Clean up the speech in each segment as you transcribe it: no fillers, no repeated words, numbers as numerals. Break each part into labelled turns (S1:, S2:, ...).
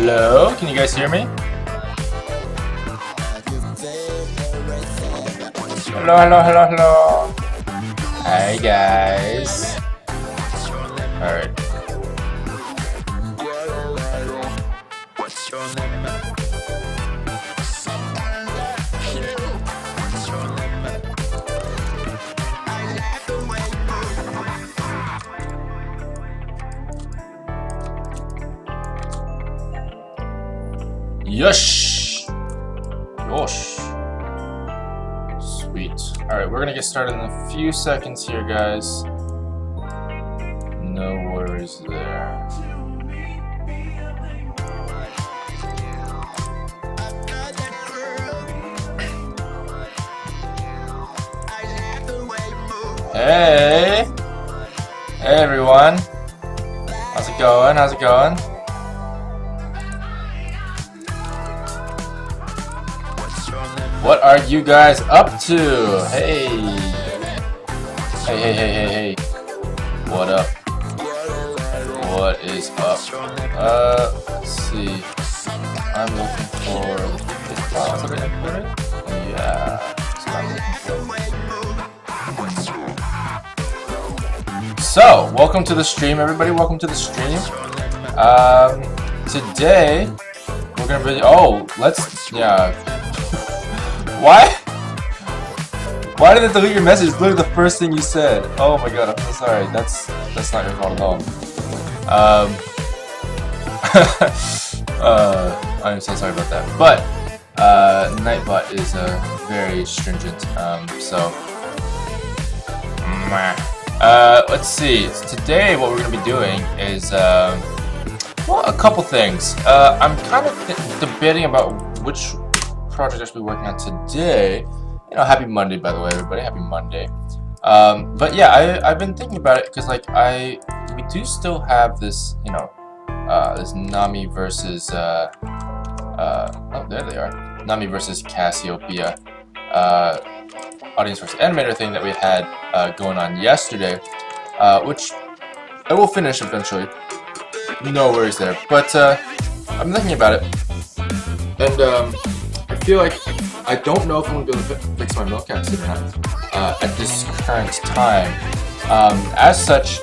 S1: Hello, can you guys hear me? Hello, hello, hello, hello. Hi guys. Alright. Yosh! Yosh. Sweet. Alright, we're gonna get started in a few seconds here, guys. No worries there. Hey! Hey everyone! How's it going? How's it going? What are you guys up to? Hey! Hey, hey, hey, hey, hey. What up? What is up? Let's see. I'm looking for the files that I imported. Yeah. That's what I'm looking for. So, welcome to the stream, everybody. Welcome to the stream. Today, we're gonna be. Oh, let's. Yeah. Why did it delete your message? It's literally the first thing you said. Oh my god, I'm so sorry. That's not your fault at all. I'm so sorry about that. But Nightbot is very stringent. Let's see. Today, what we're gonna be doing is well, a couple things. I'm kind of debating about which project I should be working on today. You know, happy Monday, by the way, everybody. Happy Monday. But yeah, I've been thinking about it because, like, we do still have this, you know, this Nami versus oh, there they are. Nami versus Cassiopeia audience versus animator thing that we had going on yesterday, which I will finish eventually. No worries there. But I'm thinking about it, and I feel like I don't know if I'm going to be able to fix my milk capacity or not at this current time. As such,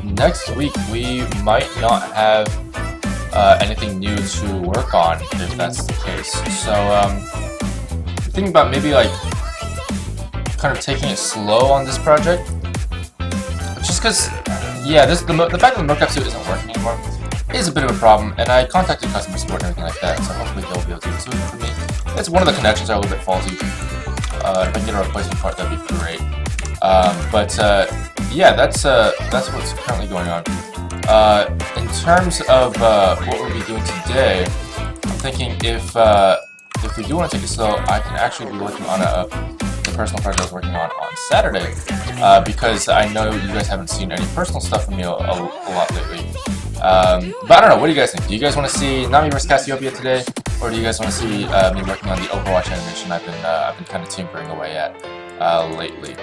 S1: next week we might not have anything new to work on if that's the case. So thinking about maybe like kind of taking it slow on this project, just because, yeah, the fact that the milk suit isn't working anymore is a bit of a problem, and I contacted customer support and everything like that, so hopefully they'll be able to do this for me. It's one of the connections are a little bit faulty. If I can get a replacement part, that'd be great. Yeah, that's what's currently going on. In terms of what we'll be doing today, I'm thinking if we do want to take it slow, I can actually be working on the personal project I was working on Saturday, because I know you guys haven't seen any personal stuff from me a lot lately. But I don't know, what do you guys think? Do you guys want to see Nami vs Cassiopeia today, or do you guys want to see me working on the Overwatch animation I've been kind of tinkering away at lately?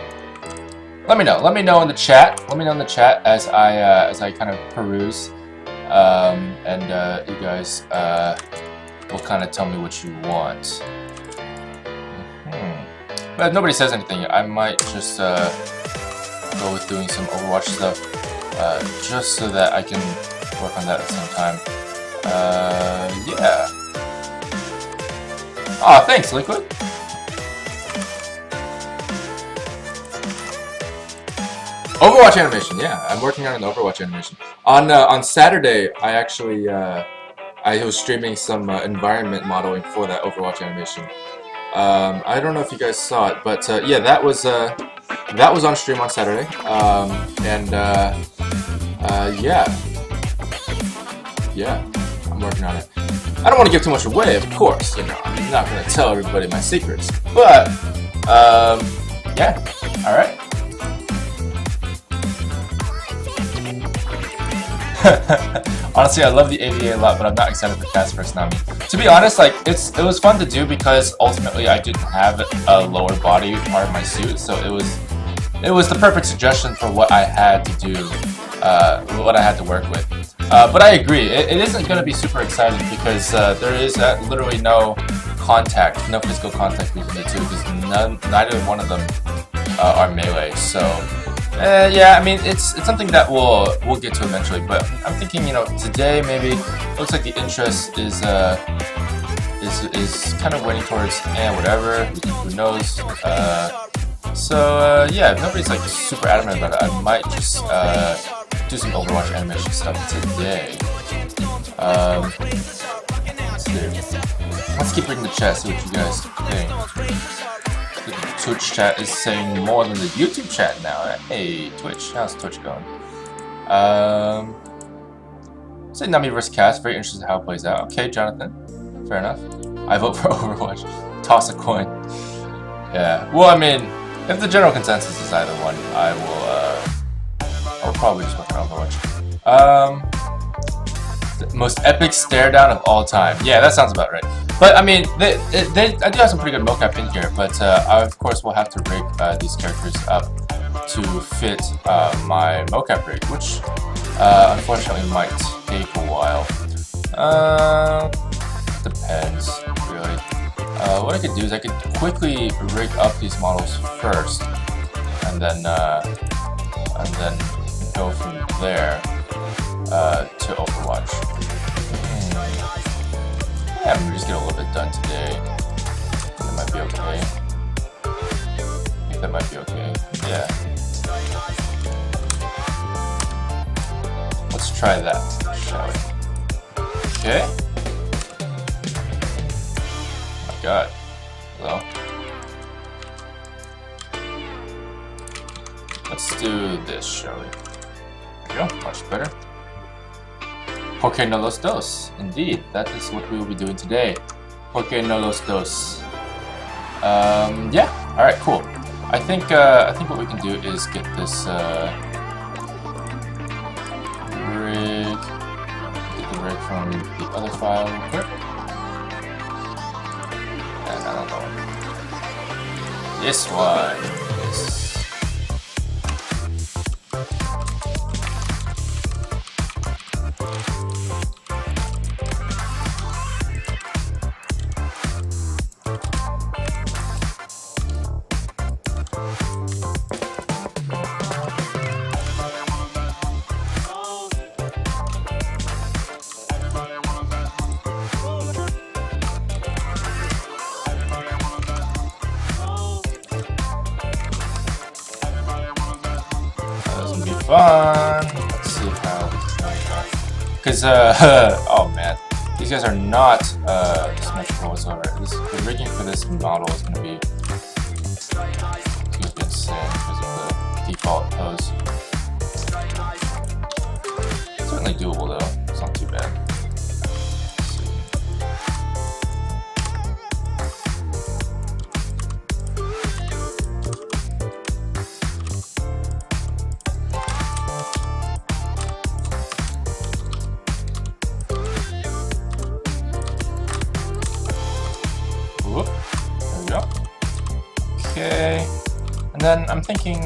S1: Let me know. Let me know in the chat. Let me know in the chat as I kind of peruse, and you guys will kind of tell me what you want. But if nobody says anything, I might just go with doing some Overwatch stuff, just so that I can work on that at the same time. Yeah. Aw, thanks, Liquid. Overwatch animation, yeah, I'm working on an Overwatch animation. On Saturday, I actually I was streaming some environment modeling for that Overwatch animation. I don't know if you guys saw it, but yeah, that was that was on stream on Saturday, yeah, I'm working on it. I don't want to give too much away, of course. You know, I'm not gonna tell everybody my secrets, but yeah, all right. Honestly, I love the AVA a lot, but I'm not excited for Cast vs Nami. To be honest, like it was fun to do because ultimately I didn't have a lower body part of my suit, so it was the perfect suggestion for what I had to do, what I had to work with. But I agree, it isn't going to be super exciting because there is literally no contact, no physical contact between the two, because neither one of them are melee. So yeah, I mean it's something that we'll get to eventually. But I'm thinking, you know, today maybe it looks like the interest is kind of waiting towards whatever. Who knows? So yeah, if nobody's like super adamant about it, I might just do some Overwatch animation stuff today. Let's keep reading the chat, see what you guys think. The Twitch chat is saying more than the YouTube chat now. Hey, Twitch, how's Twitch going? Say Nami vs. Cass, very interested in how it plays out. Okay, Jonathan, fair enough. I vote for Overwatch. Toss a coin. Yeah, well, I mean, if the general consensus is either one, I will probably just work on Overwatch. The most epic stare down of all time. Yeah, that sounds about right. But I mean, I do have some pretty good mocap in here, but I of course will have to rig these characters up to fit my mocap rig, which unfortunately might take a while. Depends, really. What I could do is I could quickly rig up these models first, and then go from there to Overwatch. Yeah, I'm just get a little bit done today. That might be okay. I think that might be okay. Yeah. Let's try that, shall we? Okay. Oh my god. Hello. Let's do this, shall we? There we go, much better. Porque no los dos. Indeed, that is what we will be doing today. Porque no los dos. Yeah. All right. Cool. I think what we can do is get this rig. Get the rig from the other file real quick. And I don't know. This one. Yes. Fun. Let's see how this is going out. Because, oh man, these guys are not symmetrical whatsoever. The rigging for this model is going to be insane because of the default pose. Certainly doable though, it's not too bad. Okay, and then I'm thinking,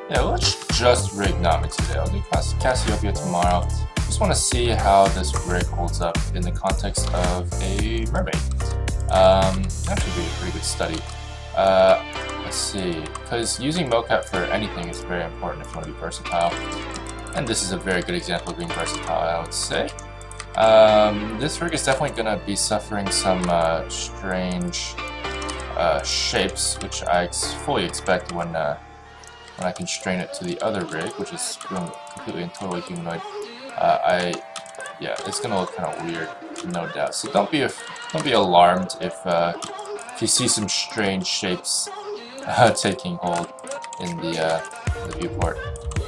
S1: yeah, let's just rig Nami today. I'll do Cassiopeia tomorrow. Just want to see how this rig holds up in the context of a mermaid. That should be a pretty good study. Let's see, because using mocap for anything is very important if you want to be versatile. And this is a very good example of being versatile, I would say. This rig is definitely going to be suffering some strange shapes, which I fully expect when I constrain it to the other rig, which is completely and totally humanoid. Yeah, it's gonna look kind of weird, no doubt. So don't be alarmed if you see some strange shapes taking hold in the viewport.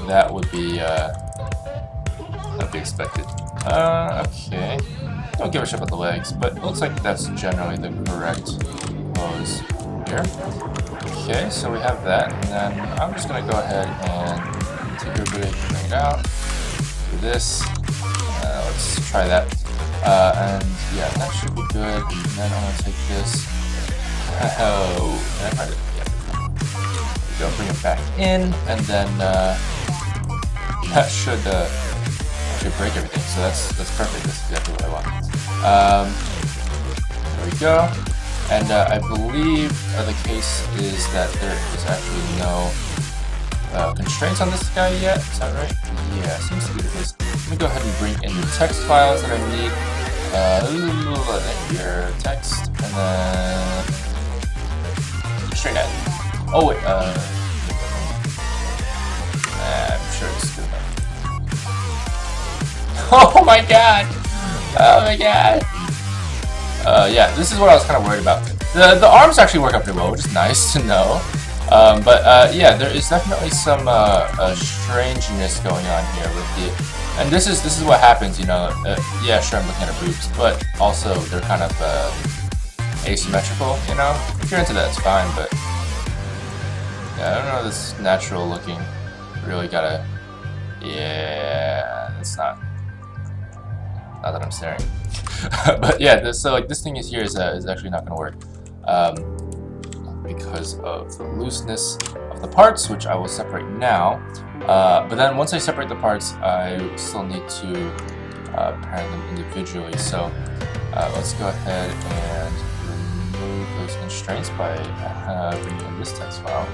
S1: That would be expected. Okay. Don't give a shit about the legs, but it looks like that's generally the correct pose here. Okay, so we have that, and then I'm just gonna go ahead and take everybody, bring it out, do this. Let's try that. And yeah, that should be good. And then I'm gonna take this. Oh, can I find it? Yeah. There we go. Bring it back in, and then that should break everything. So that's perfect. That's exactly what I want. There we go. And I believe the case is that there is actually no constraints on this guy yet. Is that right? Yeah, seems to be the case. Let me go ahead and bring in the text files that I need. Your text, and then straight at. Oh wait, I'm sure it's good enough. Oh my god! Oh my god! Yeah, this is what I was kind of worried about. The arms actually work out pretty well, which is nice to know. But yeah, there is definitely some strangeness going on here with the. And this is what happens, you know. Yeah, sure, I'm looking at boobs, but also they're kind of asymmetrical, you know. If you're into that, it's fine. But yeah, I don't know. This natural looking really gotta. Yeah, it's not. Not that I'm staring. But yeah, so like this thing is here is actually not gonna work because of the looseness of the parts, which I will separate now. But then once I separate the parts, I still need to pair them individually. So let's go ahead and remove those constraints by bringing in this text file.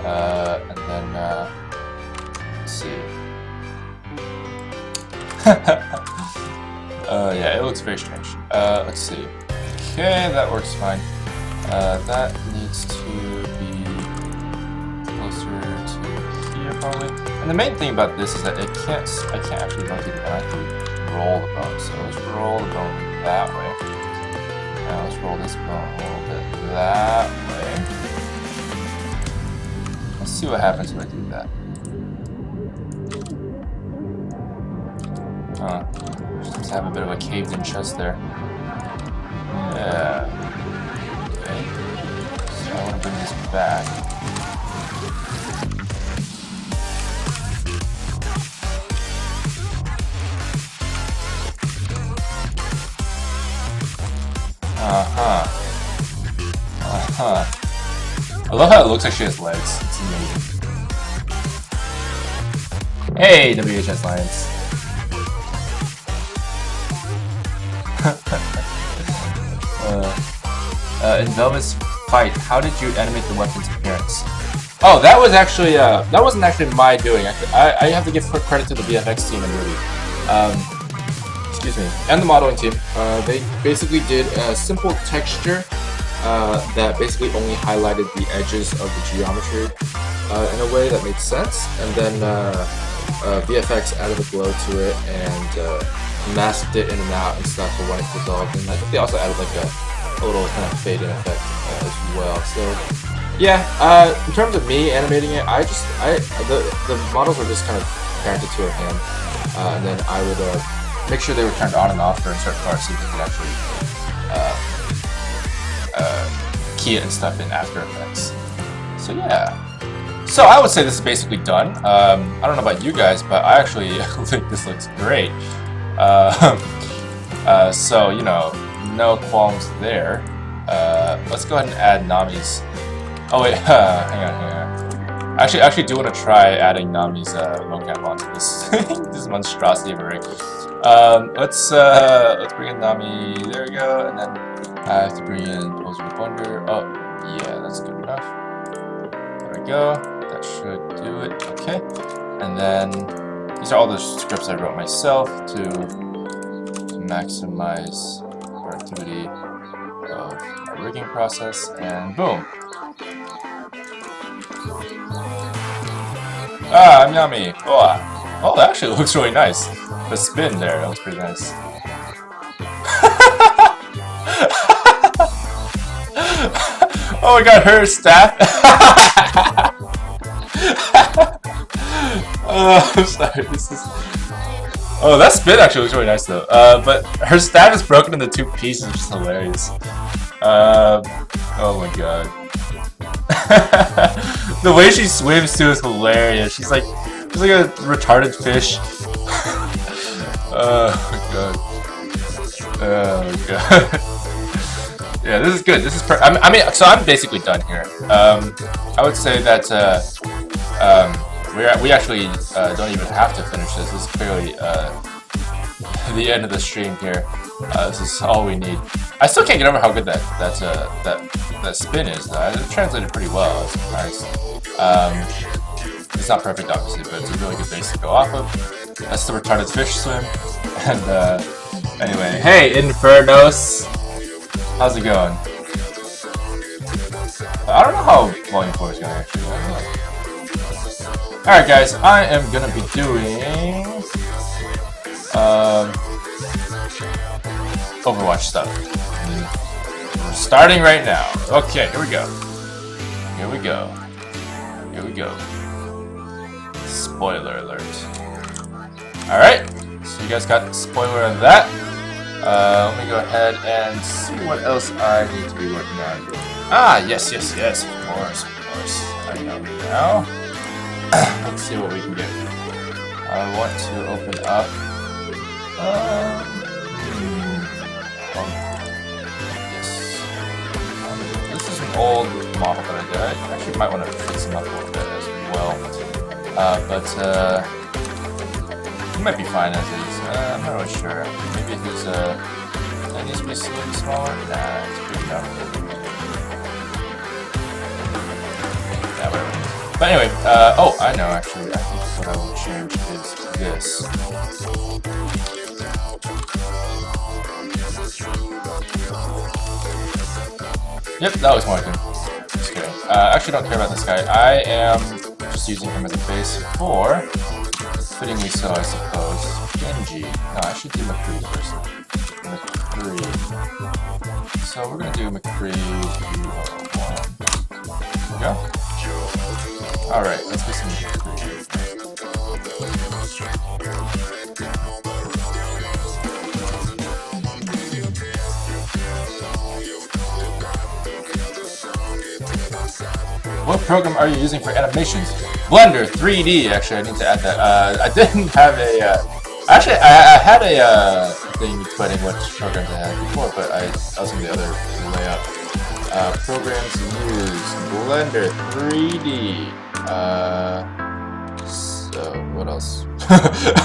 S1: And then let's see. Yeah, it looks very strange. Let's see. Okay, that works fine. That needs to be closer to here probably. And the main thing about this is that I can't actually rotate it. I have to roll the bone. So let's roll the bone that way. Now let's roll this bone a little bit that way. Let's see what happens if I do that. Just have a bit of a caved-in chest there. Yeah. Okay. So I want to bring this back. I love how it looks like she has legs. It's amazing. Hey, WHS Lions. In Velvet's fight, how did you animate the weapon's appearance? Oh, that was actually that wasn't actually my doing. I have to give credit to the VFX team in the movie. Excuse me, and the modeling team. They basically did a simple texture that basically only highlighted the edges of the geometry in a way that made sense, and then VFX added a glow to it and masked it in and out and stuff for when it's dissolved. And I think they also added like a little kind of fade-in effect as well. So yeah, in terms of me animating it, the models were just kind of parented to a hand, and then I would make sure they were turned on and off during certain parts so you could actually key it and stuff in After Effects. So yeah. So I would say this is basically done. I don't know about you guys, but I actually think this looks great. So, you know, no qualms there. Let's go ahead and add Nami's. Oh wait, hang on. I actually do want to try adding Nami's mocap onto this this monstrosity of a rig. Let's bring in Nami. There we go, and then I have to bring in Poser the Wonder. Oh, yeah, that's good enough. There we go. That should do it. Okay, and then these are all the scripts I wrote myself to maximize productivity of our rigging process, and boom. Ah, I'm Nami. Oh, that actually looks really nice. The spin there, that looks pretty nice. Oh my god, her staff. Oh, I'm sorry. This is. Oh, that spin actually looks really nice though. But her staff is broken into 2 pieces, which is hilarious. Oh my god. The way she swims too is hilarious. She's like a retarded fish. Oh my god. Oh my god. Yeah, this is good. This is I mean, so I'm basically done here. I would say that we actually don't even have to finish this. This is clearly the end of the stream here. This is all we need. I still can't get over how good that spin is. It translated pretty well. It's nice. It's not perfect, obviously, but it's a really good base to go off of. That's the retarded fish swim. And anyway, hey Infernos, how's it going? I don't know how Volume 4 is going to actually go. Alright guys, I am going to be doing Overwatch stuff. We're starting right now. Okay, here we go. Here we go. Here we go. Spoiler alert. Alright, so you guys got the spoiler of that. Let me go ahead and see what else I need to be working on. Ah, yes, of course. I know now. Let's see what we can get. I want to open up. Yes. This is an old model that I did. I actually might want to fix him up a little bit as well. He might be fine as is. I'm not really sure. Maybe his that needs to be slightly smaller. Nah, it's pretty enough. Yeah, whatever. But anyway, oh, I know actually. I think what I will change is this. Yep, that was working. Just kidding. I actually don't care about this guy. I am just using him as a base for, fittingly so, I suppose, Genji. No, I should do McCree first. McCree. So we're gonna do McCree 201. There we go. Alright, let's get some McCree. What program are you using for animations? Blender 3D. Actually, I need to add that. I didn't have a. Actually, I had a thing explaining what programs I had before, but I was in the other way up. Programs used Blender 3D. So what else?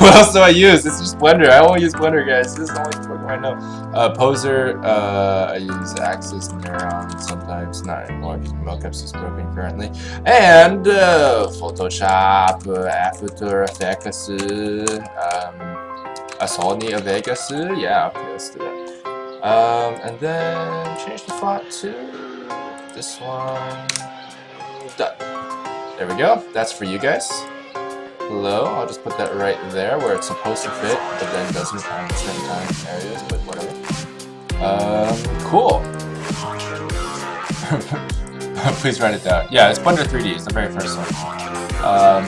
S1: What else do I use? It's just Blender. I only use Blender, guys. This is the only program I know. Poser. I use Axis and Neuron sometimes. Not anymore because Mocaps is broken currently. And Photoshop, After Effects, Sony Vegas. Yeah, okay, let's do that. And then change the font to this one. Done. There we go. That's for you guys. Hello. I'll just put that right there where it's supposed to fit, but then doesn't on certain time areas, but whatever. Cool. Please write it down. Yeah, it's Blender 3D. It's the very first one.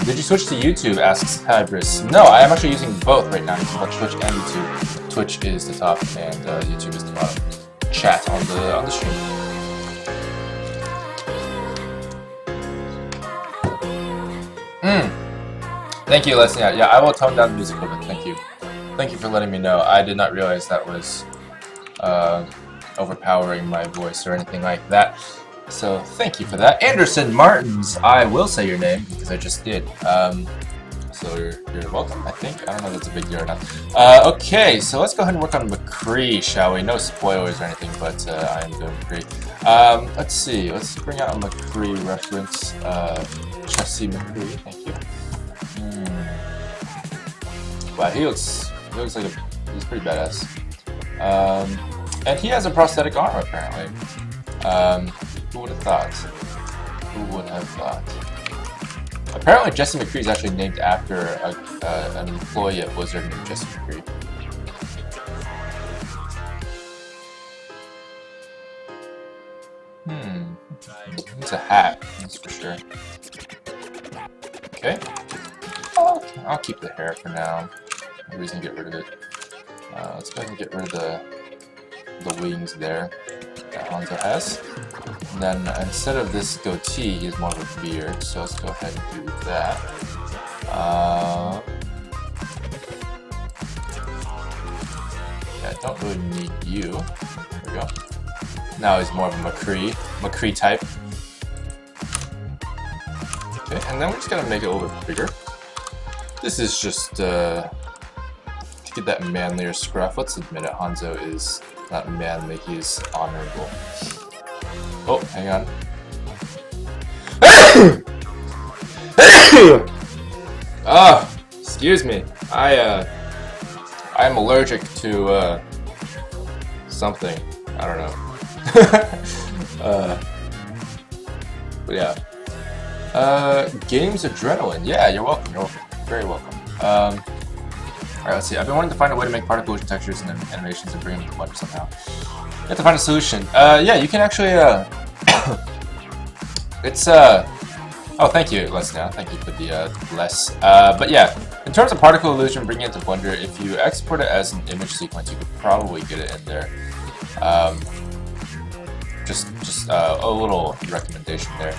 S1: Did you switch to YouTube? Asks Hybris. No, I am actually using both right now. I'm using both Twitch and YouTube. Twitch is the top, and YouTube is the bottom. Chat on the stream. Thank you, Leslie. Yeah, I will tone down the music a little bit. Thank you. Thank you for letting me know. I did not realize that was overpowering my voice or anything like that. So thank you for that. Anderson Martins. I will say your name because I just did. So you're welcome, I think. I don't know if that's a big deal or not. Okay, so let's go ahead and work on McCree, shall we? No spoilers or anything, but I am doing McCree. Let's see. Let's bring out a McCree reference. Chassis McCree. Thank you. Wow, he looks like he's pretty badass. And he has a prosthetic arm apparently. Who would have thought? Who would have thought? Apparently, Jesse McCree is actually named after an employee at Blizzard named Jesse McCree. It's a hat, that's for sure. Okay. I'll keep the hair for now. No reason to get rid of it. Let's go ahead and get rid of the wings there that Hanzo has. And then instead of this goatee, he has more of a beard, so let's go ahead and do that. Yeah, I don't really need you. There we go. Now he's more of a McCree type. Okay, and then we're just gonna make it a little bit bigger. This is just to get that manlier scruff. Let's admit it, Hanzo is not manly, he's honorable. Oh, hang on. Oh, excuse me. I'm allergic to something. I don't know. But yeah. Games Adrenaline. Yeah, you're welcome. You're welcome. Very welcome. Alright, let's see. I've been wanting to find a way to make particle illusion textures and animations and bring them to life somehow. You have to find a solution. Yeah, you can actually, it's, oh, thank you, Les, now. Thank you for the bless. But yeah, in terms of particle illusion, bringing it to Blender, if you export it as an image sequence, you could probably get it in there. Just a little recommendation there.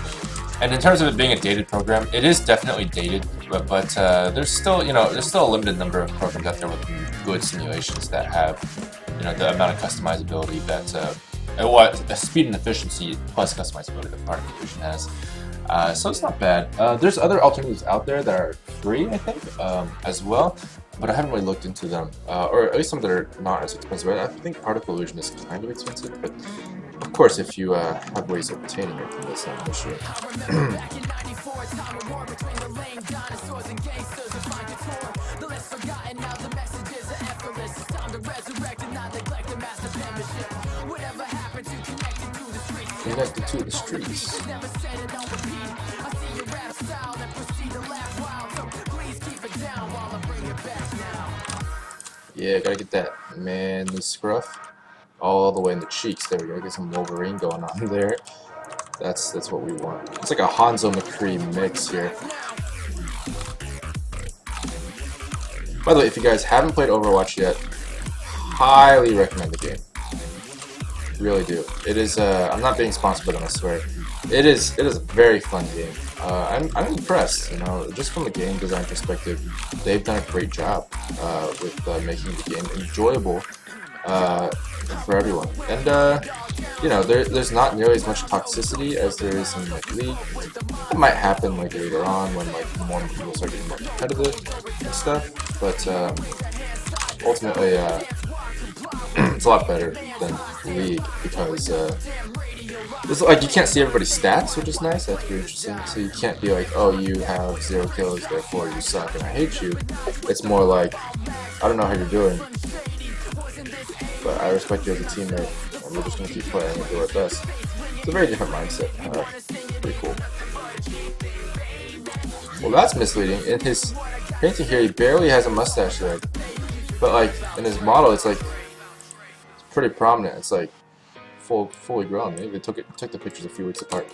S1: And in terms of it being a dated program, it is definitely dated, but there's still, there's still a limited number of programs out there with good simulations that have, the amount of customizability that, the speed and efficiency plus customizability that particle illusion has. So it's not bad. There's other alternatives out there that are free, I think, as well, but I haven't really looked into them, or at least some that are not as expensive. I think particle illusion is kind of expensive, but of course, if you have ways of obtaining it, then that's not an issue. Connected to the streets. Yeah, gotta get that manly scruff all the way in the cheeks. There we go. Get some Wolverine going on there. That's what we want. It's like a Hanzo McCree mix here. By the way, if you guys haven't played Overwatch yet, highly recommend the game. Really do. It is. I'm not being sponsored by them, I swear. It is a very fun game. I'm impressed. Just from the game design perspective, they've done a great job with making the game enjoyable for everyone. And there's not nearly as much toxicity as there is in like League. It might happen like later on when like more people start getting more competitive and stuff. But ultimately, it's a lot better than League because it's like you can't see everybody's stats, which is nice. That's pretty interesting. So you can't be like, oh, you have 0 kills, therefore you suck and I hate you. It's more like, I don't know how you're doing, but I respect you as a teammate, and we're just gonna keep playing and do our best. It's a very different mindset. Pretty cool. Well, that's misleading. In his painting here, he barely has a mustache there, but like in his model, it's like it's pretty prominent. It's like fully grown. Maybe they took the pictures a few weeks apart.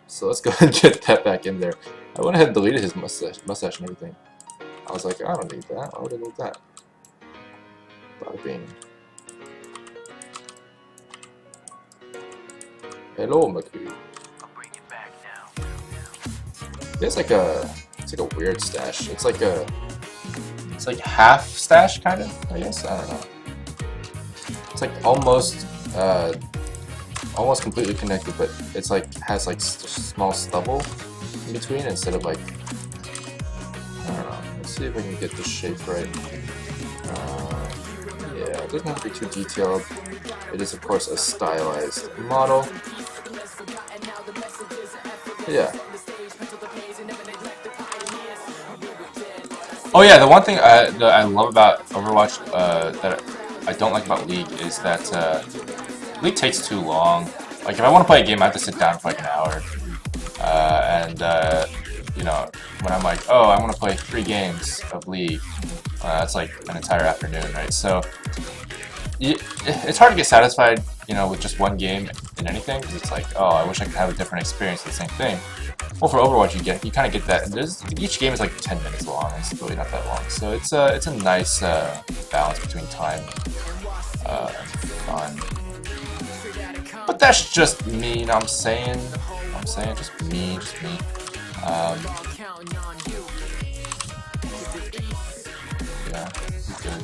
S1: So let's go ahead and get that back in there. I went ahead and deleted his mustache and everything. I was like, I don't need that. Why would I need that? Bada bing. Hello, McCree. It's like a weird stash. It's like half stash kind of, I guess. I don't know. It's like almost completely connected, but it's like has like small stubble in between instead of like, I don't know. Let's see if I can get the shape right. Yeah, it doesn't have to be too detailed. It is of course a stylized model. Yeah. Oh yeah, the one thing that I love about Overwatch that I don't like about League is that League takes too long. Like if I want to play a game, I have to sit down for like an hour. When I'm like, oh, I want to play 3 games of League, that's like an entire afternoon, right? So it's hard to get satisfied, with just one game in anything, because it's like, oh, I wish I could have a different experience with the same thing. Well, for Overwatch, you kind of get that. And each game is like 10 minutes long. It's really not that long, so it's a nice balance between time and fun. But that's just me, you know what I'm saying? Just me. Yeah, good.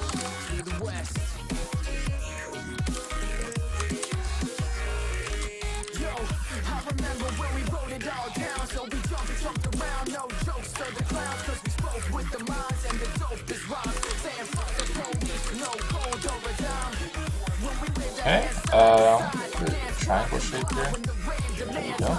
S1: Okay, the triangle shape here. There we go.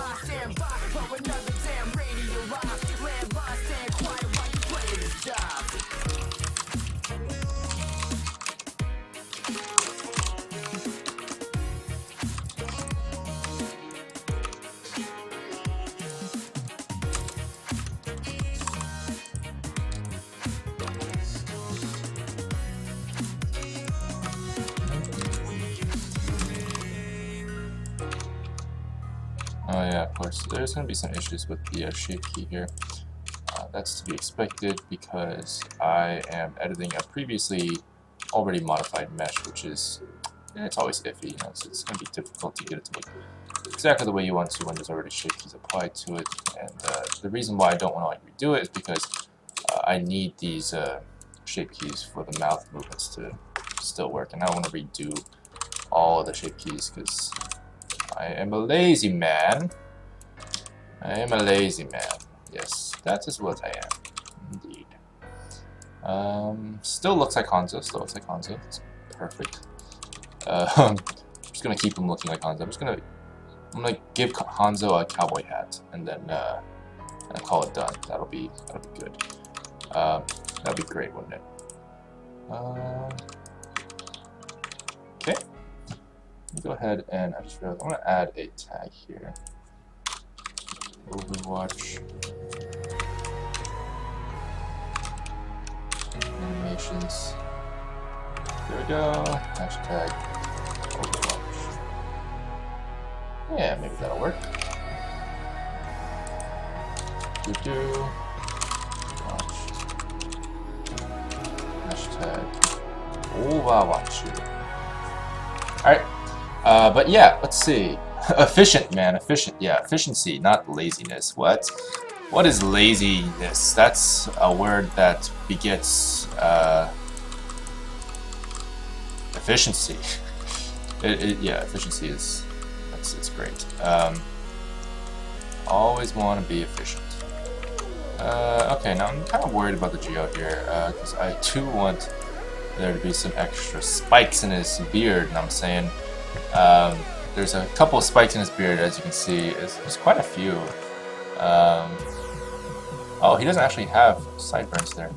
S1: Oh yeah, of course. There's going to be some issues with the shape key here. That's to be expected because I am editing a previously already modified mesh, which is, it's always iffy. You know, so it's going to be difficult to get it to look exactly the way you want to when there's already shape keys applied to it. And the reason why I don't want to like redo it is because I need these shape keys for the mouth movements to still work, and I don't want to redo all of the shape keys because I am a lazy man. Yes, that is what I am, indeed. Still looks like Hanzo. It's perfect. I'm just gonna keep him looking like Hanzo. I'm gonna give Hanzo a cowboy hat, and then call it done. That'll be good. That'd be great, wouldn't it? Okay. Go ahead and I just realized I want to add a tag here. Overwatch animations. There we go. Hashtag Overwatch. Yeah, maybe that'll work. Watch. Hashtag Overwatch. Alright. But yeah, let's see. Efficient, man. Efficient. Yeah, efficiency, not laziness. What is laziness? That's a word that begets efficiency. Yeah, efficiency is it's great. Always want to be efficient. Okay, now I'm kind of worried about the Geo here because I do want there to be some extra spikes in his beard, and I'm saying there's a couple of spikes in his beard, as you can see. There's quite a few. Oh, he doesn't actually have sideburns there,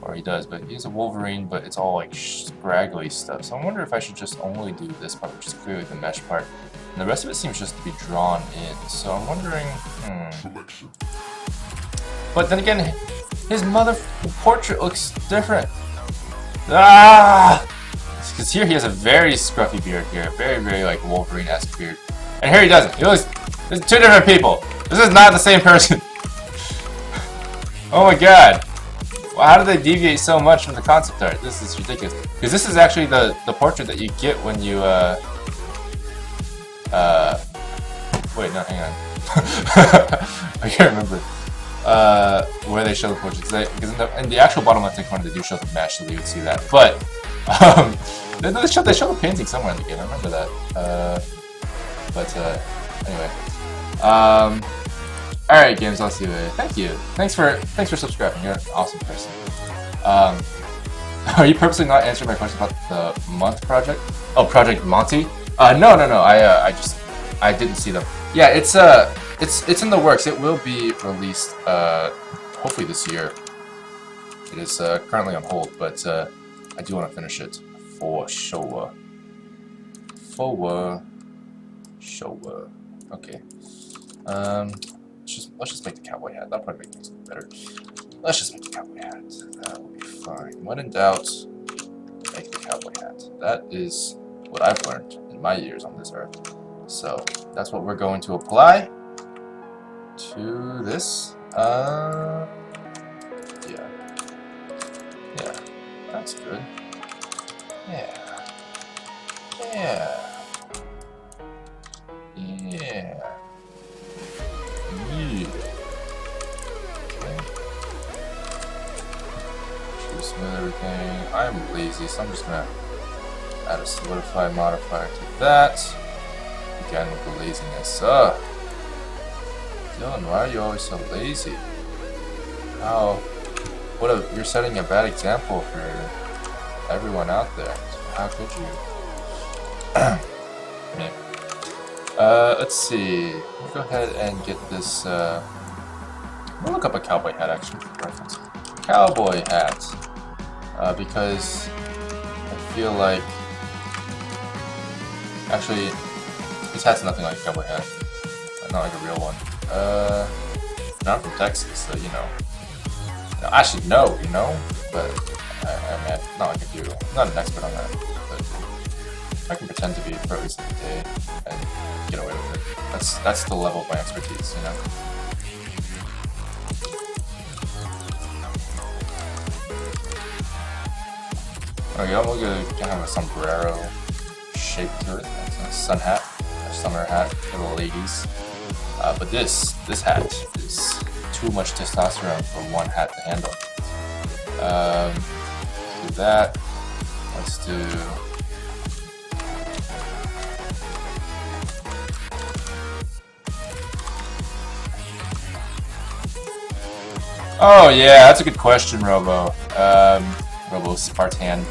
S1: or he does, but he's a Wolverine, but it's all like scraggly stuff. So I wonder if I should just only do this part, which is clearly the mesh part, and the rest of it seems just to be drawn in. So I'm wondering, But then again, his mother portrait looks different. Because here he has a very scruffy beard here, very like Wolverine-esque beard, and here he doesn't. He looks. There's two different people. This is not the same person. Oh my god! Well, how do they deviate so much from the concept art? This is ridiculous. Because this is actually the portrait that you get when you wait, no, hang on. I can't remember where they show the portraits. Because in the actual bottom left-hand corner, they do show the mesh, so you would see that. But they show the painting somewhere in the game. I remember that. Anyway. Alright, Games, I'll see you later. Thank you. Thanks for subscribing. You're an awesome person. Are you purposely not answering my question about the month project? Oh, Project Monty? No. I didn't see them. Yeah, it's in the works. It will be released hopefully this year. It is currently on hold, but I do want to finish it for sure. Okay. Let's just make the cowboy hat. That'll probably make things look better. Let's just make the cowboy hat. That will be fine. When in doubt, make the cowboy hat. That is what I've learned in my years on this earth. So that's what we're going to apply to this. Yeah, that's good. Yeah. Okay. Should we smooth everything? I'm lazy, so I'm just gonna add a solidify modifier to that. Again with the laziness. Dylan, why are you always so lazy? You're setting a bad example for everyone out there. So how could you? Maybe. Let's see. We'll go ahead and get this. We'll look up a cowboy hat actually for reference. Cowboy hat, because I feel like actually this hat's nothing like a cowboy hat. Not like a real one. I'm from Texas, so you know I should know, but I'm not like a few. I'm not an expert on that, but I can pretend to be for at least a day and get away with it. That's the level of my expertise, Okay, I'm gonna have a sombrero shape to it. It's a sun hat, a summer hat for the ladies. But this hat is too much testosterone for one hat to handle. Let's do that. Let's do. Oh yeah, that's a good question, Robo. Robo Spartan.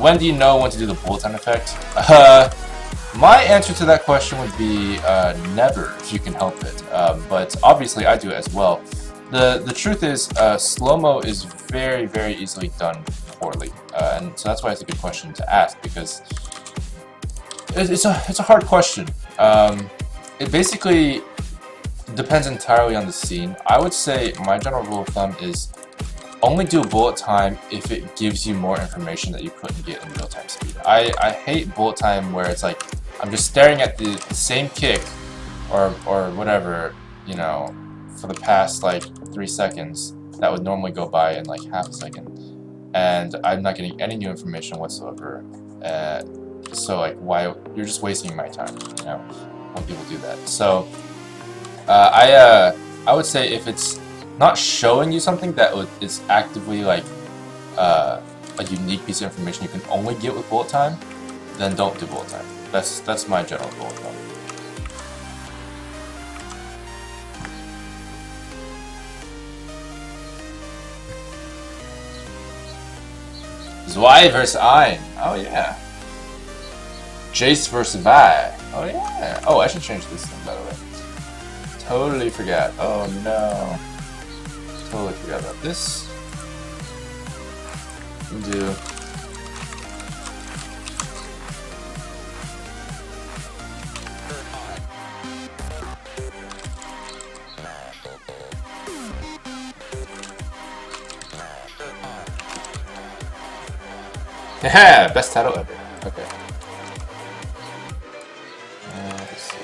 S1: When do you know when to do the bulletin effect? My answer to that question would be never, if you can help it. But obviously, I do it as well. The truth is, slow-mo is very, very easily done poorly, and so that's why it's a good question to ask, because it's a hard question. It basically depends entirely on the scene. I would say my general rule of thumb is only do bullet time if it gives you more information that you couldn't get in real-time speed. I hate bullet time where it's like I'm just staring at the same kick or whatever, for the past like 3 seconds that would normally go by in like half a second, and I'm not getting any new information whatsoever. So like, why? You're just wasting my time, when people do that. So I would say if it's not showing you something that is actively like a unique piece of information you can only get with bullet time, then don't do bullet time. That's my general rule of thumb. Zwei versus Ein. Oh yeah. Jace versus Vi. Oh yeah. Oh, I should change this thing, by the way. Totally forgot. Oh no. Totally forgot about this. Do. Yeah, best title ever. Okay. Let's see.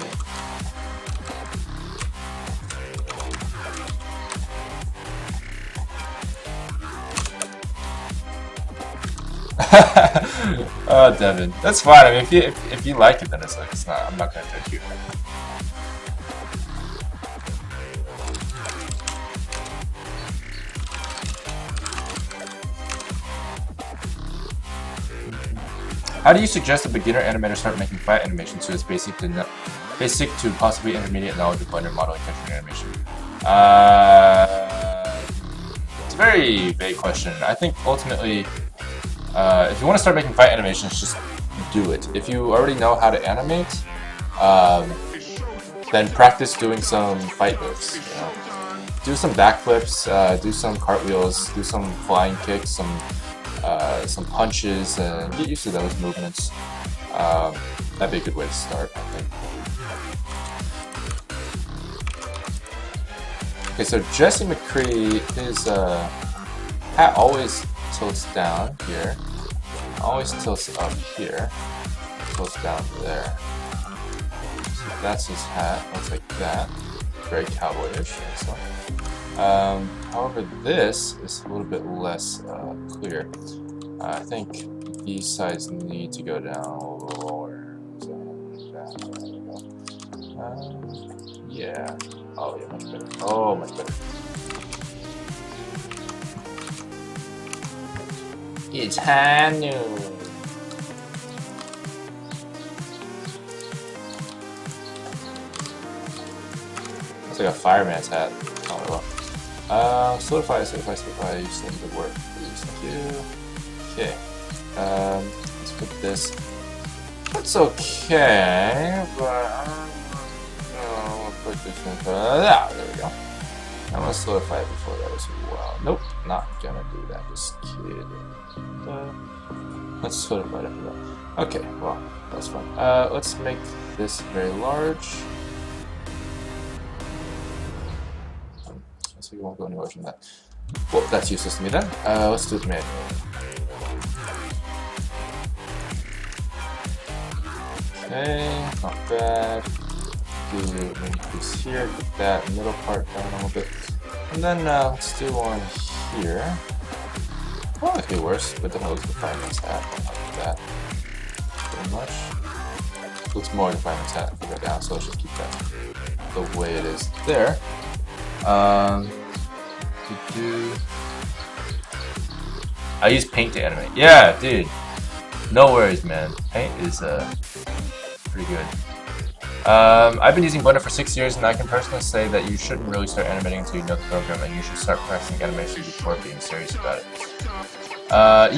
S1: Oh, Devin, that's fine. I mean, if you like it, then it's like it's not. I'm not gonna judge you. How do you suggest a beginner animator start making fight animations so it's basic to possibly intermediate knowledge of Blender modeling, texturing, animation? It's a very vague question. I think ultimately, if you want to start making fight animations, just do it. If you already know how to animate, then practice doing some fight moves. Do some backflips, do some cartwheels, do some flying kicks, some punches, and get used to those movements. That'd be a good way to start, I think. Okay, so Jesse McCree, his hat always tilts down here, always tilts up here, tilts down there. So that's his hat. Looks like that. Very cowboyish. Excellent. However, this is a little bit less clear. I think these sides need to go down a little lower. So, there we go. Yeah. Oh, yeah, much better. Oh, much better. It's high noon. Looks like a fireman's hat. Oh, well. Solidify. You still need to work. Please, thank you. Okay. Let's put this. That's okay, but we'll put this in. There we go. I'm gonna solidify it before that as well. Nope, not gonna do that. Just kidding. Let's solidify it after that. Okay, well, that's fine. Let's make this very large. So you won't go anywhere from that. Well, that's useless to me then. Let's do it manually. Okay, not bad. Do an increase here, get that middle part down a little bit. And then let's do one here. Well, it could be worse, but then it looks like the fireman's hat. I like that. Pretty much. Looks more like the fireman's hat if we go down, so let's just keep that the way it is there. I use paint to animate. Yeah, dude. No worries, man. Paint is pretty good. I've been using Blender for 6 years, and I can personally say that you shouldn't really start animating until you know the program, and you should start practicing animation before being serious about it.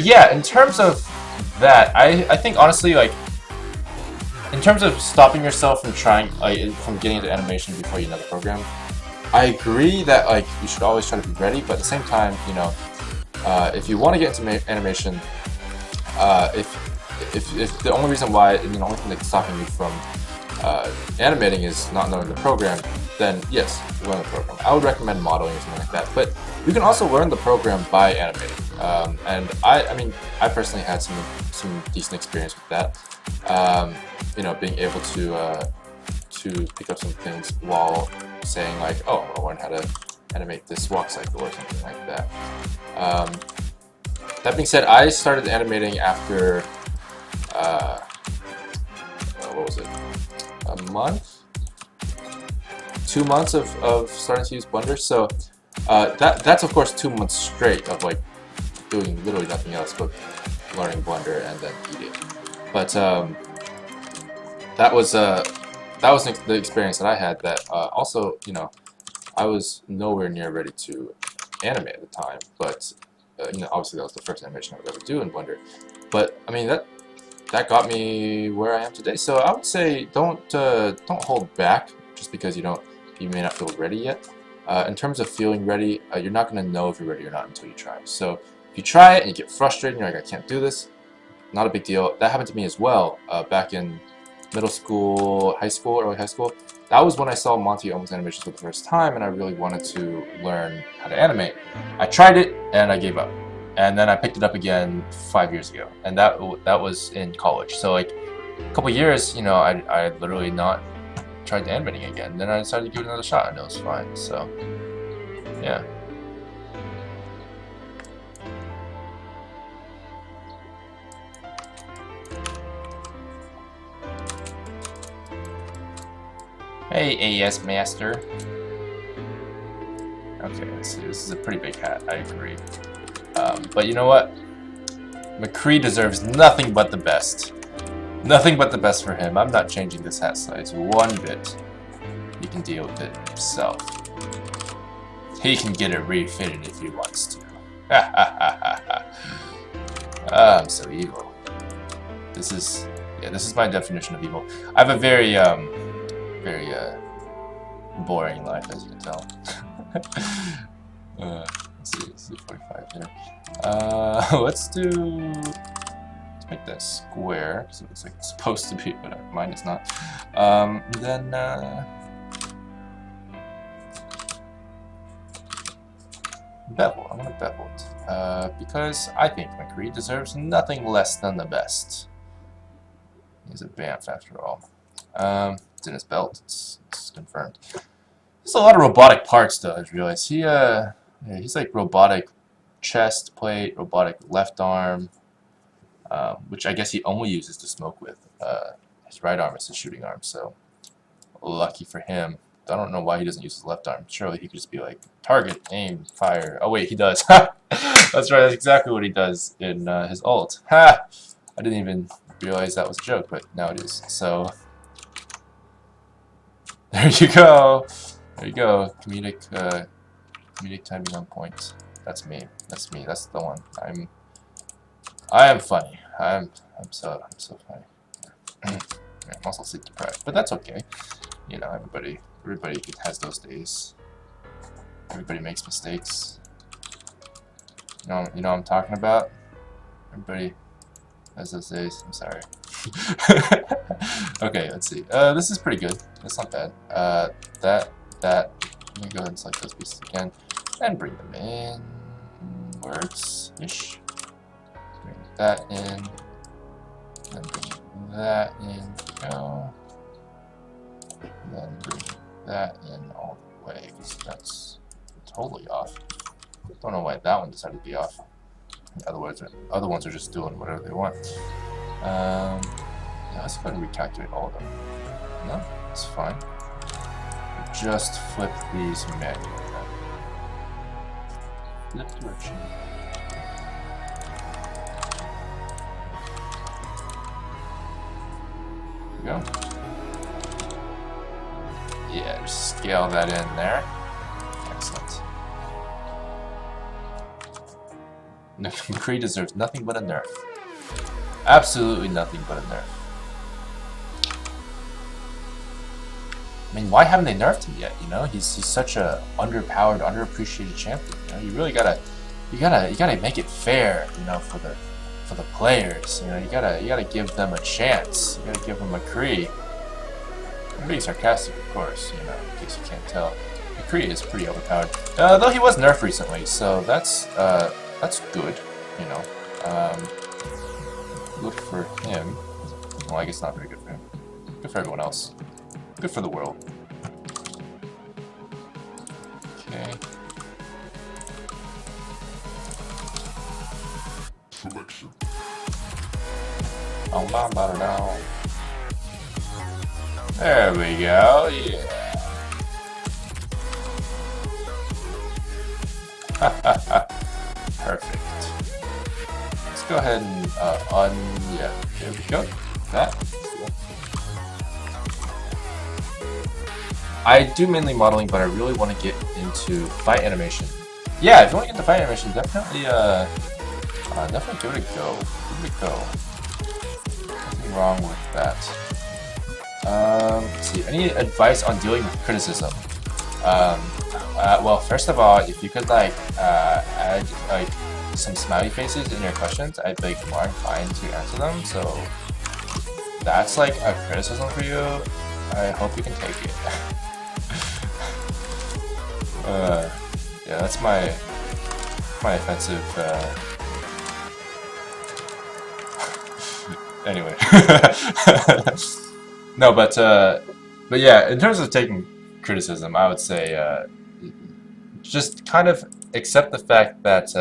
S1: Yeah, in terms of that, I think honestly, like, in terms of stopping yourself from trying, from getting into animation before you know the program, I agree that like you should always try to be ready, but at the same time, you know, if you want to get into animation, if the only reason why, the only thing that's stopping you from animating is not knowing the program, then yes, learn the program. I would recommend modeling or something like that, but you can also learn the program by animating. And I mean, I personally had some decent experience with that. You know, being able to pick up some things while saying like, oh, I'll learn how to animate this walk cycle or something like that. That being said, I started animating after what was it? A month? 2 months of starting to use Blender. So that's of course 2 months straight of like doing literally nothing else but learning Blender and then eating. But that was the experience that I had. That also, you know, I was nowhere near ready to animate at the time. But you know, obviously that was the first animation I would ever do in Blender. But I mean, that got me where I am today. So I would say don't hold back just because you may not feel ready yet. In terms of feeling ready, you're not going to know if you're ready or not until you try. So if you try it and you get frustrated and you're like, I can't do this, not a big deal. That happened to me as well back in middle school, high school, early high school. That was when I saw Monty Owen's animations for the first time, and I really wanted to learn how to animate. I tried it and I gave up. And then I picked it up again 5 years ago, and that was in college. So like a couple years, you know, I literally not tried animating again. Then I decided to give it another shot, and it was fine. So yeah. Hey, AS Master. Okay, let's see. This is a pretty big hat. I agree. But you know what? McCree deserves nothing but the best. Nothing but the best for him. I'm not changing this hat size one bit. He can deal with it himself. He can get it refitted if he wants to. I'm so evil. This is my definition of evil. I have a very boring life, as you can tell. Let's see 45 there. Let's make that square, because it looks like it's supposed to be, but mine is not. Then bevel. I'm gonna bevel it because I think McCree deserves nothing less than the best. He's a Banff after all. in his belt. It's confirmed. There's a lot of robotic parts, though. I just realized yeah, he's like robotic chest plate, robotic left arm, which I guess he only uses to smoke with. His right arm is his shooting arm, so lucky for him. I don't know why he doesn't use his left arm. Surely he could just be like, target, aim, fire. Oh wait, he does. That's right, that's exactly what he does in his ult. Ha! I didn't even realize that was a joke, but now it is. So, there you go. There you go. Comedic timing on point. That's me. That's me. That's the one. I am funny. I'm so funny. I'm also sleep deprived, but that's okay. You know, everybody has those days. Everybody makes mistakes. You know what I'm talking about? Everybody has those days. I'm sorry. Okay, let's see. This is pretty good. That's not bad. That. Let me go ahead and select those pieces again and bring them in. Works-ish. Bring that in. Then bring that in. Go. Then bring that in all the way, because that's totally off. Don't know why that one decided to be off. The other ones are just doing whatever they want. Yeah, let's go ahead and recalculate all of them. No, it's fine. Just flip these manually. Flip direction. There we go. Yeah, just scale that in there. Excellent. McCree deserves nothing but a nerf. Absolutely nothing but a nerf. I mean, why haven't they nerfed him yet? You know, he's such a underpowered, underappreciated champion. You know, you really gotta make it fair. You know, for the players. You know, you gotta give them a chance. You gotta give them McCree. I'm being sarcastic, of course. You know, in case you can't tell. McCree is pretty overpowered. Though he was nerfed recently, so that's good. You know, good for him. Well, I guess not very good for him. Good for everyone else. Good for the world. Okay. Selection. There we go. Yeah. Perfect. Let's go ahead and yeah. There we go. That. I do mainly modeling, but I really want to get into fight animation. Yeah, if you want to get into fight animation, definitely give it a go. Give it a go. Nothing wrong with that. Let's see. Any advice on dealing with criticism? Well, first of all, if you could add some smiley faces in your questions, I'd be more inclined to answer them. So that's like a criticism for you. I hope you can take it. Yeah, that's my offensive. Anyway. No, but yeah, in terms of taking criticism, I would say just kind of accept the fact that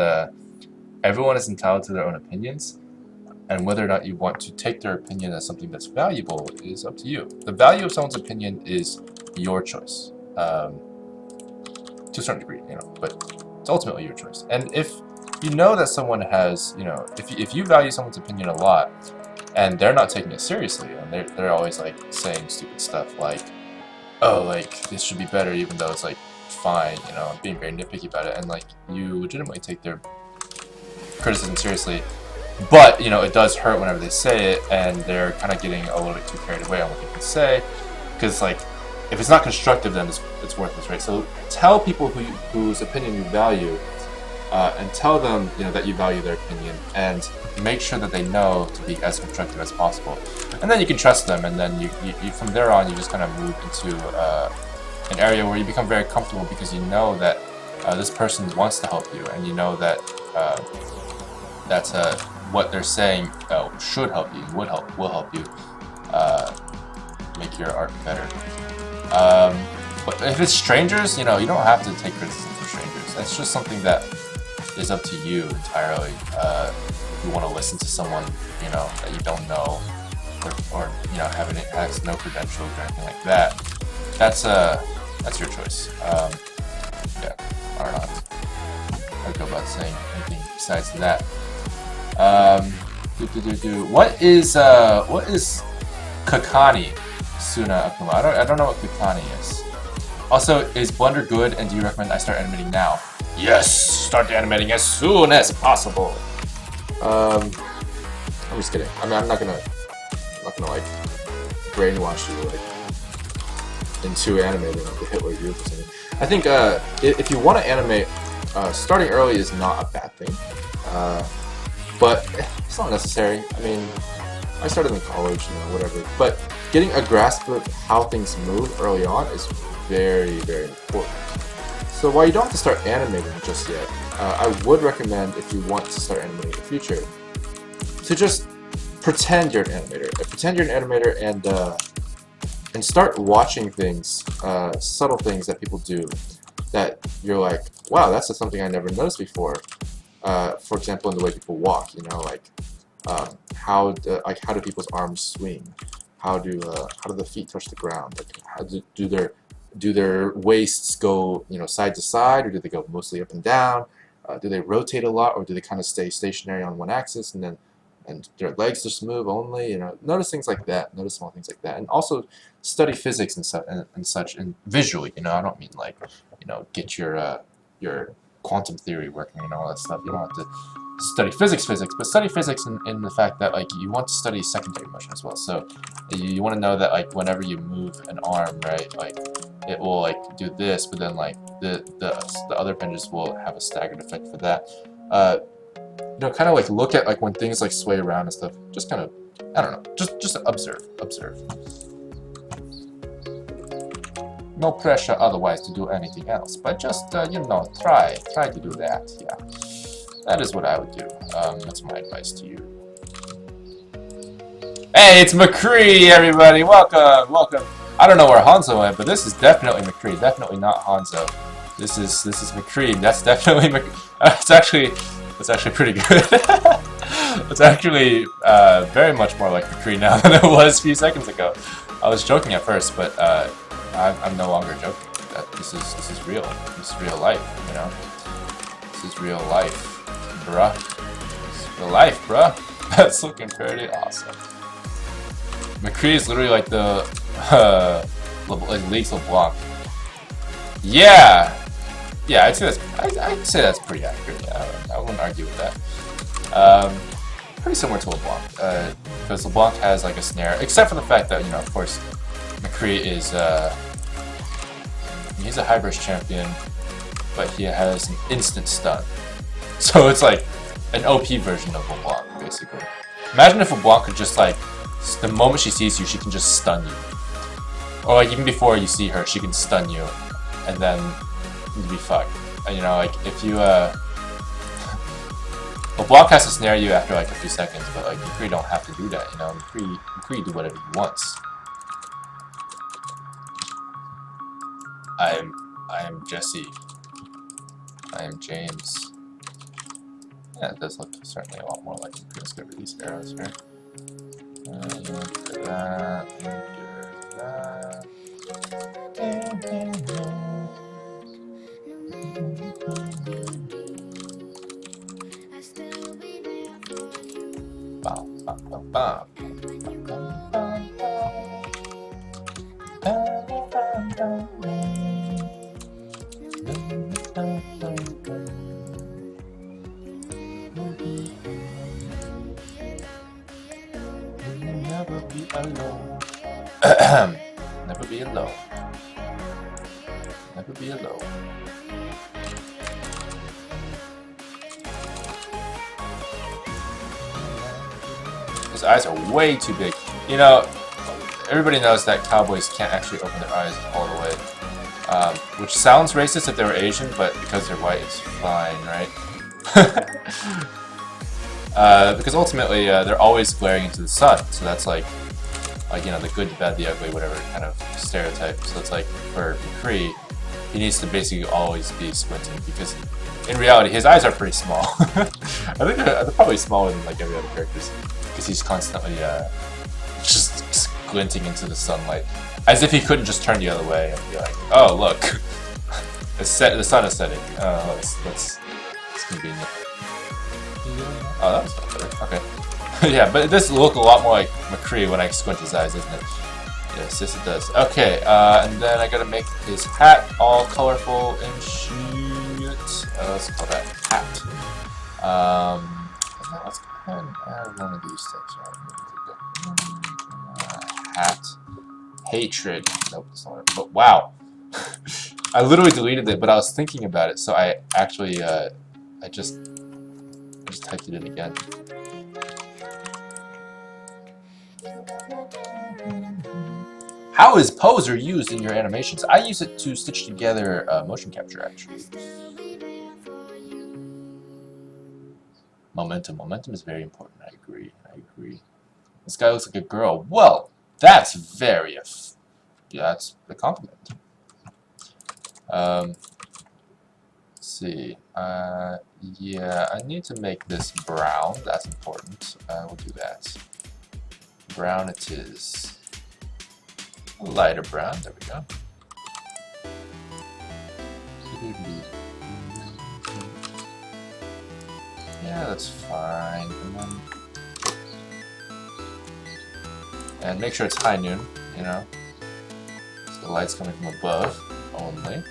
S1: everyone is entitled to their own opinions, and whether or not you want to take their opinion as something that's valuable is up to you. The value of someone's opinion is your choice, to a certain degree, you know, but it's ultimately your choice. And if you know that someone has, you know, if you value someone's opinion a lot, and they're not taking it seriously, and they're always like saying stupid stuff like, oh, like this should be better, even though it's like fine, you know, being very nitpicky about it, and like you legitimately take their criticism seriously, but you know it does hurt whenever they say it, and they're kind of getting a little bit too carried away on what they can say, because like if it's not constructive, then it's worthless, right? So tell people whose opinion you value, and tell them, you know, that you value their opinion, and make sure that they know to be as constructive as possible, and then you can trust them, and then you from there on you just kind of move into an area where you become very comfortable, because you know that this person wants to help you, and you know that that's what they're saying should help you, will help you, make your art better. But if it's strangers, you know, you don't have to take criticism from strangers. That's just something that is up to you entirely. If you want to listen to someone, you know, that you don't know, or you know, has no credentials or anything like that, that's your choice. Yeah, I don't know how to go about saying anything besides that. What is Kakani Suna Akuma? I don't know what Kakani is. Also, is Blender good, and do you recommend I start animating now? Yes, start animating as soon as possible. I'm just kidding. I mean, I'm not gonna like brainwash you like into animating like the Hitler Youth or something. I think if you want to animate, starting early is not a bad thing, but it's not necessary. I mean, I started in college, you know, whatever. But getting a grasp of how things move early on is very, very important. So while you don't have to start animating just yet, I would recommend, if you want to start animating in the future, to just pretend you're an animator. Pretend you're an animator and start watching things, subtle things that people do that you're like, wow, that's something I never noticed before. For example, in the way people walk, you know, like how do people's arms swing? How do the feet touch the ground? Like, how do their waists go, you know, side to side, or do they go mostly up and down? Do they rotate a lot, or do they kind of stay stationary on one axis and their legs just move only? You know, notice things like that. Notice small things like that, and also study physics and such, and visually. You know, I don't mean like, you know, get your quantum theory working and all that stuff. You don't have to study physics, but study physics in the fact that like you want to study secondary motion as well. So you want to know that like whenever you move an arm, right, like it will like do this, but then like the other hinges will have a staggered effect for that. You know, kind of like look at like when things like sway around and stuff. Just kind of, I don't know, just observe. No pressure otherwise to do anything else, but just you know, try to do that. Yeah, that is what I would do. That's my advice to you. Hey, it's McCree, everybody. Welcome. I don't know where Hanzo went, but this is definitely McCree. Definitely not Hanzo. This is McCree. That's definitely McCree. It's actually pretty good. It's actually very much more like McCree now than it was a few seconds ago. I was joking at first, but I'm no longer joking. This is real. This is real life. You know. This is real life, bruh. This is real life, bruh. That's looking pretty awesome. McCree is literally like the League's LeBlanc. Yeah, I'd say that's pretty accurate. Yeah, I wouldn't argue with that. Pretty similar to LeBlanc, because LeBlanc has like a snare, except for the fact that, you know, of course, McCree is he's a high burst champion, but he has an instant stun. So it's like an OP version of LeBlanc, basically. Imagine if LeBlanc could just like, the moment she sees you, she can just stun you. Or like even before you see her, she can stun you, and then you'd be fucked. And you know, like if you LeBlanc has to snare you after like a few seconds, but like McCree don't have to do that. You know, McCree do whatever he wants. I am Jesse. I am James. Yeah, it does look certainly a lot more like McCree. Let's get rid of these arrows here. Never be alone. Never be alone. Never be alone. His eyes are way too big. You know, everybody knows that cowboys can't actually open their eyes all the way. Which sounds racist if they were Asian, but because they're white, it's fine, right? Because ultimately, they're always glaring into the sun, so that's like like, you know, the good, the bad, the ugly, whatever kind of stereotype. So it's like for McCree, he needs to basically always be squinting because in reality his eyes are pretty small. I think they're probably smaller than like every other character's because he's constantly just squinting into the sunlight as if he couldn't just turn the other way and be like, oh look, the sun is setting. That's convenient. Oh, that was better. Okay. Yeah, but this look a lot more like McCree when I squint his eyes, doesn't it? Yes, it does. Okay, and then I gotta make his hat all colorful and shit. Let's call that hat. Let's go ahead and add one of these things. Hat. Hatred. Nope, that's not it. But wow. I literally deleted it, but I was thinking about it, so I actually, I just typed it in again. How is poser used in your animations? I use it to stitch together motion capture, actually. Momentum. Momentum is very important. I agree. This guy looks like a girl. Well, that's very... yeah, that's a compliment. Let's see. Yeah, I need to make this brown. That's important. We'll do that. Brown it is. Lighter brown, there we go. Yeah, that's fine. And make sure it's high noon, you know. So the light's coming from above only.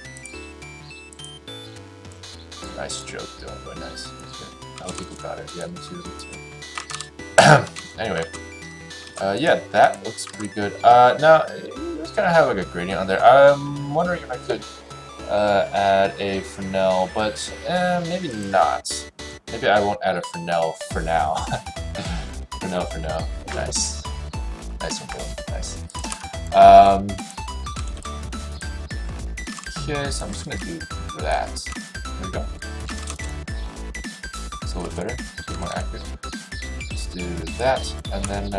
S1: Nice joke, Dylan. Really nice. I hope people got it. Yeah, me too. Anyway. Yeah, that looks pretty good. Now, let's kind of have like a gradient on there. I'm wondering if I could add a Fresnel, but maybe not. Maybe I won't add a Fresnel for now. Fresnel. Nice. Nice one, Dylan. Nice. Okay, so I'm just going to do that. There we go. It's a little bit better. A bit more accurate. Let's do that, and then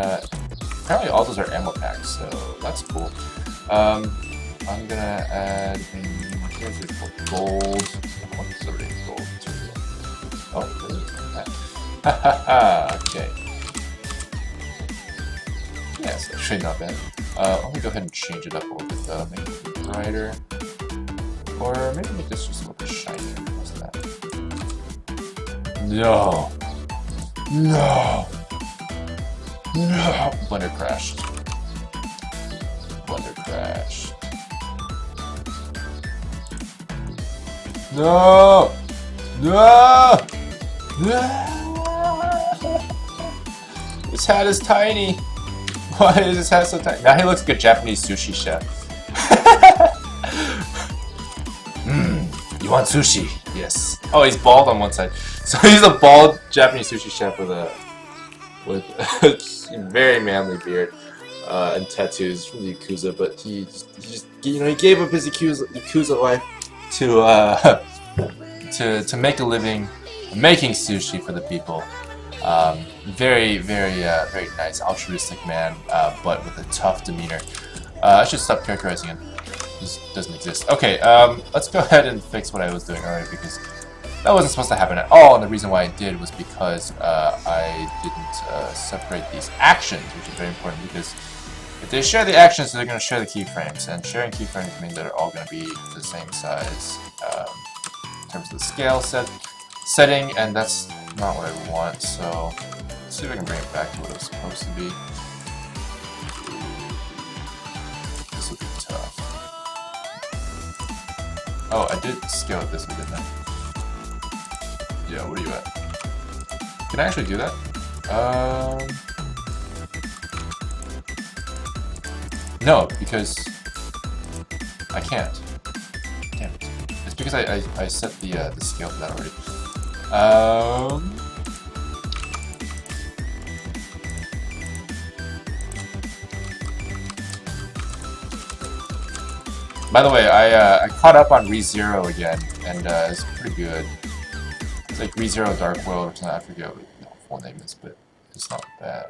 S1: apparently all those are ammo packs, so that's cool. I'm gonna add gold. What's the rate gold material? Oh, really? Hahaha. Okay. Yeah, it's actually not bad. Let me go ahead and change it up a little bit though. Make it brighter, or maybe make this just a little bit shinier. What's that? No. Blender crashed. No! This hat is tiny. Why is this hat so tiny? Now he looks like a Japanese sushi chef. You want sushi? Yes. Oh, he's bald on one side. So he's a bald Japanese sushi chef with a very manly beard and tattoos from the Yakuza, but he just you know, he gave up his Yakuza life to make a living making sushi for the people. Very nice, altruistic man, but with a tough demeanor. I should stop characterizing him. This doesn't exist. Okay, let's go ahead and fix what I was doing earlier because that wasn't supposed to happen at all, and the reason why I did was because I didn't separate these actions, which is very important because if they share the actions, they're going to share the keyframes, and sharing keyframes means that they're all going to be the same size in terms of the scale setting, and that's not what I want, so let's see if I can bring it back to what it was supposed to be. This will be tough. Oh, I did scale it this way, didn't I? Yeah, what are you at? Can I actually do that? No, because I can't. Damn it. It's because I set the scale for that already. By the way, I caught up on ReZero again, and it's pretty good. It's like ReZero Dark World or something. I forget what the full name is, but it's not bad.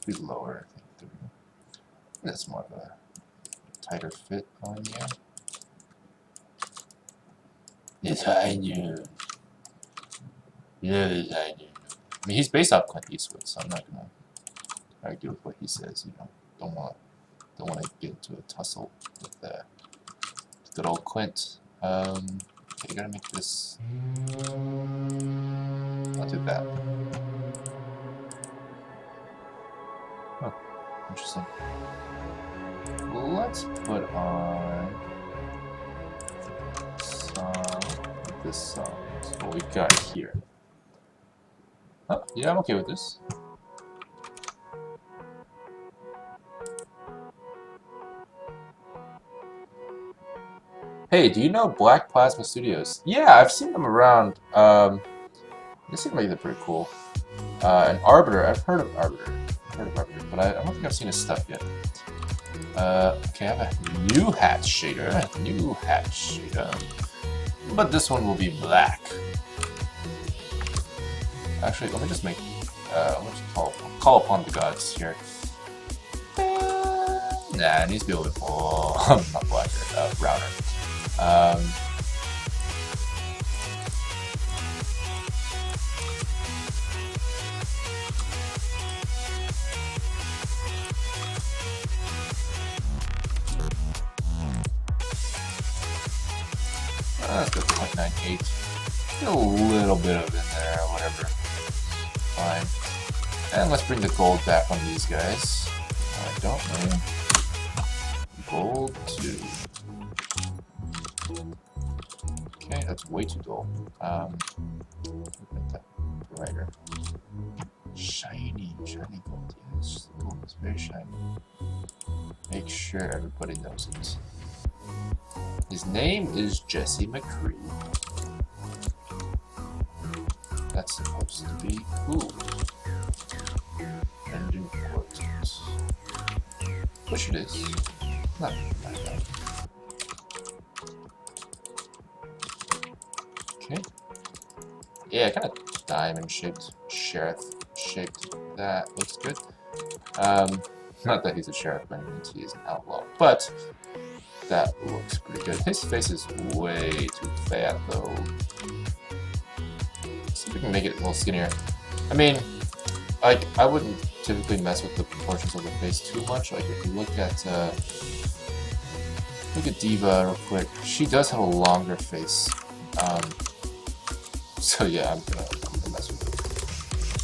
S1: be lower. I think that's more of a tighter fit on you. Yes, I do. Yes, I do. I mean, he's based off Clint Eastwood, so I'm not gonna argue with what he says. You know, don't want to get into a tussle with good old Clint. Okay, you gotta make this. I'll do that. Oh, interesting. Let's put on this song. So what we got here. Oh, yeah, I'm okay with this. Hey, do you know Black Plasma Studios? Yeah, I've seen them around. They seem like they're pretty cool. And Arbiter, I've heard of Arbiter. But I don't think I've seen his stuff yet. Okay, I have a new hat shader. But this one will be black. Actually, let me just make. Let me just call upon the gods here. Nah, it needs to be a little bit more. Not blacker, browner. Let's go 0.98. Get a little bit of it in there, whatever. Fine. And let's bring the gold back on these guys. I don't know. Gold 2. Okay, that's way too dull. Make that brighter. Shiny gold. Yes, the gold is very shiny. Make sure everybody knows it. His name is Jesse McCree. That's supposed to be cool. And important. Which it is. Not bad. Okay. Yeah, kind of diamond shaped, sheriff shaped. That looks good. Not that he's a sheriff by any means, he is an outlaw, but that looks pretty good. His face is way too fat though. Let's see if we can make it a little skinnier. I mean, like, I wouldn't typically mess with the proportions of the face too much. Like, if you look at Diva real quick, she does have a longer face. So yeah, I'm gonna mess with it.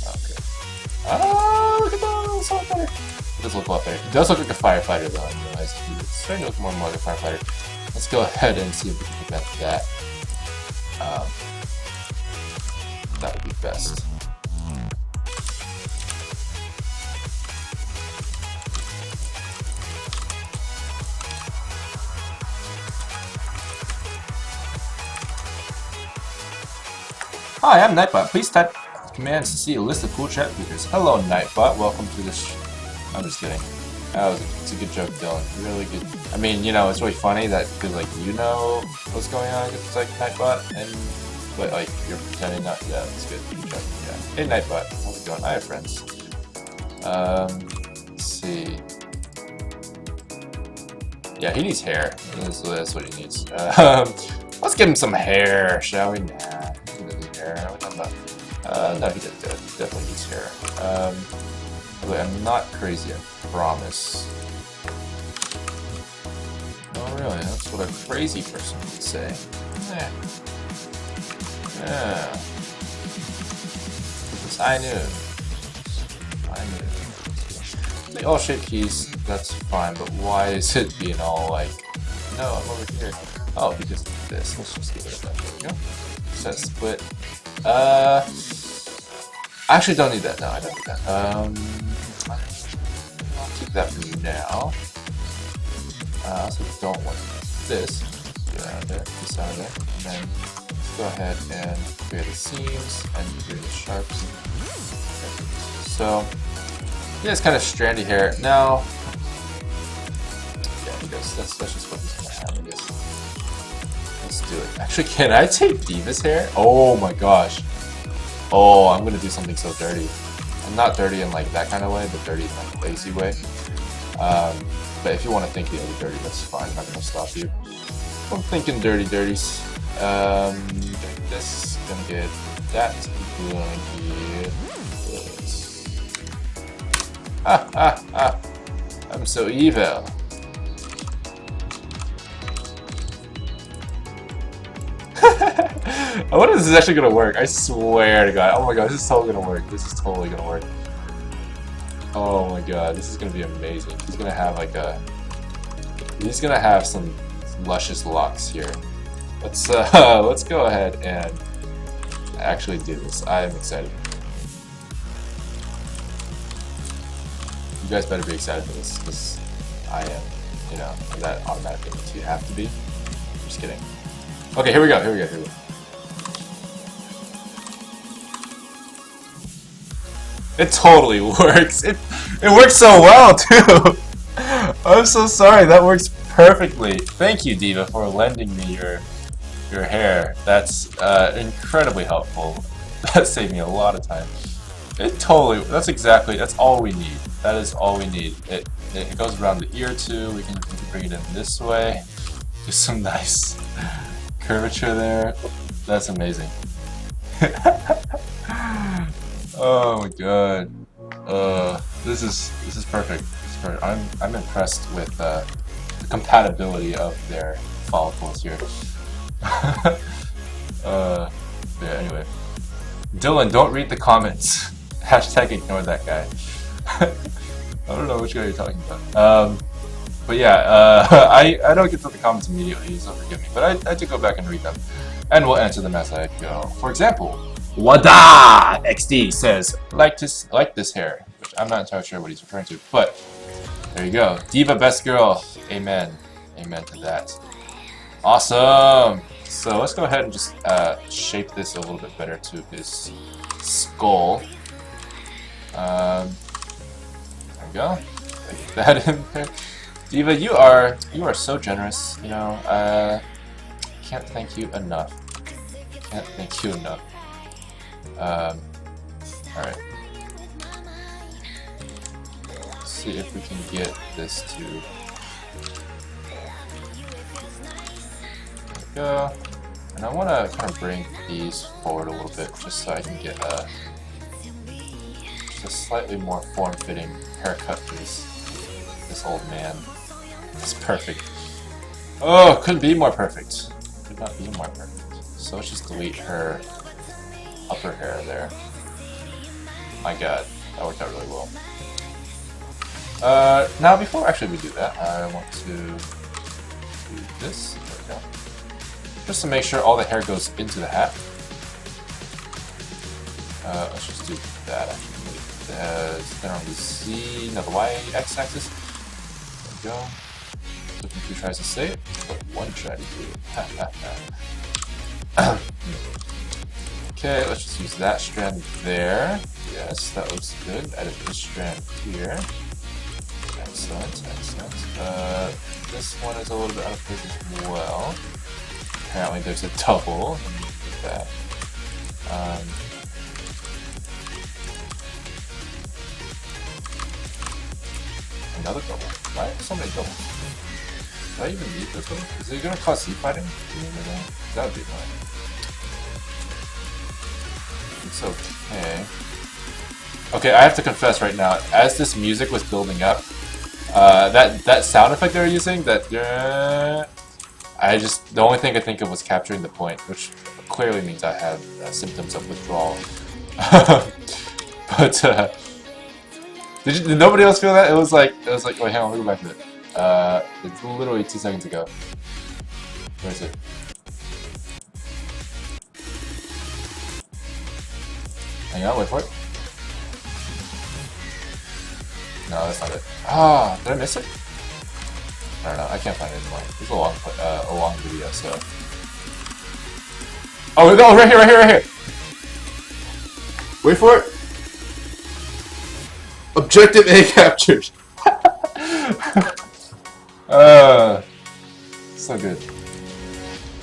S1: Okay. Oh, look at those! So much better. It does look a lot better. It does look like a firefighter though, I realize. It's starting to look more and more like a firefighter. Let's go ahead and see if we can get that. That would be best. Hi, I'm Nightbot. Please type commands to see a list of cool chat features. Hello, Nightbot. Welcome to this. I'm just kidding. It's a good joke, Dylan. Really good. I mean, you know, it's really funny that because like you know what's going on. It's like Nightbot, but like you're pretending not. Yeah, that's good. Good joke. Yeah. Hey, Nightbot. How's it going? I have friends. Let's see. Yeah, he needs hair. That's what he needs. Let's give him some hair, shall we? Nah. Hair. What am I talking about? No, he definitely needs hair. But I'm not crazy, I promise. Oh, really? That's what a crazy person would say. Yeah. Because I knew. The all-shaped keys, that's fine, but why is it being all like, no, I'm over here? Oh, because of this. Let's just give it a that. There we go. Set split. I actually don't need that. No, I don't need that. I'll keep that for now. I also don't want this. Get out of there. This out of there. And then let's go ahead and clear the seams and clear the sharps. So yeah, it's kind of strandy hair. Now, yeah, I guess that's just what he's gonna have. I guess. Let's do it. Actually, can I take Diva's hair? Oh my gosh. Oh, I'm gonna do something so dirty. I'm not dirty in like that kind of way, but dirty in like a lazy way. But if you want to think the other dirty, that's fine. I'm not gonna stop you. I'm thinking dirty dirties. Gonna get this, gonna get that, gonna get this. Ha ha ha! I'm so evil. I wonder if this is actually gonna work. I swear to God. Oh my God, this is totally gonna work. This is totally gonna work. Oh my God, this is gonna be amazing. He's gonna have like a. He's gonna have some luscious locks here. Let's go ahead and actually do this. I am excited. You guys better be excited for this, because I am. You know, and that automatically means you have to be. I'm just kidding. Okay, here we go. Here we go. Here we go. It totally works. It works so well too. I'm so sorry. That works perfectly. Thank you, Diva, for lending me your hair. That's incredibly helpful. That saved me a lot of time. It totally. That's all we need. That is all we need. It goes around the ear too. We can bring it in this way. Just some nice curvature there. That's amazing. Oh my God. This is perfect. This is perfect. I'm impressed with the compatibility of their follicles here. Yeah, anyway. Dylan, don't read the comments. Hashtag ignore that guy. I don't know which guy you're talking about. But yeah, I don't get to the comments immediately, so forgive me. But I do go back and read them. And we'll answer them as I go. For example, Wada XD says, like this hair. Which I'm not entirely sure what he's referring to, but there you go. Diva best girl. Amen. Amen to that. Awesome. So let's go ahead and just shape this a little bit better to his skull. There we go. Get that in there. Diva, you are so generous. You know, can't thank you enough. Can't thank you enough. All right. Let's see if we can get this to. There we go. And I want to kind of bring these forward a little bit, just so I can get just a slightly more form-fitting haircut for this old man. It's perfect. Oh, couldn't be more perfect. Could not be more perfect. So let's just delete her upper hair there. My God, that worked out really well. Now before actually we do that, I want to do this. There we go. Just to make sure all the hair goes into the hat. Let's just do that actually. Then on the Z, no, the Y x-axis. There we go. Looking 2 tries to say it, but 1 try to do it. Okay, let's just use that strand there. Yes, that looks good. Edit this strand here. Excellent, excellent. This one is a little bit out of place as well. Apparently there's a double. Let me do that. Another double. Why so many doubles? Do I even need this one? Is it gonna cause heat fighting? That would be annoying. It's okay. Okay, I have to confess right now, as this music was building up, that sound effect they were using, that the only thing I think of was capturing the point, which clearly means I have symptoms of withdrawal. But did nobody else feel that? It was like, wait, hang on, let me go back to it. It's literally 2 seconds ago. Where is it? Hang on, wait for it. No, that's not it. Ah, did I miss it? I don't know. I can't find it anymore. It's a long video, so. Oh no! Right here! Right here! Right here! Wait for it. Objective A captured. So good.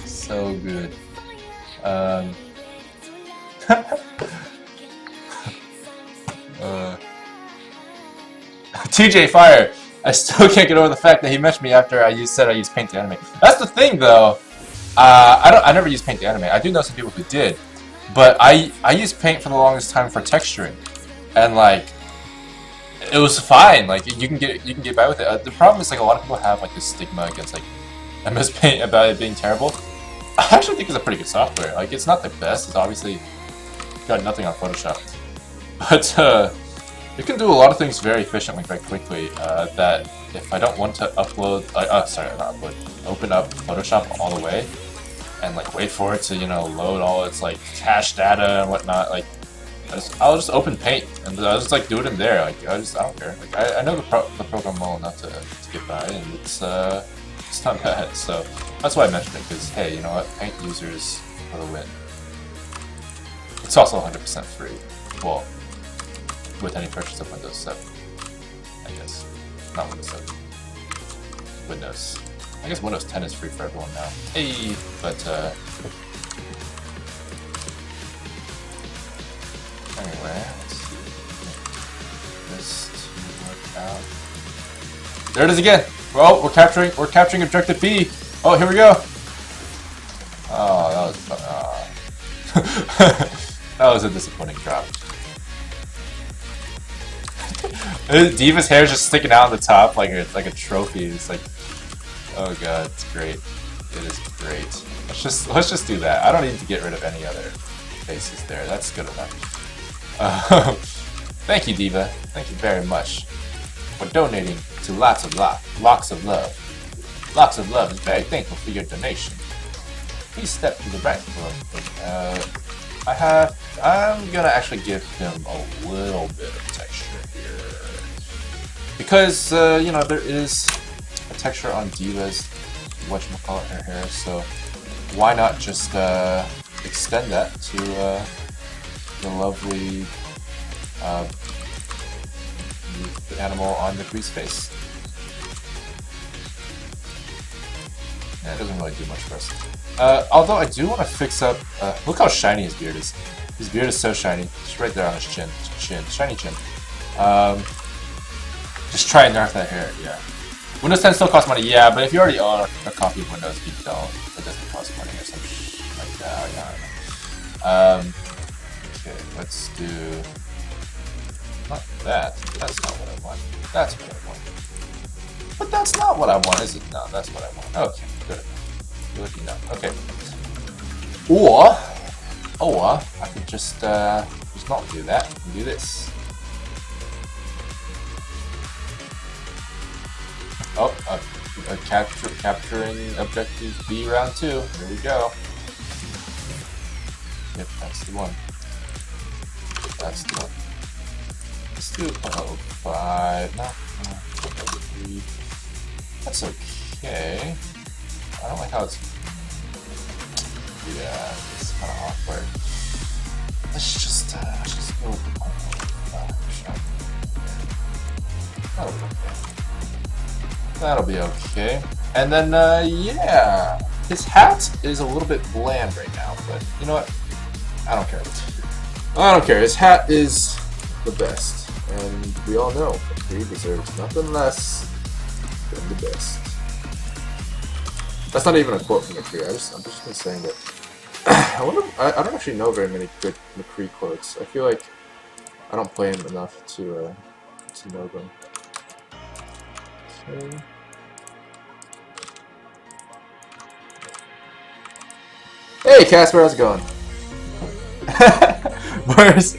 S1: So good. TJ Fire. I still can't get over the fact that he mentioned me after I said I used Paint to animate. That's the thing, though. I never used Paint to animate. I do know some people who did, but I used Paint for the longest time for texturing, and like it was fine. Like you can get by with it. The problem is like a lot of people have like this stigma against like MS Paint about it being terrible. I actually think it's a pretty good software. Like it's not the best. It's obviously got nothing on Photoshop, but it can do a lot of things very efficiently, very quickly. That if I don't want to upload, open up Photoshop all the way, and like wait for it to load all its like cache data and whatnot, like I'll just open Paint and I'll just like do it in there. Like I don't care. Like I know the program well enough to get by, and it's not bad. So that's why I mentioned it, because hey, you know what, Paint users for the win. It's also 100% free. Well, with any purchase of Windows 7, I guess. Not Windows 7. Windows. I guess Windows 10 is free for everyone now. Hey, but anyway, let's see. This to work out. There it is again. Well, we're capturing objective B. Oh, here we go. Oh, that was fun. That was a disappointing drop. Diva's hair is just sticking out on the top like a trophy. It's like, oh god, it's great. It is great. Let's just do that. I don't need to get rid of any other faces there. That's good enough. Thank you, Diva. Thank you very much for donating to Locks of Love. Locks of Love is very thankful for your donation. Please step to the right. I'm gonna actually give him a little bit of texture here, because there is a texture on Diva's whatchamacallit her hair, so why not just extend that to the lovely animal on McCree's face. Yeah, it doesn't really do much for us. Although I do want to fix up. Look how shiny his beard is. His beard is so shiny. It's right there on his chin. Shiny chin. Just try and nerf that hair. Yeah. Windows 10 still costs money. Yeah, but if you already own a copy of Windows, you don't. It doesn't cost money or something like that. I don't know. Okay, let's do. Not that. That's not what I want. That's what I want. But that's not what I want, is it? No, that's what I want. Okay, good enough. Good enough. Okay. Or I could just not do that and do this. Oh, capturing objective B round 2. Here we go. Yep, that's the one. That's the one. Let's do 0.05. No, 0.03. That's okay. I don't like how it's. Yeah, it's kind of awkward. Let's just go with the 0.05. That'll be okay. And then, yeah, his hat is a little bit bland right now, but you know what? I don't care. I don't care. His hat is the best, and we all know McCree deserves nothing less than the best. That's not even a quote from McCree. I'm just been saying that. I don't actually know very many good McCree quotes. I feel like I don't play him enough to know them. Okay. Hey Casper, how's it going?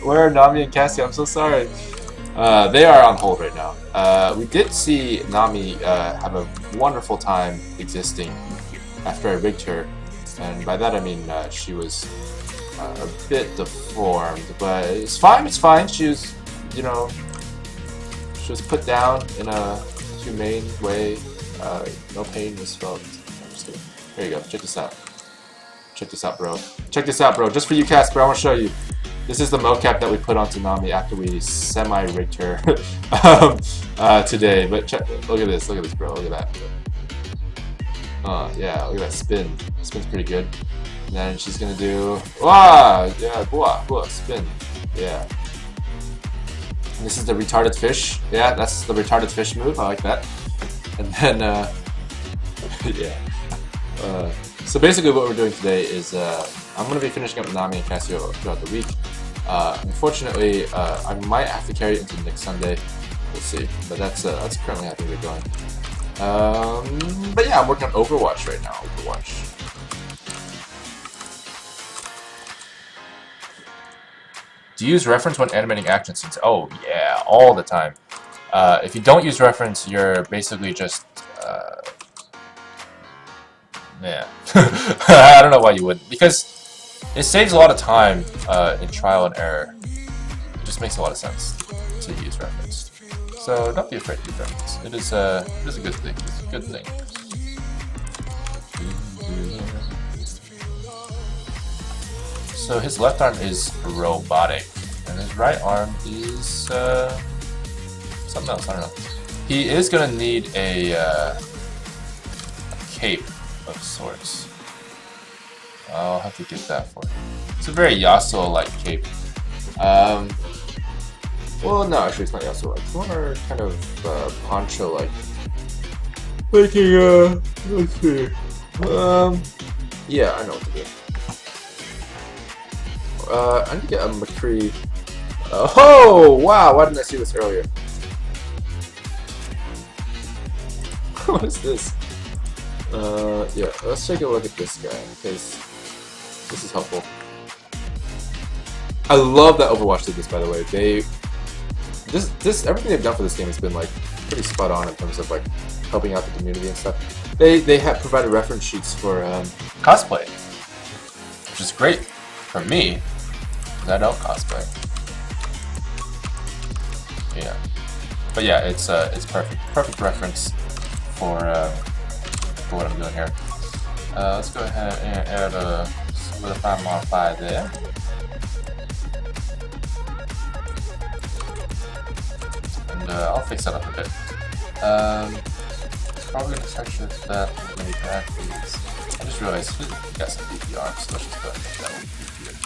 S1: Where are Nami and Cassie? I'm so sorry. They are on hold right now. We did see Nami have a wonderful time existing after I rigged her, and by that I mean she was a bit deformed, but it's fine. It's fine. She was, she was put down in a humane way. No pain was felt. I'm just kidding. Here you go. Check this out. Check this out, bro. Check this out, bro. Just for you, Casper, I want to show you. This is the mocap that we put onto Nami after we semi-rigged her today. But look at this, bro. Look at that. Yeah, look at that spin. Spin's pretty good. And then she's gonna do, yeah, spin. Yeah. This is the retarded fish. Yeah, that's the retarded fish move. I like that. And then, yeah. So basically what we're doing today is I'm going to be finishing up Nami and Casio throughout the week. Unfortunately, I might have to carry it into next Sunday. We'll see. But that's currently how things are going. But yeah, I'm working on Overwatch right now. Overwatch. Do you use reference when animating action scenes? Oh yeah, all the time. If you don't use reference, you're basically just yeah. I don't know why you wouldn't, because it saves a lot of time in trial and error. It just makes a lot of sense to use reference. So don't be afraid to use reference. It is a good thing. It's a good thing. So his left arm is robotic, and his right arm is something else. I don't know. He is gonna need a cape of sorts. I'll have to get that for him. It's a very Yasuo-like cape. Well, no, actually, it's not Yasuo-like. It's more kind of Poncho-like. Making let's see. Yeah, I know what to do. I need to get a McCree. Oh, wow! Why didn't I see this earlier? What is this? Yeah, let's take a look at this guy, because this is helpful. I love that Overwatch did this, by the way. Everything they've done for this game has been, like, pretty spot on in terms of, like, helping out the community and stuff. They have provided reference sheets for cosplay, which is great for me, because I don't cosplay. Yeah, but yeah, it's perfect reference for what I'm doing here. Let's go ahead and add a solidify modify there. And I'll fix that up a bit. Probably gonna texture that really bad, please. I just realized we got some DPR, so let's just go ahead and make that one DPR.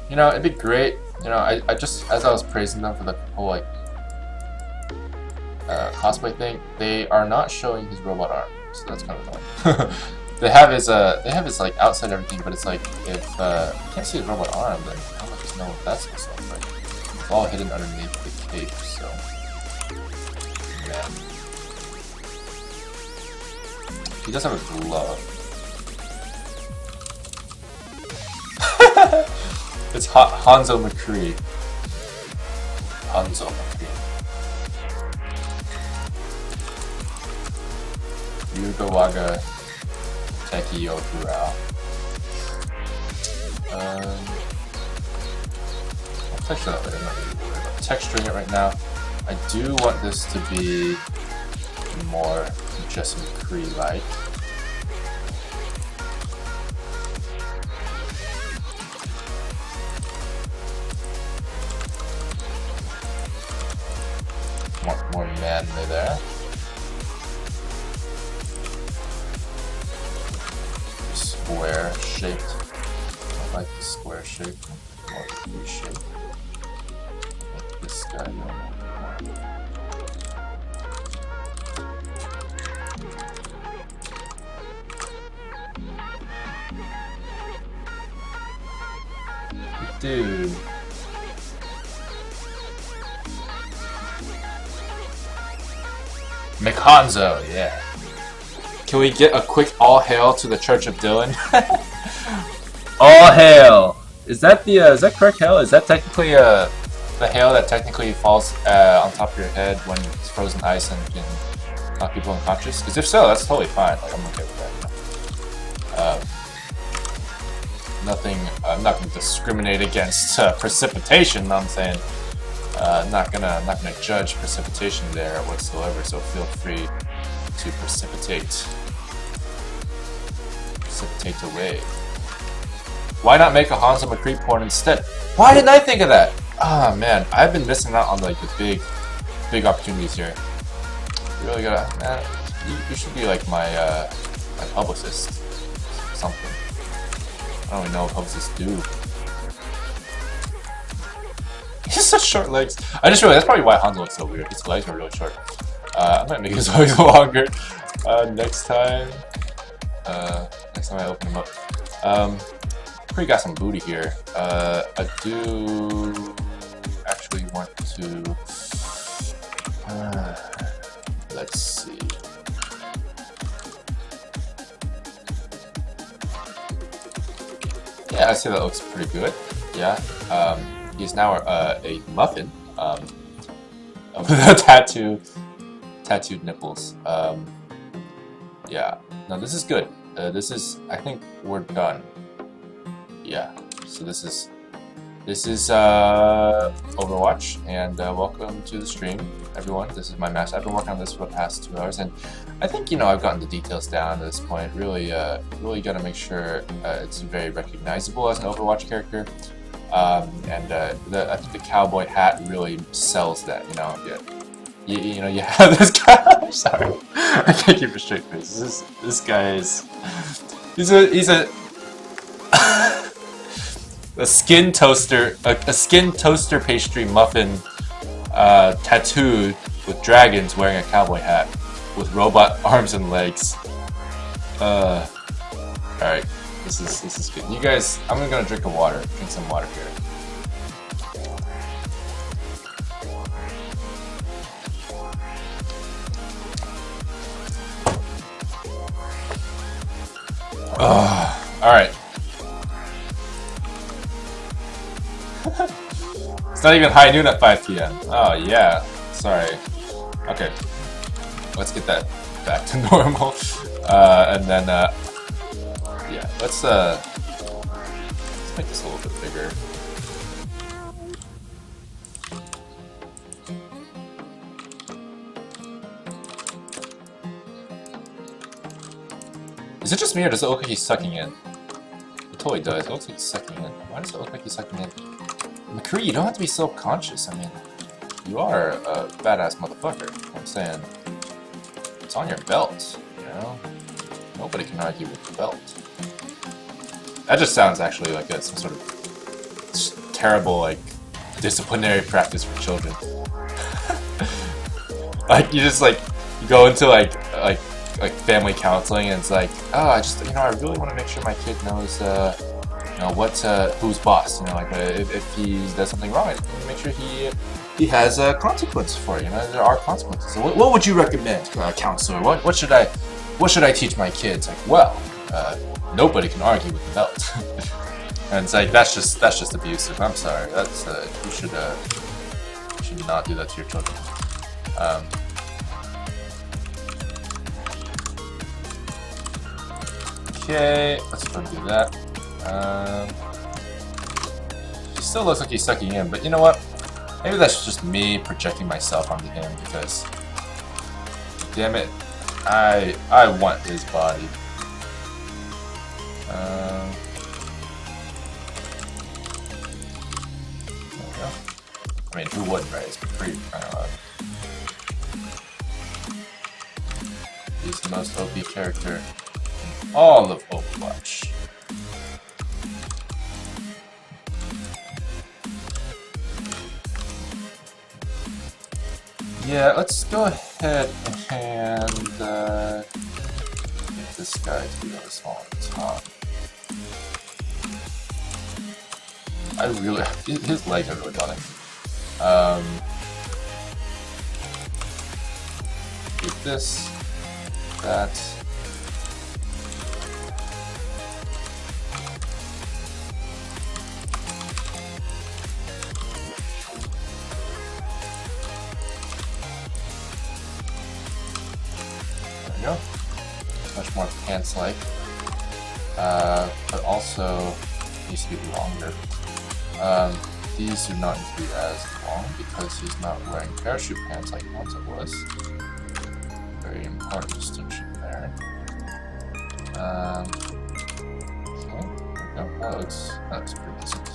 S1: You know, it'd be great. You know, I just, as I was praising them for the whole like cosplay thing, they are not showing his robot arm, so that's kind of annoying. they have his like outside everything, but it's like if you can't see his robot arm, then how much just know what that's supposed to look like? It's all hidden underneath the cape, so yeah. He does have a glove. It's Hanzo McCree. Hanzo McCree. Yugawaga Tekiyo Durao. I'll texture that later. I'm not really worried about texturing it right now. I do want this to be more just McCree-like. More manly there. Square shaped. I like the square shape. More V shape. Like this guy. Dude. McHanzo, yeah. Can we get a quick all hail to the Church of Dylan? All hail! Is that correct hail? Is that technically the hail that technically falls on top of your head when it's frozen ice and can knock people unconscious? Because if so, that's totally fine. Like, I'm okay with that. I'm not gonna discriminate against precipitation. I'm saying. Not gonna judge precipitation there whatsoever, so feel free to precipitate away. Why not make a Hanzo McCree porn instead? Why didn't I think of that? Ah man, I've been missing out on like the big opportunities here. You really gotta, man. You should be like my publicist or something. I don't even know what publicists do. such short legs. I just realized that's probably why Hanzo looks so weird. His legs are really short. I might make his legs longer next time. Next time I open him up. Pretty got some booty here. I do actually want to. Let's see. Yeah, I say that looks pretty good. Yeah. He's now a muffin. With tattooed nipples. Yeah. No, this is good. This is. I think we're done. Yeah. So this is Overwatch, and welcome to the stream, everyone. This is my master. I've been working on this for the past 2 hours, and I think I've gotten the details down at this point. Really, really got to make sure it's very recognizable as an Overwatch character. I think the cowboy hat really sells that. You have this guy. I'm sorry, I can't keep a straight face. This guy is he's a a skin toaster pastry muffin tattooed with dragons wearing a cowboy hat with robot arms and legs. Alright, this is good. You guys, I'm gonna drink some water here. Alright. It's not even high noon at 5 p.m. Oh yeah, sorry. Okay, let's get that back to normal, and then yeah, let's make this a little bit bigger. Is it just me, or does it look like he's sucking in? It totally does. It looks like he's sucking in. Why does it look like he's sucking in? McCree, you don't have to be self-conscious. I mean, you are a badass motherfucker. I'm saying, it's on your belt, Nobody can argue with the belt. That just sounds actually like some sort of terrible, disciplinary practice for children. You just, you go into, family counseling, and it's like, oh, I really want to make sure my kid knows, who's boss. If he does something wrong, make sure he has a consequence for it. There are consequences. So what would you recommend, counselor? What should I teach my kids? Nobody can argue with the belt. And it's that's just abusive. I'm sorry. That's you should not do that to your children. Okay, let's go do that. He still looks like he's sucking in, but you know what? Maybe that's just me projecting myself onto him, because damn it, I want his body. There we go. I mean, who wouldn't, right? It's pretty He's the most OP character in all of Overwatch. Yeah, let's go ahead and get this guy to be really small at the top. His legs are really running. Get this, that. Go. Much more pants-like, but also needs to be longer. These do not need to be as long because he's not wearing parachute pants like Poncho was. Very important distinction there. Okay, there we go. That looks pretty decent.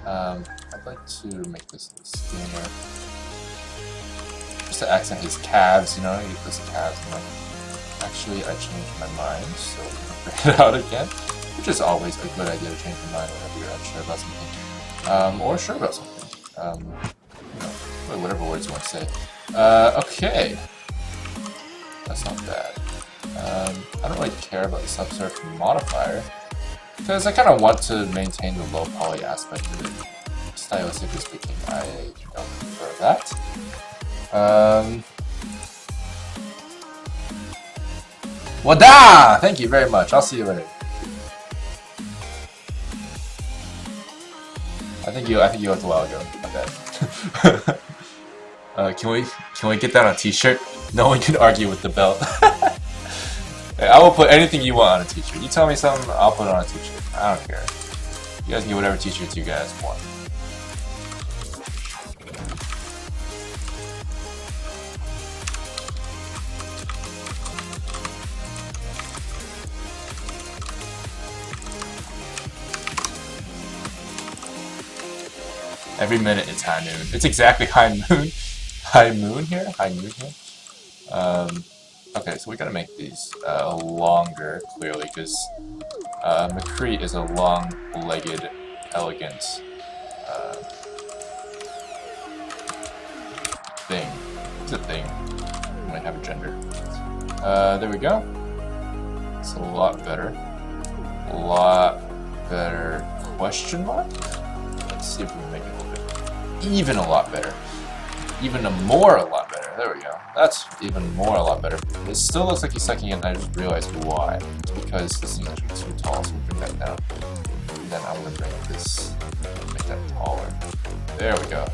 S1: I'd like to make this a little skinnier, just to accent his calves. He puts the calves in Actually, I changed my mind, so we're gonna figure it out again. Which is always a good idea to change your mind whenever you're unsure about something. Or sure about something. Really, whatever words you want to say. Okay. That's not bad. I don't really care about the subsurf modifier, because I kind of want to maintain the low poly aspect of it. Stylistically speaking, I don't prefer that. Wada! Thank you very much. I'll see you later. I think you left a while ago. My bad. Can we get that on a t-shirt? No one can argue with the belt. I will put anything you want on a t-shirt. You tell me something, I'll put it on a t-shirt. I don't care. You guys can get whatever t-shirts you guys want. Every minute it's high noon. It's exactly high moon. High moon here? High noon here? Okay, so we gotta make these longer, clearly, because McCree is a long-legged, elegant thing. It's a thing. It might have a gender. There we go. It's a lot better. A lot better. Question mark? Let's see if we can make it a little bit even a lot better. Even a lot better. There we go. That's even more a lot better. It still looks like he's sucking in, and I just realized why. It's because this thing is actually too tall, so we'll bring that down. And then I'm gonna bring this, make that taller. There we go.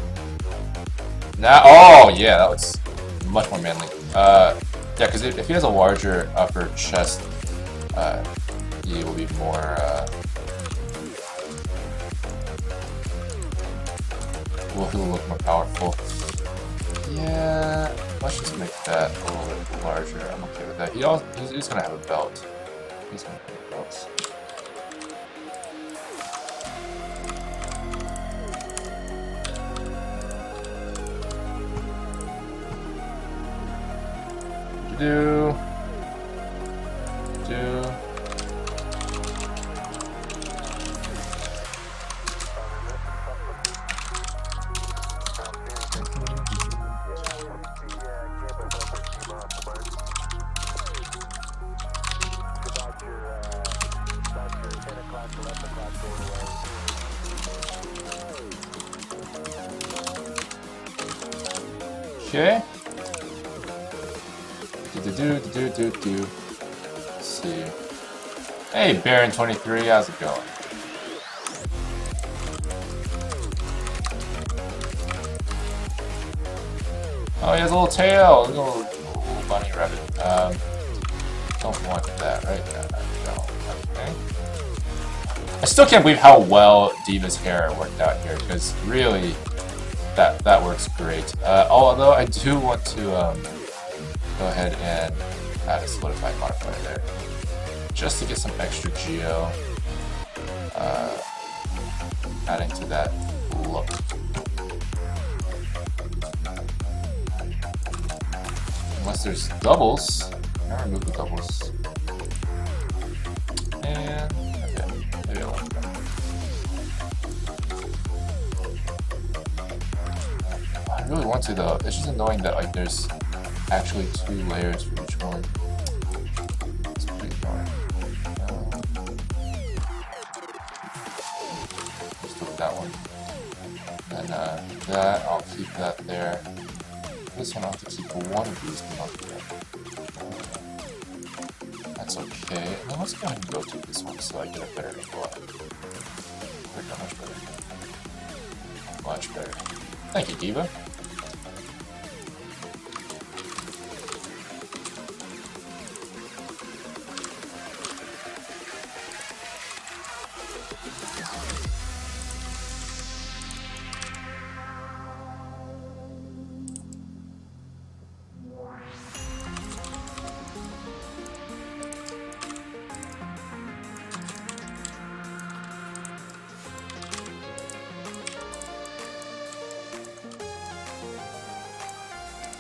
S1: Now, oh yeah, that looks much more manly. Yeah, because if he has a larger upper chest, he will be more, he'll look more powerful. Yeah, let's just make that a little bit larger. I'm okay with that. He's gonna have a belt. He's gonna have a belt. Do. Okay. Let's see. Hey, Baron23, how's it going? Oh, he has a little tail, a little bunny rabbit. Don't want that, right? No. Okay. I still can't believe how well Diva's hair worked out here, because really, that works great. Although I do want to go ahead and add a solidified modifier there, just to get some extra geo, adding to that look. Unless there's doubles, I'll remove the doubles. And okay, maybe I won't go. I really want to though. It's just annoying that like there's actually 2 layers for each one. It's pretty annoying. Just look at that one. And that, I'll keep that there. This one I'll have to keep one of these, but not the other. That's okay. Now let's go ahead and go to this one so I get a better angle. Much better. Much better. Thank you, Diva.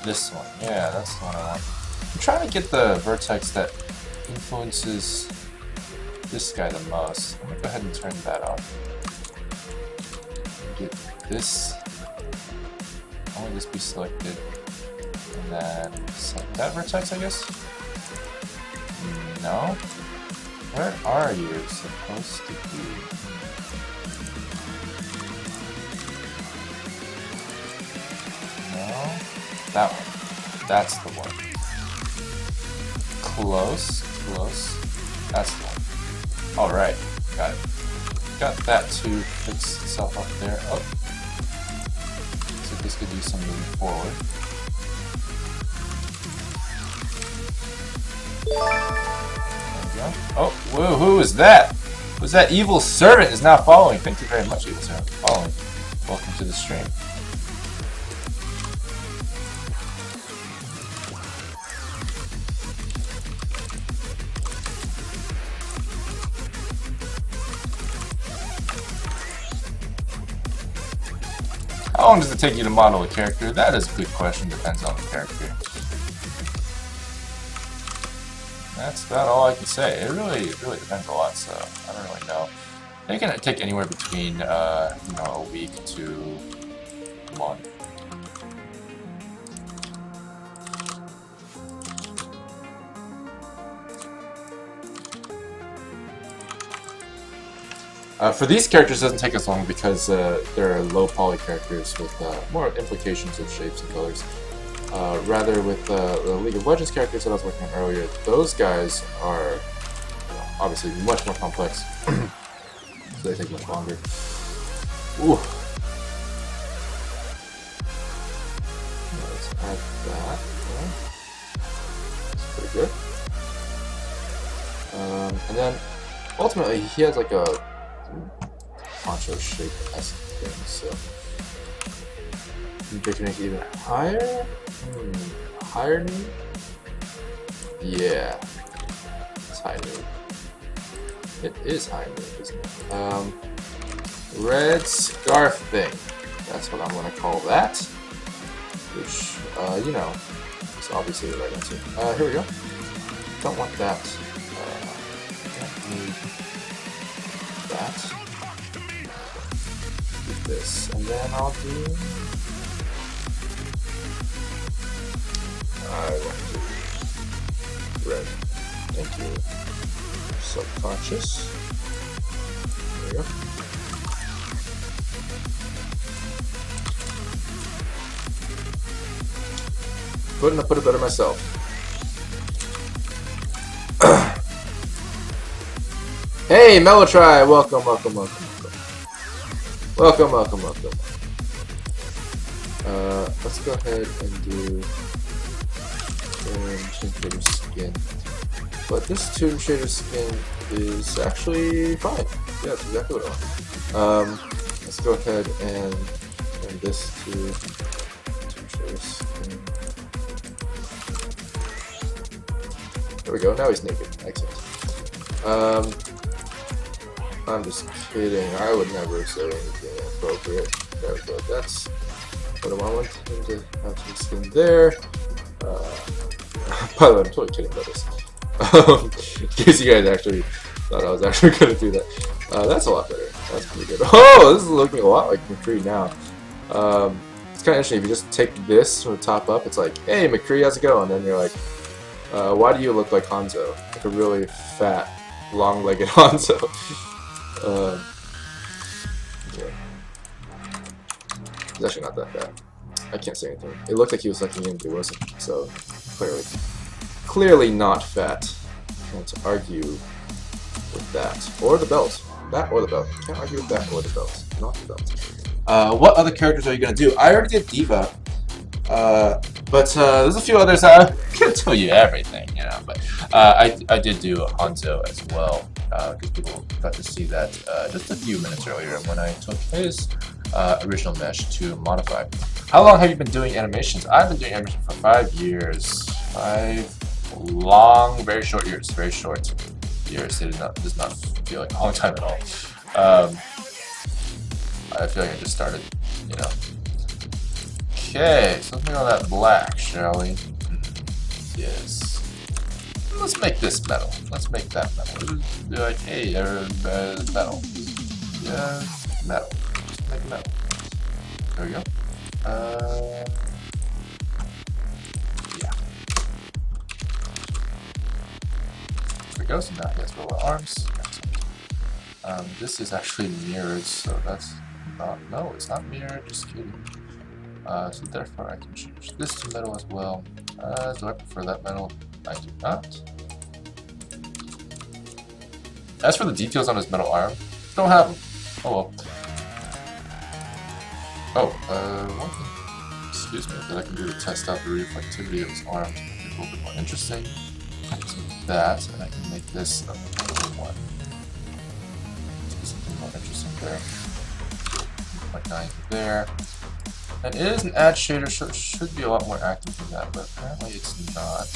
S1: This one, yeah, that's the one I want. I'm trying to get the vertex that influences this guy the most. I'm gonna go ahead and turn that off. Get this. I only this be selected? And then select that vertex, I guess? No? Where are you supposed to be? No? That one. That's the one. Close. Close. That's the one. Alright. Got it. Got that to fix itself up there. Oh. So this could do some moving forward. Oh, whoa, who is that? Who's that? Evil Servant is now following. Thank you very much, Evil Servant, for following. Welcome to the stream. How long does it take you to model a character? That is a good question. Depends on the character. That's about all I can say. It really depends a lot, so I don't really know. It can take anywhere between, you know, a week to a month. For these characters, it doesn't take as long because they're low poly characters with more implications of shapes and colors. Rather with the League of Legends characters that I was working on earlier, those guys are, you know, obviously much more complex, so they take much longer. Ooh. Let's add that. Yeah. That's pretty good. And then ultimately he has like a Poncho shape-esque thing, so they can make it even higher. Higher noon? Yeah. It's high noon. It is high noon, isn't it? Red scarf thing. That's what I'm gonna call that. Which, you know, is obviously the right answer. Here we go. Don't want that. Don't need that. Do this. And then I'll do... I want to red. Thank you. Subconscious. There we go. Couldn't have put it better myself. Hey, Melotry! Welcome. Welcome. Let's go ahead and do Tomb Shader skin. But this Tomb Shader skin is actually fine. Yeah, that's exactly what I want. Let's go ahead and turn this to Tomb Shader skin. There we go, now he's naked. Excellent. I'm just kidding. I would never say anything inappropriate. There we go. That's what I want him to have some skin there. By the way, I'm totally kidding about this. In case you guys actually thought I was actually going to do that. That's a lot better. That's pretty good. Oh, this is looking a lot like McCree now. It's kind of interesting. If you just take this from the top up, it's like, hey, McCree, how's it going? And then you're like, why do you look like Hanzo? Like a really fat, long-legged Hanzo. Yeah. It's actually not that bad. I can't say anything. It looked like he was sucking in, but he wasn't. So, clearly not fat. Can't argue with that. Or the belt. That or the belt. Can't argue with that or the belt. Not the belt. What other characters are you going to do? I already did Diva. But there's a few others. I can't tell you everything, you know. But I did do Hanzo as well. Because people got to see that just a few minutes earlier when I took his original mesh to modify. How long have you been doing animations? I've been doing animation for 5 years. 5 long, very short years. Very short years. It does not feel like a long time at all. I feel like I just started, you know. Okay, so let's make all that black, shall we? Yes. Let's make this metal. Let's make that metal. Be like, hey, metal. Yeah, metal. Just make metal. There we go. Yeah. There we go. So now he has robot arms. This is actually mirrored, so that's not. No, it's not mirrored. Just kidding. So therefore, I can change this to metal as well. Do I prefer that metal? I do not. As for the details on his metal arm, don't have them. Oh well. Oh, one thing, excuse me, that I can do to test out the reflectivity of his arm to make it a little bit more interesting. So that, and I can make this another one. Do something more interesting there. Like 9 there. And it is an add shader, so it should be a lot more active than that, but apparently it's not.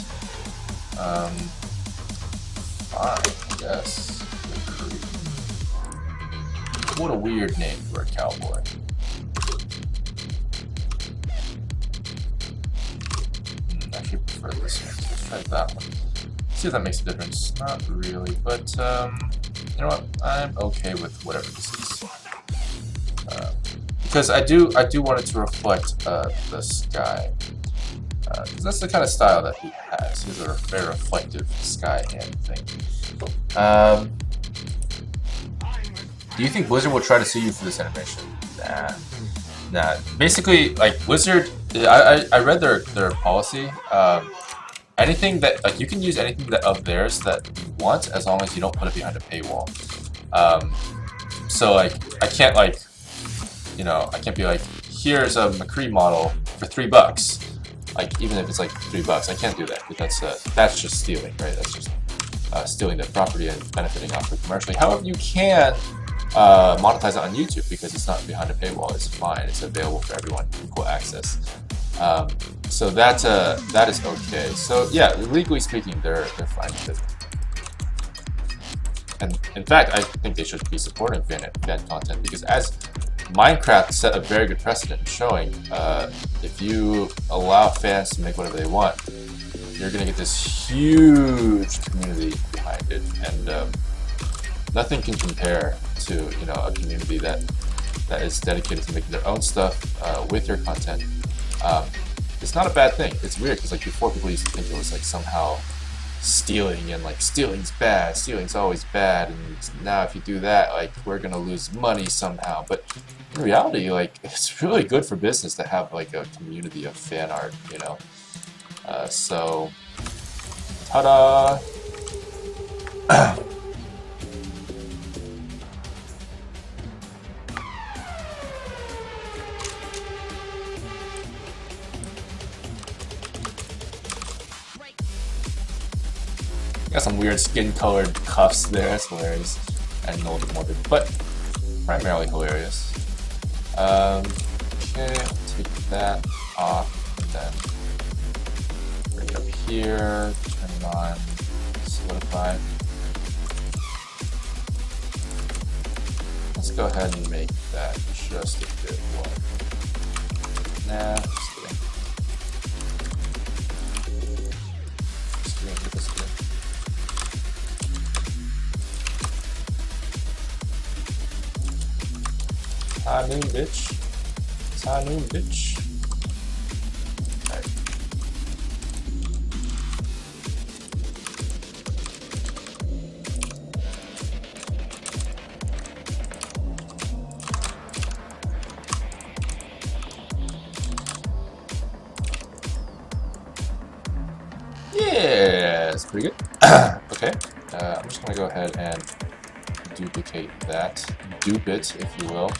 S1: Fine, I guess. What a weird name for a cowboy. I actually prefer this one, so let's try that one. See if that makes a difference. Not really, but you know what? I'm okay with whatever this is. Because I do want it to reflect the sky. Because that's the kind of style that he has. He has a very reflective sky hand thing. Do you think Blizzard will try to sue you for this animation? Nah. Basically, like Blizzard, I read their policy. Anything that you can use anything that of theirs that you want as long as you don't put it behind a paywall. So like I can't like, you know, I can't be like, here's a McCree model for $3. Like even if it's like $3, I can't do that. Because that's just stealing, right? That's just stealing the property and benefiting off it commercially. However, you can monetize it on YouTube because it's not behind a paywall. It's fine. It's available for everyone, equal access. So that is okay. So yeah, legally speaking, they're fine with it. And in fact, I think they should be supporting fan content because as Minecraft set a very good precedent in showing if you allow fans to make whatever they want, you're gonna get this huge community behind it, and nothing can compare to, you know, a community that is dedicated to making their own stuff with your content. It's not a bad thing. It's weird because like before people used to think it was like somehow stealing and like stealing's bad, stealing's always bad, and now if you do that, like we're gonna lose money somehow. But in reality, like it's really good for business to have like a community of fan art, you know. So, ta-da! Got some weird skin-colored cuffs there. That's hilarious, and a little bit morbid, but primarily hilarious. Okay, I'll take that off, and then bring it up here, turn it on, solidify. Let's go ahead and make that just a bit white. Nah, just kidding. Just kidding. High noon, bitch. It's high noon, bitch. Right. Yeah, it's pretty good. Okay, I'm just gonna go ahead and duplicate that, dupe it, if you will.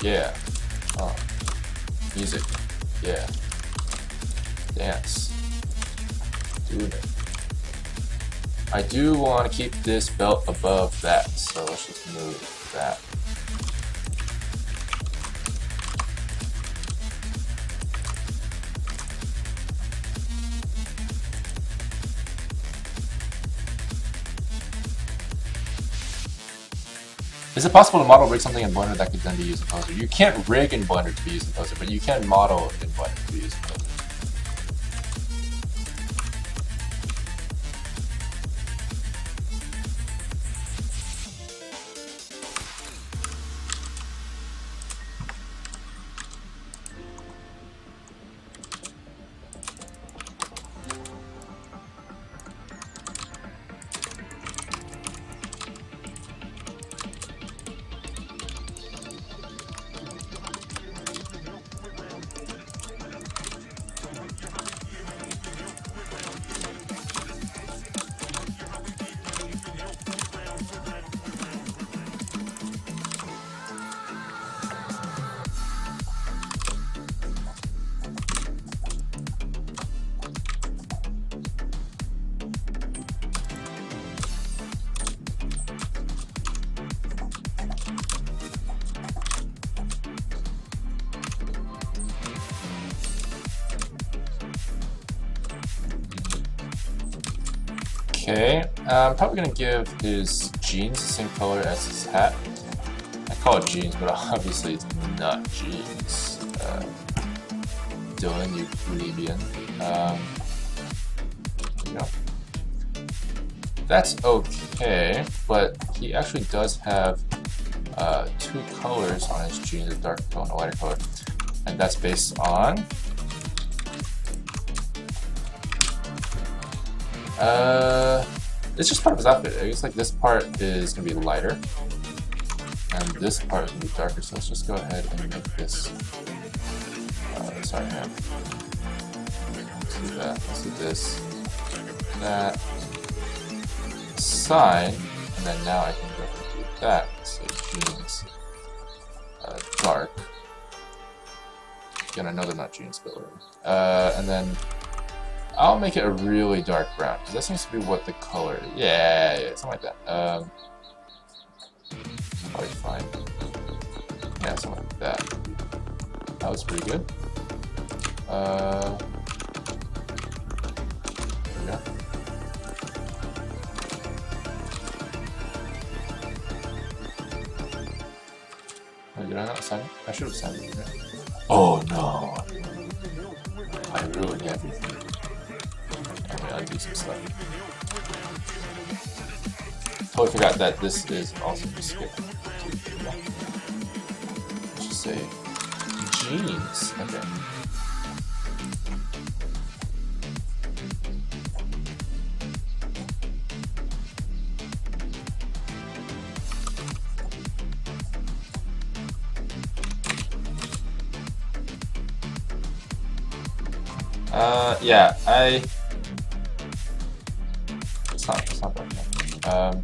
S1: Yeah. Oh. Music. Yeah. Dance. Doing it. I do want to keep this belt above that, so let's just move that. Is it possible to model rig something in Blender that could then be used in Poser? You can't rig in Blender to be used in Poser, but you can model in Blender to be used in Poser. okay. I'm probably gonna give his jeans the same color as his hat. I call it jeans, but obviously it's not jeans. Dylan, you plebeian. There you go. That's okay, but he actually does have two colors on his jeans, a dark color and a lighter color. And that's based on it's just part of his outfit. I guess like this part is gonna be lighter and this part is gonna be darker, so let's just go ahead and make this sorry man. Let's do that. Let's do this. That sign, and then now I can go ahead and do that. So jeans dark. Again, I know they're not jeans, but and then I'll make it a really dark brown, because that seems to be what the color is. Yeah, something like that. Probably fine. Yeah, something like that. That was pretty good. There we go. Did I not sign it? I should have signed it, right? Oh no! I ruined everything. I'm gonna undo some stuff. Totally forgot that this is also a skip. Let's just say jeans. Okay. Yeah, it's not that bad.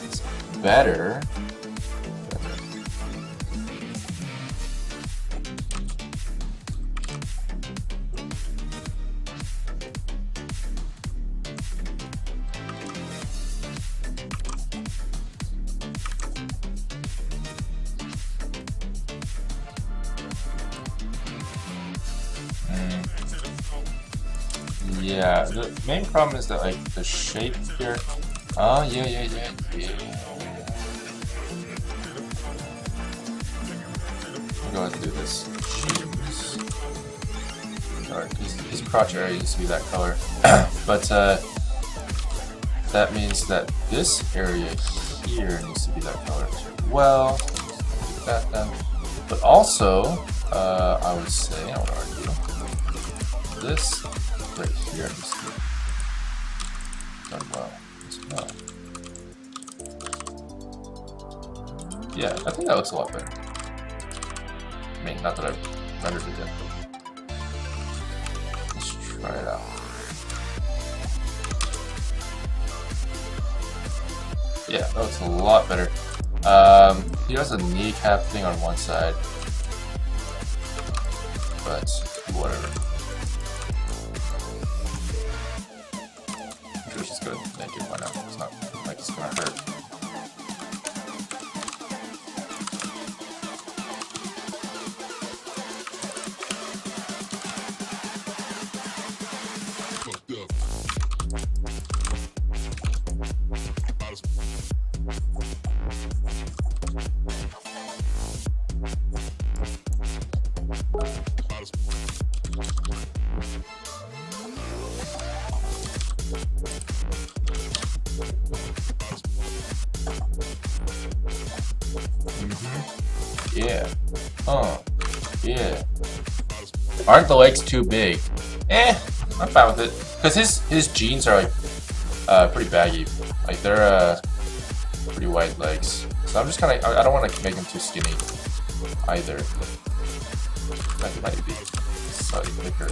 S1: It's better. Yeah, the main problem is that like the shape here. Oh yeah. I'll go ahead and do this. Jeez. Alright, his crotch area used to be that color, but that means that this area here needs to be that color as well. Do that then. But also, I would say, I would argue, this right here needs to be done well as well. Yeah, I think that looks a lot better. I mean, not that I've rendered it yet. Let's try it out. Yeah, that looks a lot better. He has a kneecap thing on one side, but whatever. Let's just go make it. Why not? It's not like it's gonna hurt. Yeah. Yeah. Aren't the legs too big? I'm fine with it. Because his jeans are like pretty baggy. Like they're pretty wide legs. So I'm just kind of, I don't want to make him too skinny either. Like it might be slightly thicker.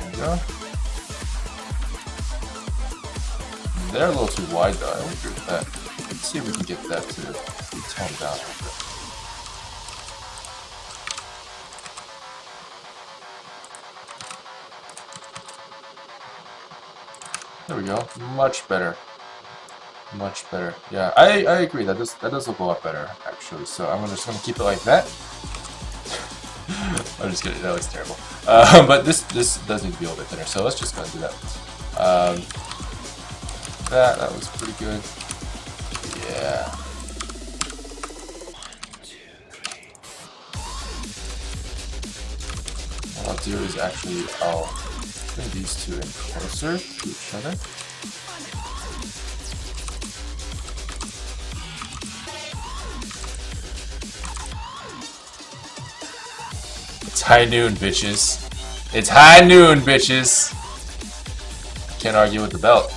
S1: There we go. They're a little too wide though, I would agree with that. Let's see if we can get that to be toned down a little bit. There we go. Much better. Much better. Yeah, I agree. That does look a lot better actually. So I'm just gonna keep it like that. I'm just kidding. That looks terrible. But this does need to be a little bit thinner. So let's just go and do that. That looks pretty good. Yeah. What I'll do is actually I'll bring these two in closer to each other. It's high noon, bitches. It's high noon, bitches. Can't argue with the belt.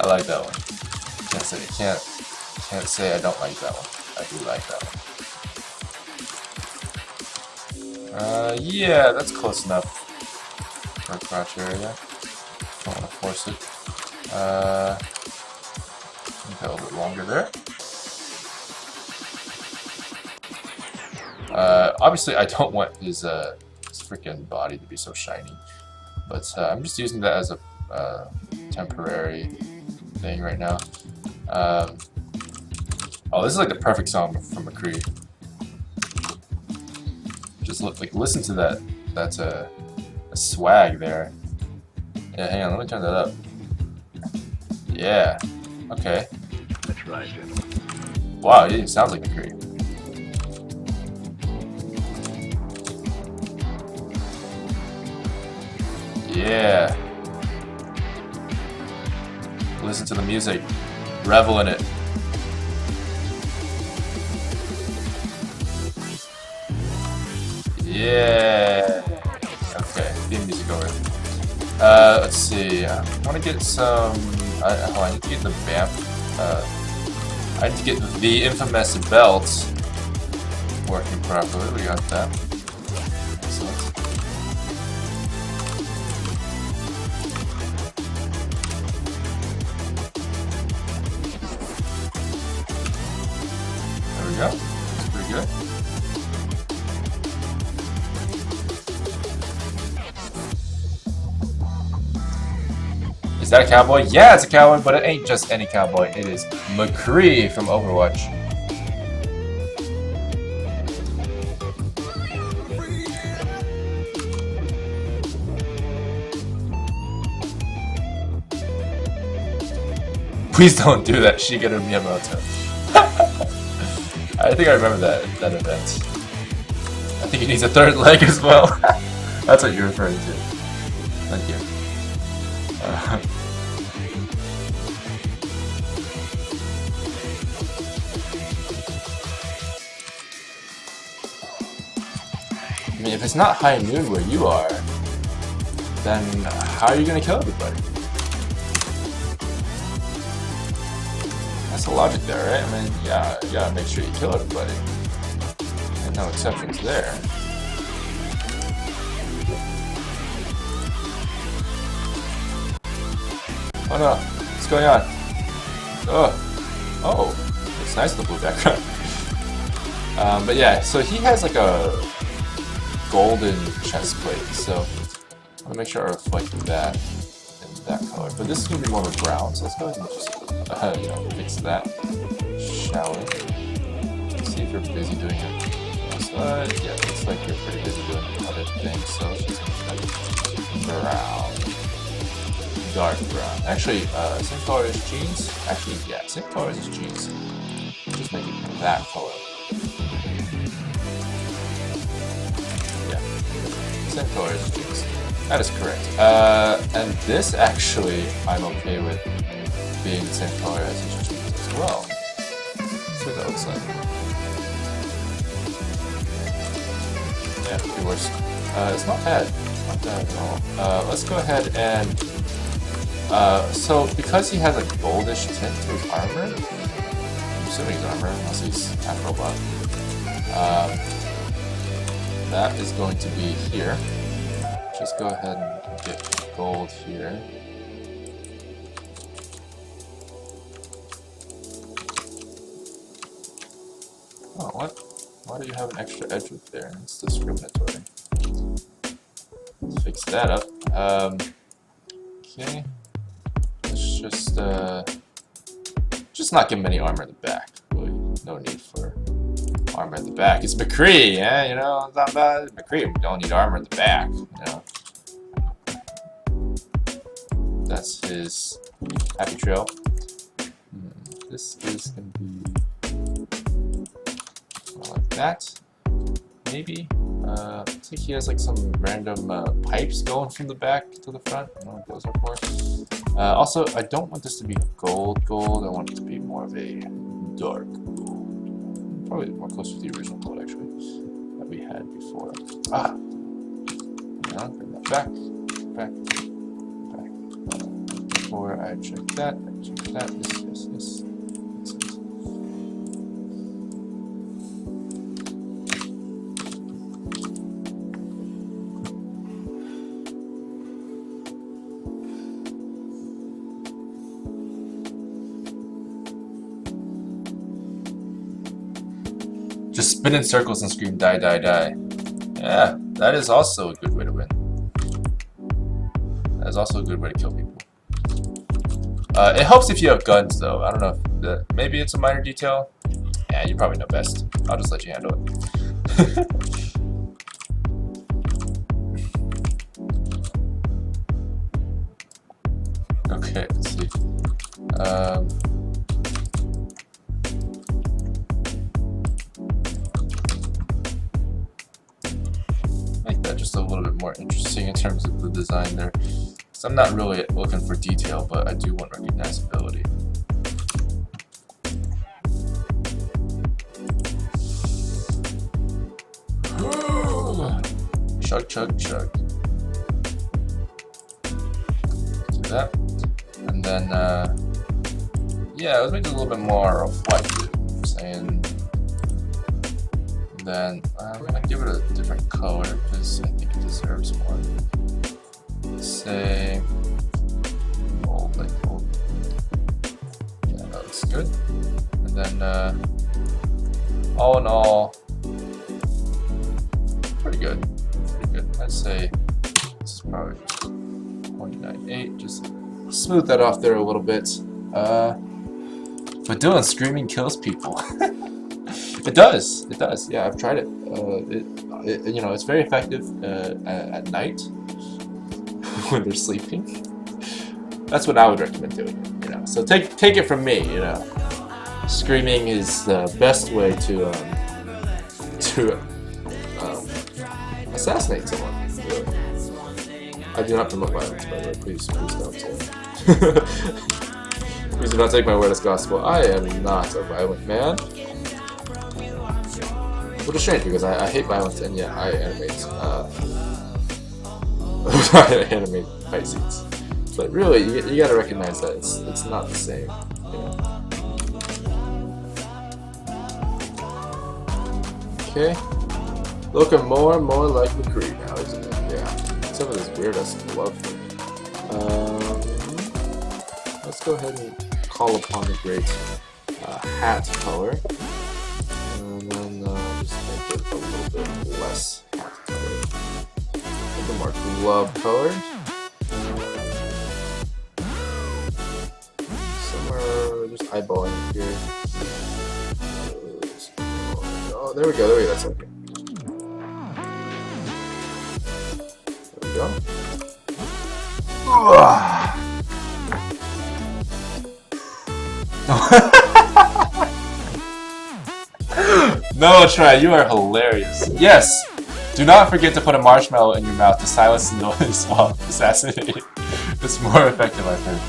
S1: I like that one. Can't say I don't like that one. I do like that one. Yeah, that's close enough for a crotch area. Don't want to force it. Make that a little bit longer there. Obviously, I don't want his freaking body to be so shiny, but I'm just using that as a temporary thing right now. Oh, this is like the perfect song from McCree. Just listen to that swag there. Yeah, hang on, let me turn that up. Yeah. Okay.
S2: That's right, gentlemen.
S1: Wow, it sounds like McCree. Yeah. Listen to the music. Revel in it. Yeah. Okay, theme music over. Let's see. I want to get some. I need to get the vamp. I need to get the infamous belt working properly. We got that. Excellent. There we go. That's pretty good. Is that a cowboy? Yeah, it's a cowboy, but it ain't just any cowboy. It is McCree from Overwatch. Please don't do that, Shigeru Miyamoto. I think I remember that event. I think he needs a third leg as well. That's what you're referring to. Thank you. I mean, if it's not high noon where you are, then how are you gonna kill everybody? That's the logic there, right? I mean, yeah, you gotta make sure you kill everybody. And no exceptions there. Oh no, what's going on? Oh, it's nice the blue background. But yeah, so he has like a golden chest plate, so I'm gonna make sure I reflect that in that color. But this is gonna be more of a brown, so let's go ahead and just fix that, shall we? Let's see if you're busy doing it. Yeah, it looks like you're pretty busy doing other things, so let's just make that brown. Dark brown. Actually, same color as jeans. Actually, yeah, same color as his jeans. Just make it that color. Yeah, same color as his jeans. That is correct. And this actually, I'm okay with being the same color as his jeans as well. Let's see what that looks like. Yeah, it could be worse. It's not bad. It's not bad at all. Let's go ahead and. So because he has a goldish tint to his armor, I'm assuming his armor, unless he's half robot, that is going to be here. Just go ahead and get gold here. Oh, what? Why do you have an extra edge with there? It's discriminatory. Let's fix that up. Okay. Let's just not give him any armor in the back. Really, no need for armor in the back. It's McCree, yeah, you know, it's not bad. McCree, we don't need armor in the back, you know. That's his happy trail. This is gonna be like that. Maybe. Looks like he has like some random pipes going from the back to the front. I don't know what those are for. Also, I don't want this to be gold. I want it to be more of a dark gold. Probably more close to the original gold actually that we had before. Ah. Bring that back. Before I check that, yes. Just spin in circles and scream die, die, die. Yeah, that is also a good way to win. That is also a good way to kill people. It helps if you have guns though. I don't know if maybe it's a minor detail. Yeah, you probably know best. I'll just let you handle it. Okay, let's see. Make that just a little bit more interesting in terms of the design there. So I'm not really looking for detail, but I do want recognizability. Chug, chug, chug. Do that. And then, yeah, let's make it a little bit more reflective. Saying, then I'm gonna give it a different color because I think it deserves more. Say gold, like gold. Yeah, that looks good. And then, all in all, pretty good. I'd say this is probably 0.98. Just smooth that off there a little bit. But doing screaming kills people. It does. Yeah, I've tried it. You know, it's very effective at night when they're sleeping. That's what I would recommend doing it. You know, so take it from me. You know, screaming is the best way to assassinate someone. Really. I do not promote violence, by the way. Please don't. Please do not take my word as gospel. I am not a violent man. Which is strange because I hate violence and yet I animate animate fight scenes. But really, you gotta recognize that it's not the same. You know? Okay. Looking more and more like McCree now, isn't it? Yeah. Some of this weird-ass glove thing. Let's go ahead and call upon the great hat color. And then just make it a little bit less hat color. A little more glove color. Somewhere just eyeballing it here. Oh, there we go, that's okay. Go. No, try. You are hilarious. Yes. Do not forget to put a marshmallow in your mouth to silence the noise while assassinating. It's more effective, I think.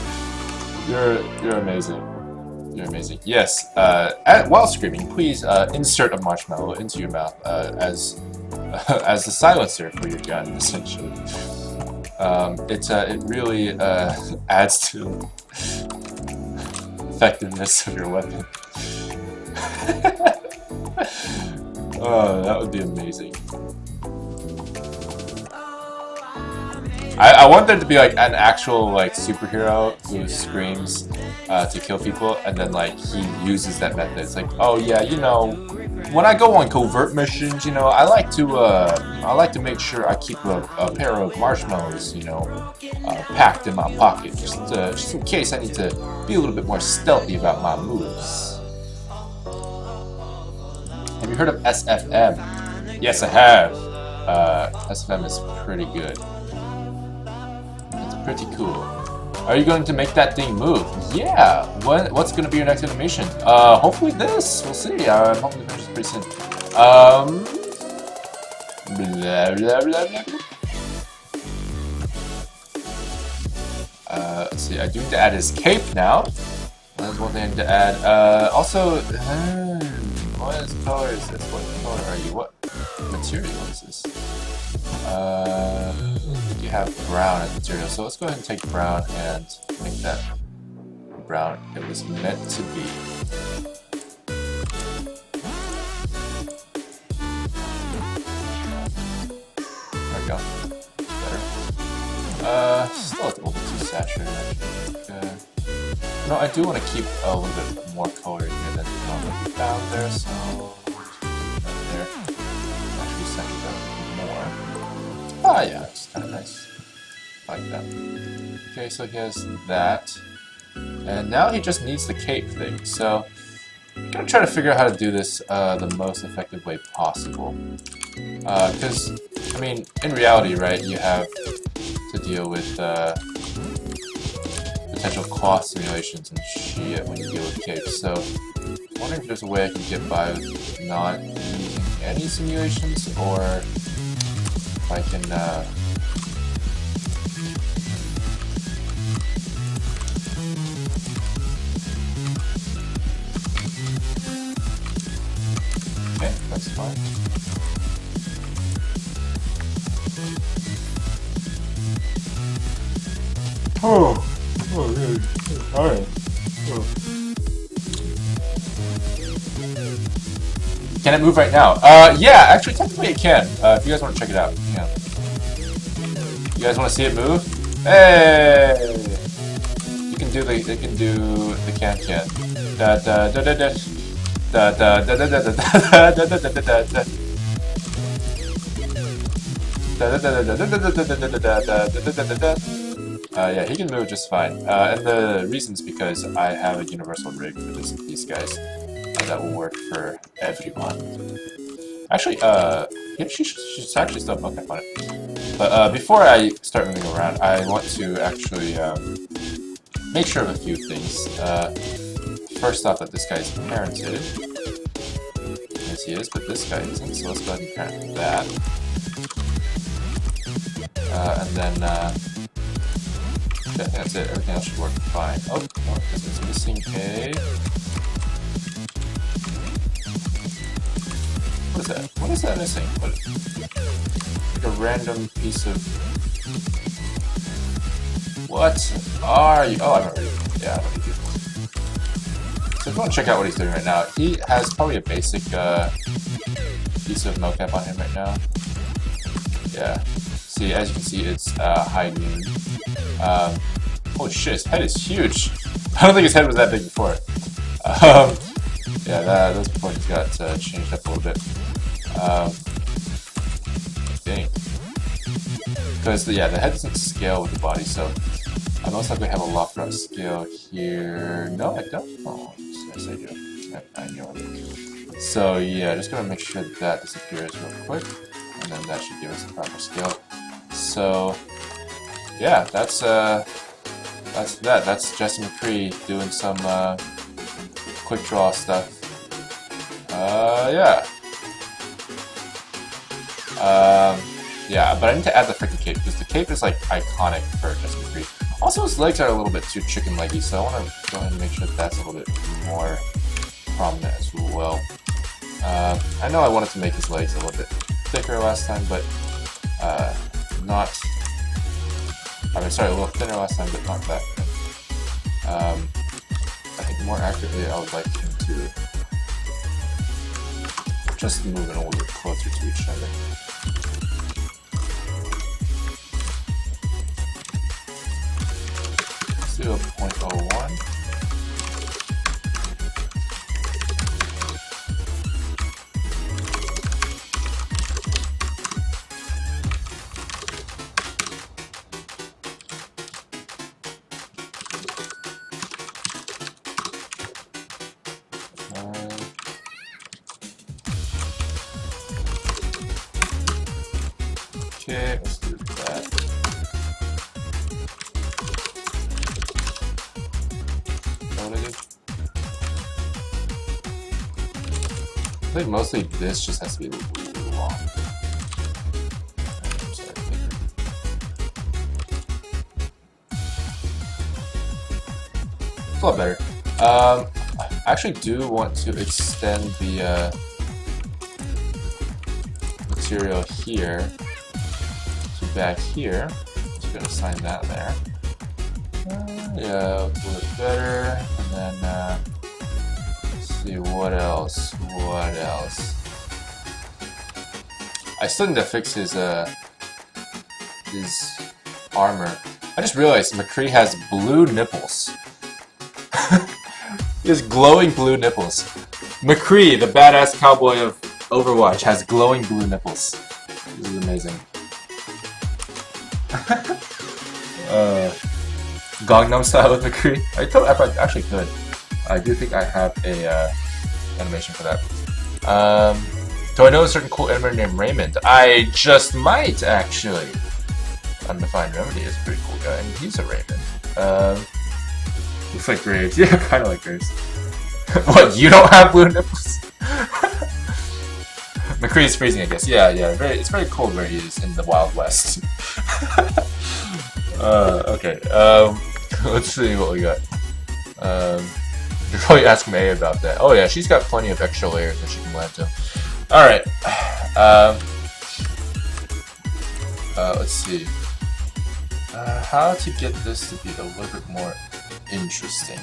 S1: You're amazing. You're amazing. Yes. While screaming, please insert a marshmallow into your mouth as the silencer for your gun, essentially. It really adds to effectiveness of your weapon. Oh, that would be amazing. I want there to be like an actual like superhero who screams to kill people, and then like he uses that method. It's like, oh yeah, you know, when I go on covert missions, you know, I like to make sure I keep a pair of marshmallows, you know, packed in my pocket, just in case I need to be a little bit more stealthy about my moves. Have you heard of SFM? Yes, I have. SFM is pretty good. It's pretty cool. Are you going to make that thing move? Yeah. What's going to be your next animation? Hopefully this. We'll see. I'm hoping to finish this pretty soon. Blah, blah, blah, blah. Let's see. I do need to add his cape now. That's one thing I need to add. Also, what color is this? What color are you? What material is this? You have brown as material, so let's go ahead and take brown and make that brown it was meant to be. There we go. Better. Still a little bit too saturated, actually. No, I do want to keep a little bit more color in here than we found there, so right there. Actually saturate that more. Ah, yeah, it's kind of nice. Like that. Okay, so he has that. And now he just needs the cape thing, so I'm gonna try to figure out how to do this the most effective way possible. Because, I mean, in reality, right, you have to deal with potential cloth simulations and shit when you deal with capes, so I'm wondering if there's a way I can get by with not using any simulations, or if I can okay, that's fine. Oh, really? Alright. Oh. Can it move right now? Yeah, actually, technically it can. If you guys want to check it out, yeah. You guys want to see it move? Hey! You can do the, it can do the can. Da da da da da. Da da da da da da da da da da da da. Yeah, he can move just fine. And the reason's because I have a universal rig for these guys. That will work for everyone. Actually, yeah, she's actually still mocap on it. But before I start moving around, I want to actually make sure of a few things. First off, that this guy's parented. Yes, he is, but this guy isn't, so let's go ahead and parent that. And then, I think that's it. Everything else should work fine. Oh, no, this is missing a... What is that? What is that missing? What? Like a random piece of... What are you? Oh, I remember you. Yeah, I don't need you. So if you want to check out what he's doing right now, he has probably a basic piece of mocap on him right now. Yeah. See, as you can see, it's high noon. Holy shit, his head is huge. I don't think his head was that big before. Yeah, those points got changed up a little bit. Dang. Because, yeah, the head doesn't scale with the body, so I most likely have a lock route scale here. No, I don't. Oh, yes, I do. I know it. So, yeah, just gonna make sure that disappears real quick, and then that should give us the proper scale. So, yeah, that's that. That's Jesse McCree doing some quick draw stuff. Yeah. Yeah, but I need to add the freaking cape, because the cape is like iconic for Jesse McCree. Also, his legs are a little bit too chicken leggy, so I want to go ahead and make sure that's a little bit more prominent as well. I know I wanted to make his legs a little bit thicker last time, but not... I mean, sorry, a little thinner last time, but not that good. I think more accurately, I would like him to just move it a little bit closer to each other. 0.01. Okay, let's do that. What I do? I think mostly this just has to be long. Sorry, it's a lot better. I actually do want to extend the material here to back here. So we're gonna assign that there. Yeah, it's a little bit better. And then let's see what else. What else? I still need to fix his armor. I just realized McCree has blue nipples. He has glowing blue nipples. McCree, the badass cowboy of Overwatch, has glowing blue nipples. This is amazing. Gangnam style with McCree. I actually could. I do think I have a animation for that. Do I know a certain cool animator named Raymond? I just might, actually. Undefined Remedy is a pretty cool guy, and he's a Raymond. Looks like Graves. Yeah, kind of like Graves. What, you don't have blue nipples? McCree is freezing, I guess. Yeah, it's very cold where he is in the Wild West. Okay, let's see what we got. You're probably asking May about that. Oh yeah, she's got plenty of extra layers that she can land to. Alright, let's see. How to get this to be a little bit more interesting.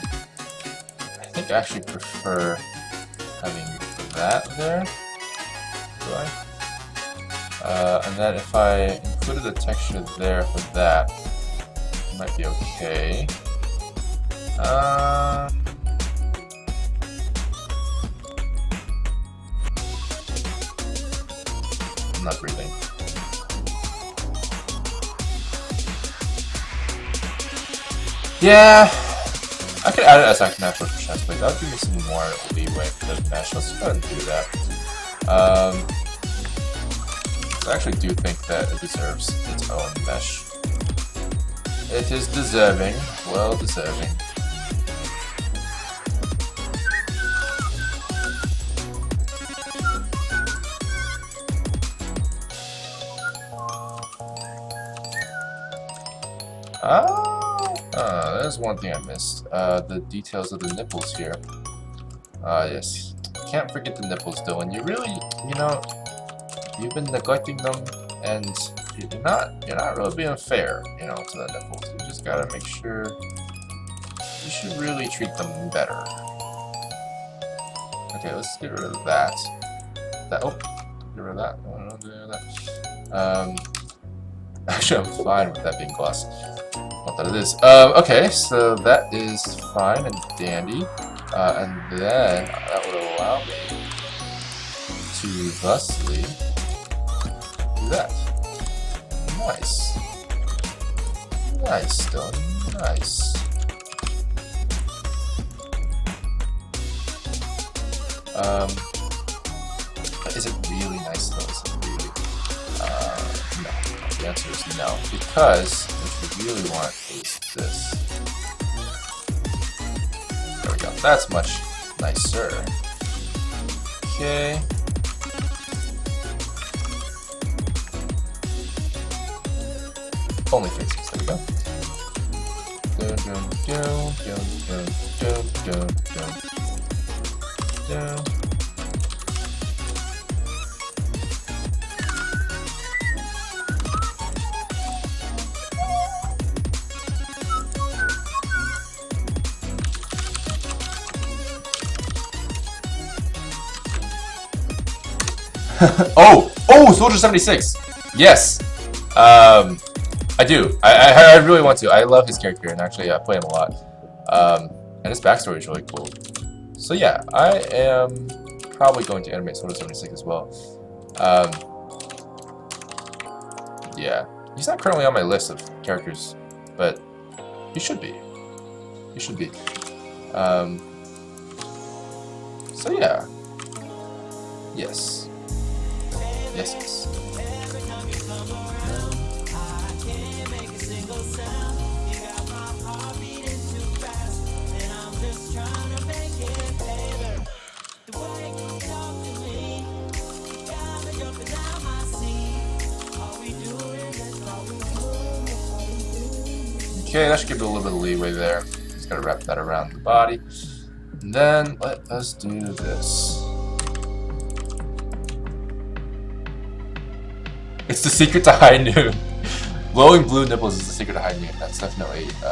S1: I think I actually prefer having that there. Do I? And then if I included the texture there for that, it might be okay. I'm not breathing. Yeah, I could add it as like natural chest plate. That would give me some more leeway for the mesh. Let's go ahead and do that. I actually do think that it deserves its own mesh. It is deserving, well deserving. There's one thing I missed. The details of the nipples here. Yes. Can't forget the nipples, Dylan. You really, you know, you've been neglecting them, and you're not really being fair, you know, to the nipples. You just gotta make sure you should really treat them better. Okay, let's get rid of that. Oh, get rid of that. I don't know, do that. Actually, I'm fine with that being gloss. Not that it is. Okay, so that is fine and dandy. And then that would allow me to thusly do that. Nice. Nice, Stone. Nice. Is it really nice though? Is it really? No. The answer is no. Because what we really want is this. There we go. That's much nicer. Okay. Only 36. There we go. Dun, dun, dun, dun, dun, dun, dun, dun. Oh, Soldier 76. Yes. I do. I really want to. I love his character, and actually I play him a lot. And his backstory is really cool. So yeah, I am probably going to animate Soldier 76 as well. Yeah, he's not currently on my list of characters, but he should be. He should be. So yeah. Yes. Yes, yes. Okay, that should give it a little bit of leeway there. Just gotta wrap that around the body. And then let us do this. It's the secret to high noon. Glowing blue nipples is the secret to high noon. That's definitely true.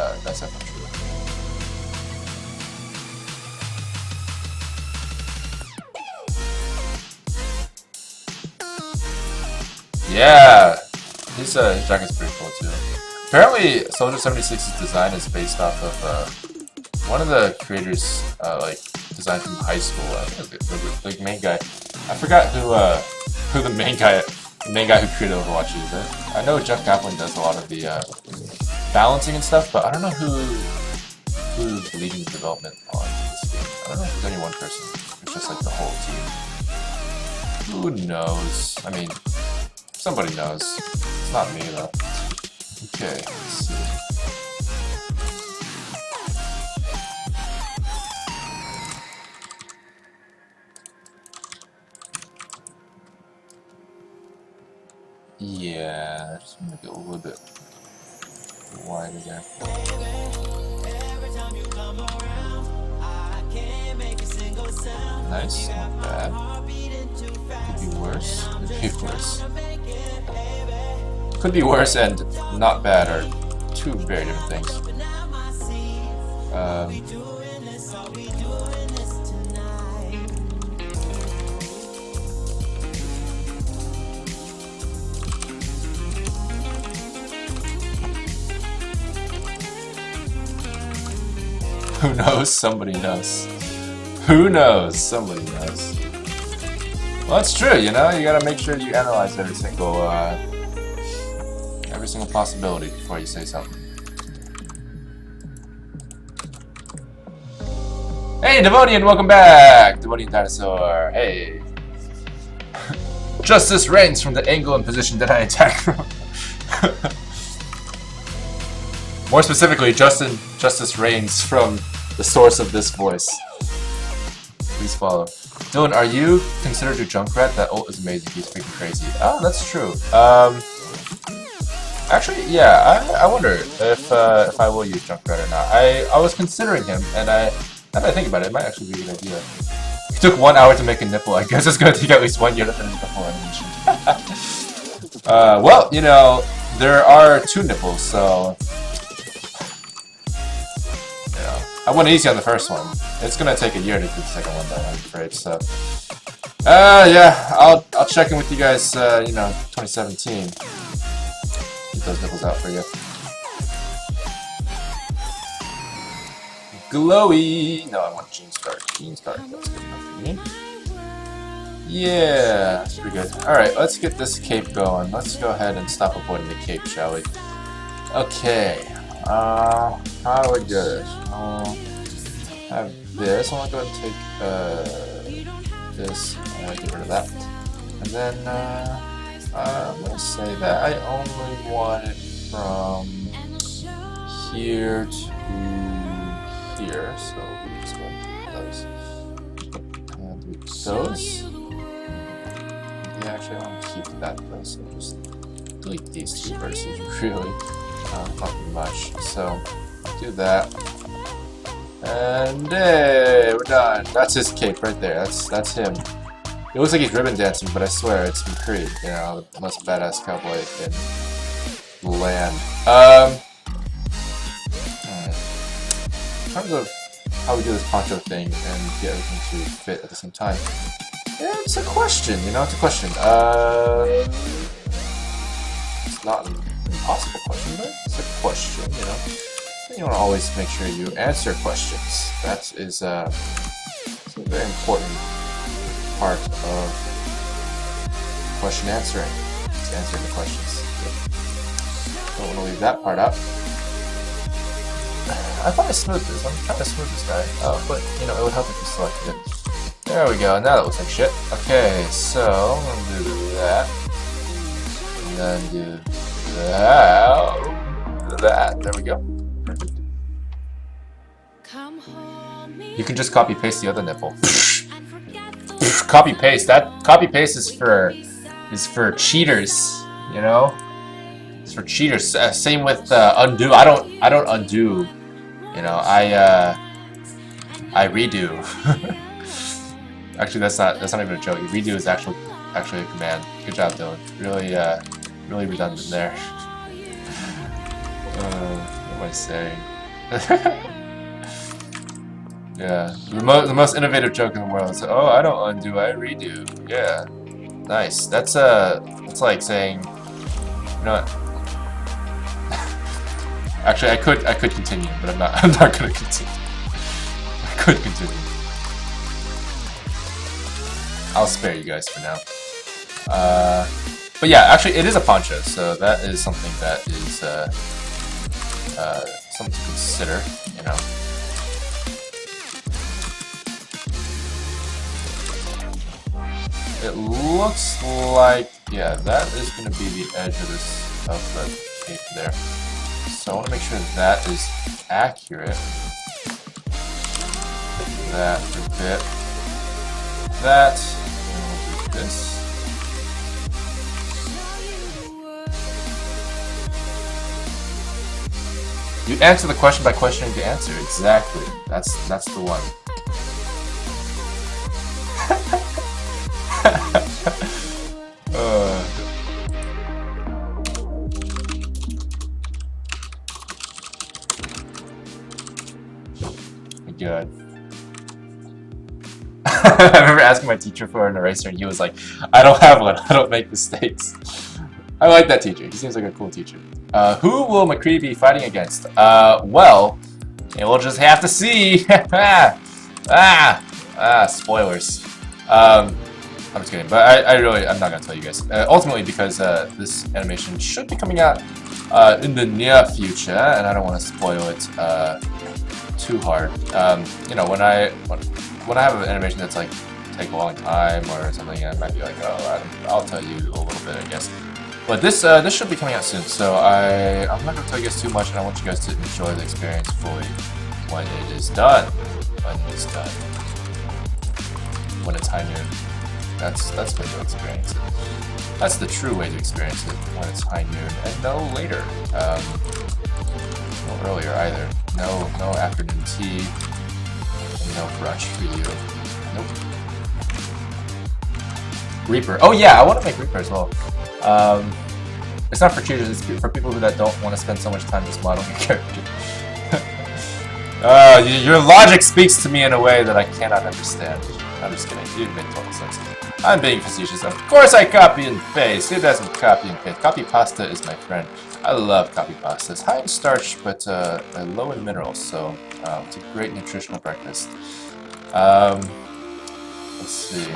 S1: Yeah, his jacket's pretty cool too. Apparently, Soldier 76's design is based off of one of the creators, like design from high school. I think the main guy. I forgot who the main guy who created Overwatch is. I know Jeff Kaplan does a lot of the balancing and stuff, but I don't know who's leading the development on this game. I don't know if there's only one person. It's just like the whole team. Who knows? I mean, somebody knows. It's not me though. Okay, let's see. Yeah, just make it a little bit wider there. Nice, not bad. Could be worse. Could be worse. Could be worse and not bad are two very different things. Who knows? Somebody knows. Who knows? Somebody knows. Well, it's true, you know? You gotta make sure you analyze every single possibility before you say something. Hey, Devonian, welcome back! Devonian Dinosaur, hey. Justice reigns from the angle and position that I attack from. More specifically, justice reigns from the source of this voice. Please follow. Dylan, are you considered a Junkrat? That ult is amazing. He's freaking crazy. Oh, that's true. Actually, yeah. I wonder if I will use Junkrat or not. I was considering him, and now that I think about it, it might actually be a good idea. It took 1 hour to make a nipple. I guess it's gonna take at least 1 year to finish the full animation. Well, you know, there are 2 nipples, so. I went easy on the first one. It's gonna take a year to do the second one, though, I'm afraid. So, yeah, I'll check in with you guys. You know, 2017. Get those nipples out for you. Glowy. No, I want Gene Stark. Gene Stark. That's good enough for me. Yeah, that's pretty good. All right, let's get this cape going. Let's go ahead and stop avoiding the cape, shall we? Okay. How do I do this? Have this. I'm gonna go ahead and take this and get rid of that. And then I'm gonna say that I only want it from here to here. So we just go and do those. And do those. Yeah, actually I want to keep that though, so just delete these 2 verses really. Not much, so do that, and hey, we're done. That's his cape right there. That's him. It looks like he's ribbon dancing, but I swear it's McCree. You know, the most badass cowboy in the land. In terms of how we do this Poncho thing and get everything to fit at the same time, yeah, it's a question. You know, it's a question. It's not an impossible question, but it's a question, you know. And you want to always make sure you answer questions. That is it's a very important part of question answering. It's answering the questions. Don't want to leave that part out. I thought I smoothed this. I'm trying to smooth this guy. Oh, but you know, it would help if you selected it. There we go. Now that looks like shit. Okay, so I'm gonna do that. And then do that. There we go. Perfect. You can just copy paste the other nipple. Copy paste. That copy paste is for cheaters. You know, it's for cheaters. Same with undo. I don't undo. You know, I redo. Actually, that's not even a joke. Redo is actually a command. Good job, Dylan. Really redundant there. What am I saying? Yeah, the most innovative joke in the world is, oh, I don't undo, I redo. Yeah, nice. That's like saying, you know what? Actually, I could continue, but I'm not. I'm not gonna continue. I could continue. I'll spare you guys for now. But yeah, actually, it is a Poncho, so that is something that is something to consider. You know. It looks like, yeah, that is going to be the edge of the tape there. So I want to make sure that is accurate. That for a bit. That, and we'll do this. You answer the question by questioning the answer. Exactly. That's the one. God. I remember asking my teacher for an eraser and he was like, I don't have one, I don't make mistakes. I like that teacher, he seems like a cool teacher. Who will McCree be fighting against? Well, we'll just have to see. Spoilers. I'm just kidding, but I'm not gonna tell you guys. Ultimately, because this animation should be coming out in the near future, and I don't want to spoil it too hard. You know, when I have an animation that's like take a long time or something, I might be like, oh, I'll tell you a little bit, I guess. But this should be coming out soon, so I'm not gonna tell you guys too much, and I want you guys to enjoy the experience fully when it is done. When it's done. When it's high noon. That's the way to experience it. That's the true way to experience it, when it's high noon, and no later. No earlier either. No afternoon tea. And no brunch for you. Nope. Reaper. Oh yeah, I want to make Reaper as well. It's not for cheaters, it's for people that don't want to spend so much time just modeling a character. Your logic speaks to me in a way that I cannot understand. I'm just kidding, it made total sense. I'm being facetious. Of course I copy and paste. Who doesn't copy and paste? Copy pasta is my friend. I love copy pasta. It's high in starch, but low in minerals, so it's a great nutritional breakfast. Let's see.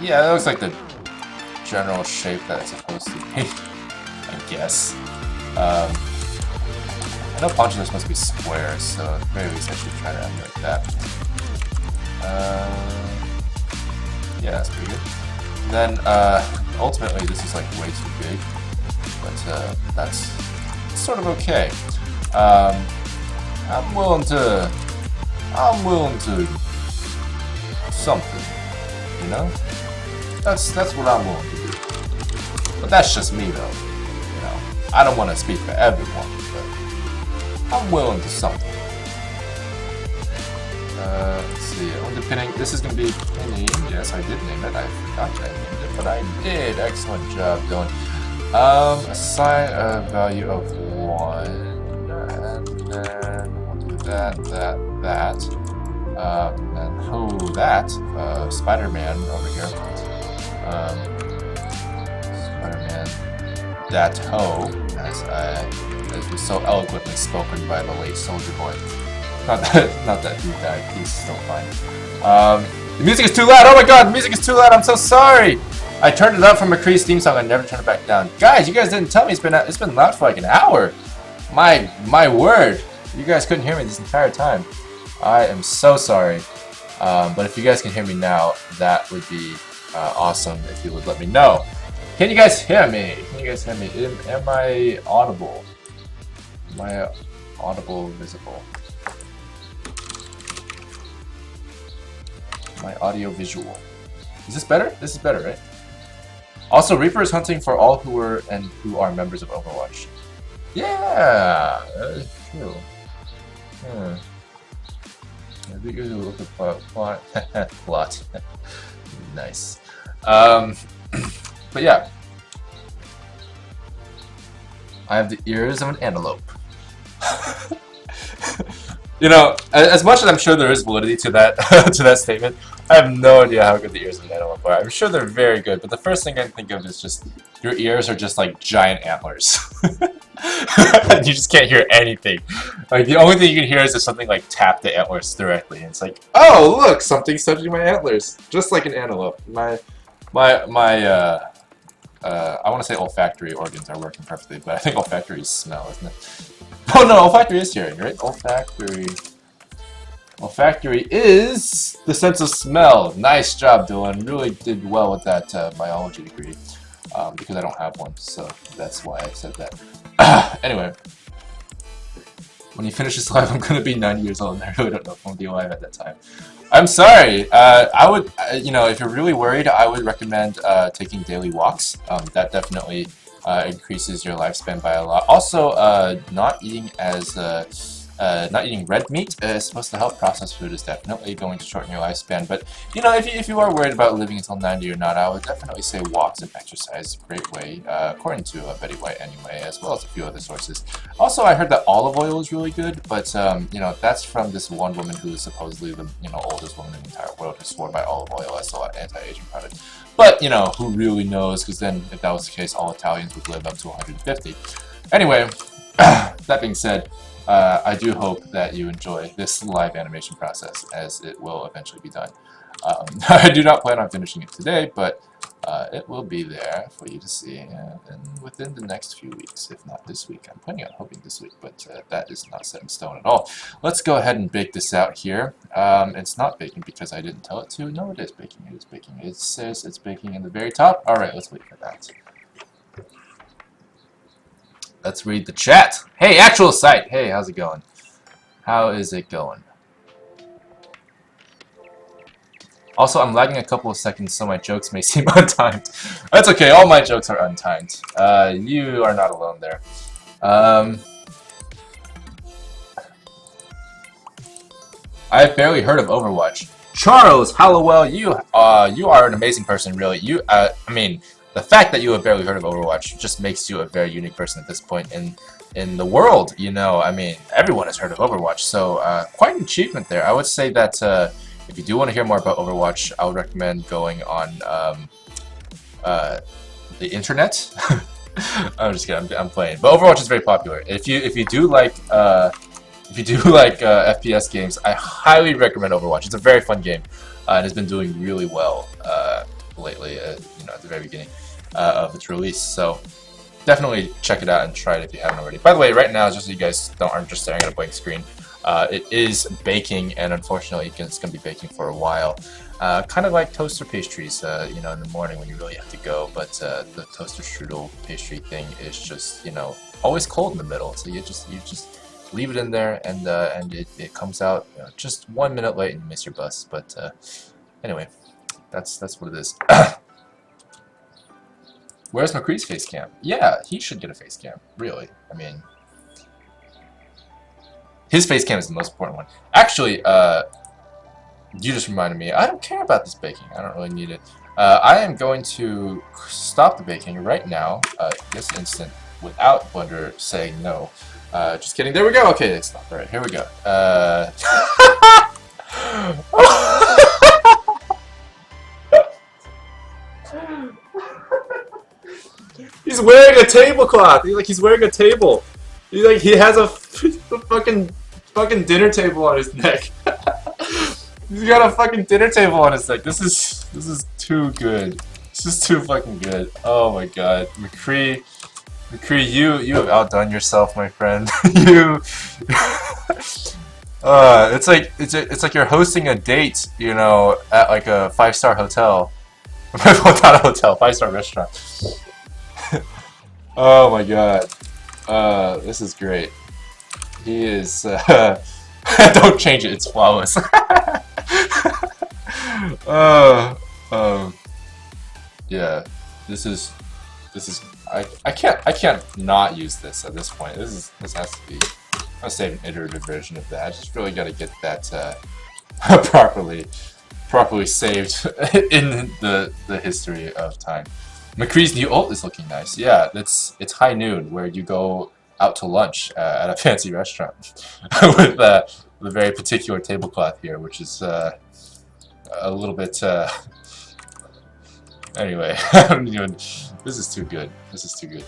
S1: Yeah, that looks like the general shape that it's supposed to be, I guess. I know Poncho is supposed to be square, so at the very least I should try to emulate that. Yeah, that's pretty good. And then, ultimately, this is like way too big, but that's sort of okay. I'm willing to something, you know? That's what I'm willing to do. But that's just me, though. You know, I don't want to speak for everyone, but I'm willing to something. Let's see. Underpinning. This is going to be pinning. Yes, I did name it. I forgot I named it, but I did. Excellent job, Dylan. Assign a value of 1, and then we'll do that. And who that? Spider-Man over here. Spider-Man. That ho, as was so eloquently spoken by the late Soldier Boy. Not that he died. He's still fine. The music is too loud. Oh my God, the music is too loud. I'm so sorry. I turned it up from McCree's theme song. I never turned it back down. Guys, you guys didn't tell me it's been loud for like an hour. My word. You guys couldn't hear me this entire time. I am so sorry. But if you guys can hear me now, that would be awesome if you would let me know. Can you guys hear me? Can you guys hear me? Am I audible? Am I audible, visible? Am I audio visual? Is this better? This is better, right? Also, Reaper is hunting for all who are members of Overwatch. Yeah, that is true. Maybe you look at plot. Plot. Nice. But yeah, I have the ears of an antelope. You know, as much as I'm sure there is validity to that to that statement, I have no idea how good the ears of an antelope are. I'm sure they're very good, but the first thing I think of is just your ears are just like giant antlers. You just can't hear anything. Like the only thing you can hear is if something like tap the antlers directly, and it's like, oh look, something's touching my antlers, just like an antelope. I want to say olfactory organs are working perfectly, but I think olfactory is smell, isn't it? Oh no, olfactory is hearing, right? Olfactory. Olfactory is the sense of smell. Nice job, Dylan. Really did well with that biology degree. Because I don't have one, so that's why I said that. Anyway, when you finish this live, I'm gonna be 90 years old, and I really don't know if I'm gonna be alive at that time. I'm sorry. I would, you know, if you're really worried, I would recommend taking daily walks. That definitely increases your lifespan by a lot. Also, not eating red meat is supposed to help. Processed food is definitely going to shorten your lifespan. But you know, if you are worried about living until 90 or not, I would definitely say walks and exercise is a great way, according to Betty White anyway, as well as a few other sources. Also, I heard that olive oil is really good, but you know, that's from this one woman who is supposedly the oldest woman in the entire world who swore by olive oil as an anti-aging product. But you know, who really knows? Because then, if that was the case, all Italians would live up to 150. Anyway, that being said. I do hope that you enjoy this live animation process, as it will eventually be done. I do not plan on finishing it today, but it will be there for you to see within the next few weeks, if not this week. I'm planning on hoping this week, but that is not set in stone at all. Let's go ahead and bake this out here. It's not baking because I didn't tell it to. No, it is baking. It is baking. It says it's baking in the very top. All right, let's wait for that. Let's read the chat. Hey, actual site. Hey, how's it going? How is it going? Also, I'm lagging a couple of seconds, so my jokes may seem untimed. That's okay. All my jokes are untimed. You are not alone there. I've barely heard of Overwatch. Charles Hallowell, you are an amazing person, really. I mean. The fact that you have barely heard of Overwatch just makes you a very unique person at this point in the world, you know. I mean, everyone has heard of Overwatch, so quite an achievement there. I would say that if you do want to hear more about Overwatch, I would recommend going on the internet. I'm just kidding. I'm playing, but Overwatch is very popular. If you do like FPS games, I highly recommend Overwatch. It's a very fun game, and has been doing really well lately. You know, at the very beginning of its release. So definitely check it out and try it if you haven't already. By the way, right now, just so you guys aren't just staring at a blank screen, it is baking, and unfortunately, it's going to be baking for a while. Kind of like toaster pastries, you know, in the morning when you really have to go. But the toaster strudel pastry thing is just, you know, always cold in the middle. So you just leave it in there, and it comes out, you know, just 1 minute late, and you miss your bus. But anyway, that's what it is. Where's McCree's face cam? Yeah, he should get a face cam, really. I mean, his face cam is the most important one. Actually, you just reminded me, I don't care about this baking. I don't really need it. I am going to stop the baking right now, this instant, without Blender saying no. Just kidding. There we go. Okay, it's stopped. All right, here we go. He's wearing a tablecloth. He's wearing a table. He has a fucking dinner table on his neck. He's got a fucking dinner table on his neck. This is too good. This is too fucking good. Oh my god, McCree, you have outdone yourself, my friend. It's like you're hosting a date, you know, at like a 5-star hotel. Not a hotel, 5-star restaurant. Oh my god. This is great. He is, don't change it, it's flawless. Yeah. I can't not use this at this point. This has to be. I'll save an iterative version of that. I just really got to get that properly saved in the history of time. McCree's new ult is looking nice. Yeah, it's high noon where you go out to lunch at a fancy restaurant with a very particular tablecloth here, which is a little bit. Anyway, I don't even. This is too good. This is too good.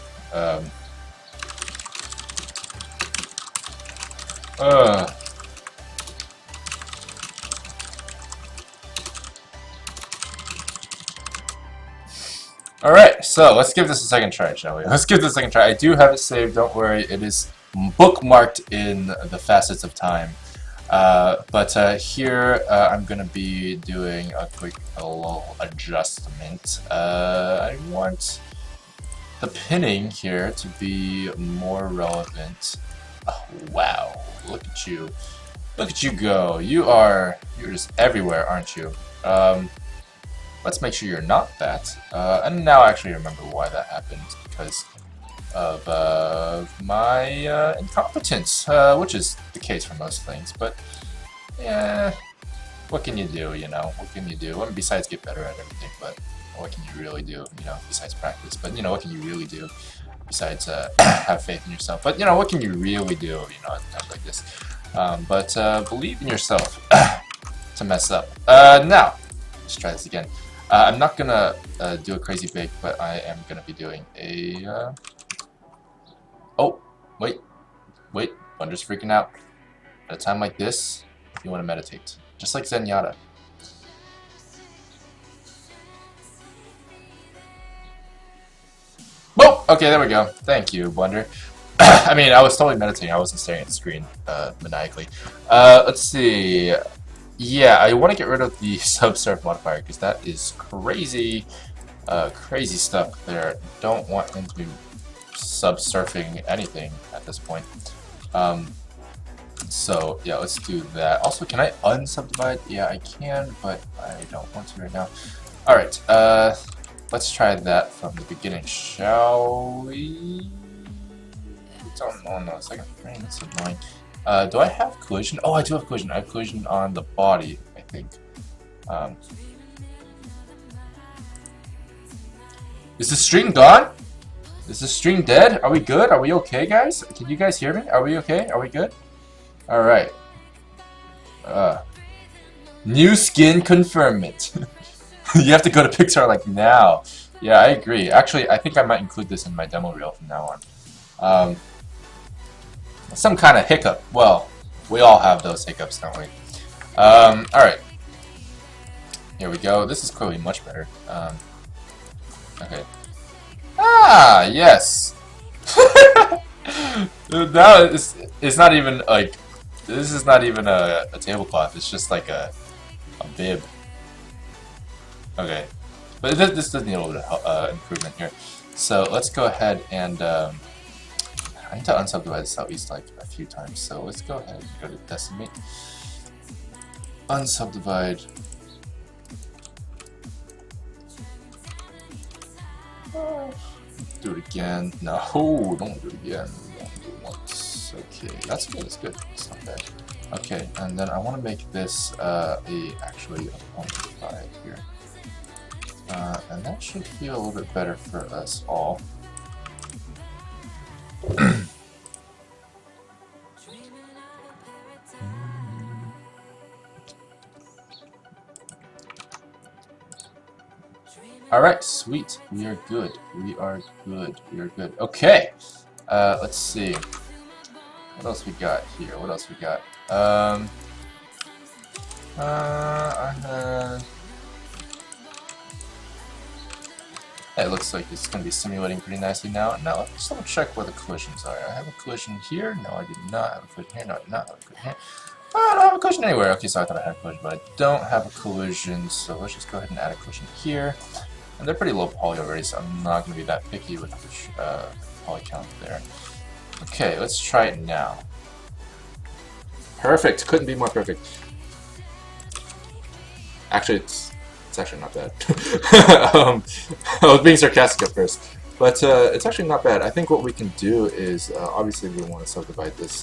S1: Alright, so let's give this a second try, shall we? Let's give this a second try. I do have it saved, don't worry. It is bookmarked in the facets of time. But here I'm going to be doing a little adjustment. I want the pinning here to be more relevant. Oh, wow, look at you. Look at you go. You're just everywhere, aren't you? Let's make sure you're not that. And now I actually remember why that happened. Because of my incompetence, which is the case for most things. But, yeah, what can you do, you know? What can you do? Well, besides get better at everything, but what can you really do, you know, besides practice? But, you know, what can you really do besides have faith in yourself? But, you know, what can you really do, you know, at times like this? But believe in yourself to mess up. Now, let's try this again. I'm not gonna do a crazy bake, but I am gonna be doing a. Oh, wait, Wonder's freaking out. At a time like this, you want to meditate, just like Zenyatta. Whoa! Okay, there we go. Thank you, Wonder. I mean, I was totally meditating. I wasn't staring at the screen maniacally. Let's see. Yeah, I want to get rid of the subsurf modifier because that is crazy, crazy stuff there. Don't want him to be subsurfing anything at this point. So yeah, let's do that. Also, can I unsubdivide? Yeah, I can, but I don't want to right now. All right, let's try that from the beginning, shall we? Oh no, second frame. That's annoying. Do I have collision? Oh, I do have collision. I have collision on the body, I think. Is the stream gone? Is the stream dead? Are we good? Are we okay, guys? Can you guys hear me? Are we okay? Are we good? Alright. New skin confirmment. You have to go to Pixar like now. Yeah, I agree. Actually, I think I might include this in my demo reel from now on. Some kind of hiccup. Well, we all have those hiccups, don't we? Alright. Here we go. This is clearly much better. Okay. Ah, yes! Now it's not even, like, this is not even a tablecloth. It's just like a bib. Okay. But this does need a little bit of improvement here. So let's go ahead and... I need to unsubdivide this southeast like a few times, so let's go ahead and go to decimate. Unsubdivide. Do it again. No, don't do it again. Don't do it once. Okay, that's good, that's good. It's not bad. Okay, and then I want to make this actually a 0.5 here. And that should feel a little bit better for us all. Alright, sweet. We are good. We are good. We are good. Okay. Let's see. What else we got here? What else we got? It looks like it's going to be simulating pretty nicely now. Now, let's double check where the collisions are. I have a collision here. No, I did not have a collision here. No, I did not have a collision here. I don't have a collision anywhere. Okay, so I thought I had a collision, but I don't have a collision. So let's just go ahead and add a collision here. And they're pretty low poly already, so I'm not going to be that picky with the poly count there. Okay, let's try it now. Perfect. Couldn't be more perfect. Actually, It's actually not bad. I was being sarcastic at first, but it's actually not bad. I think what we can do is obviously we want to subdivide this,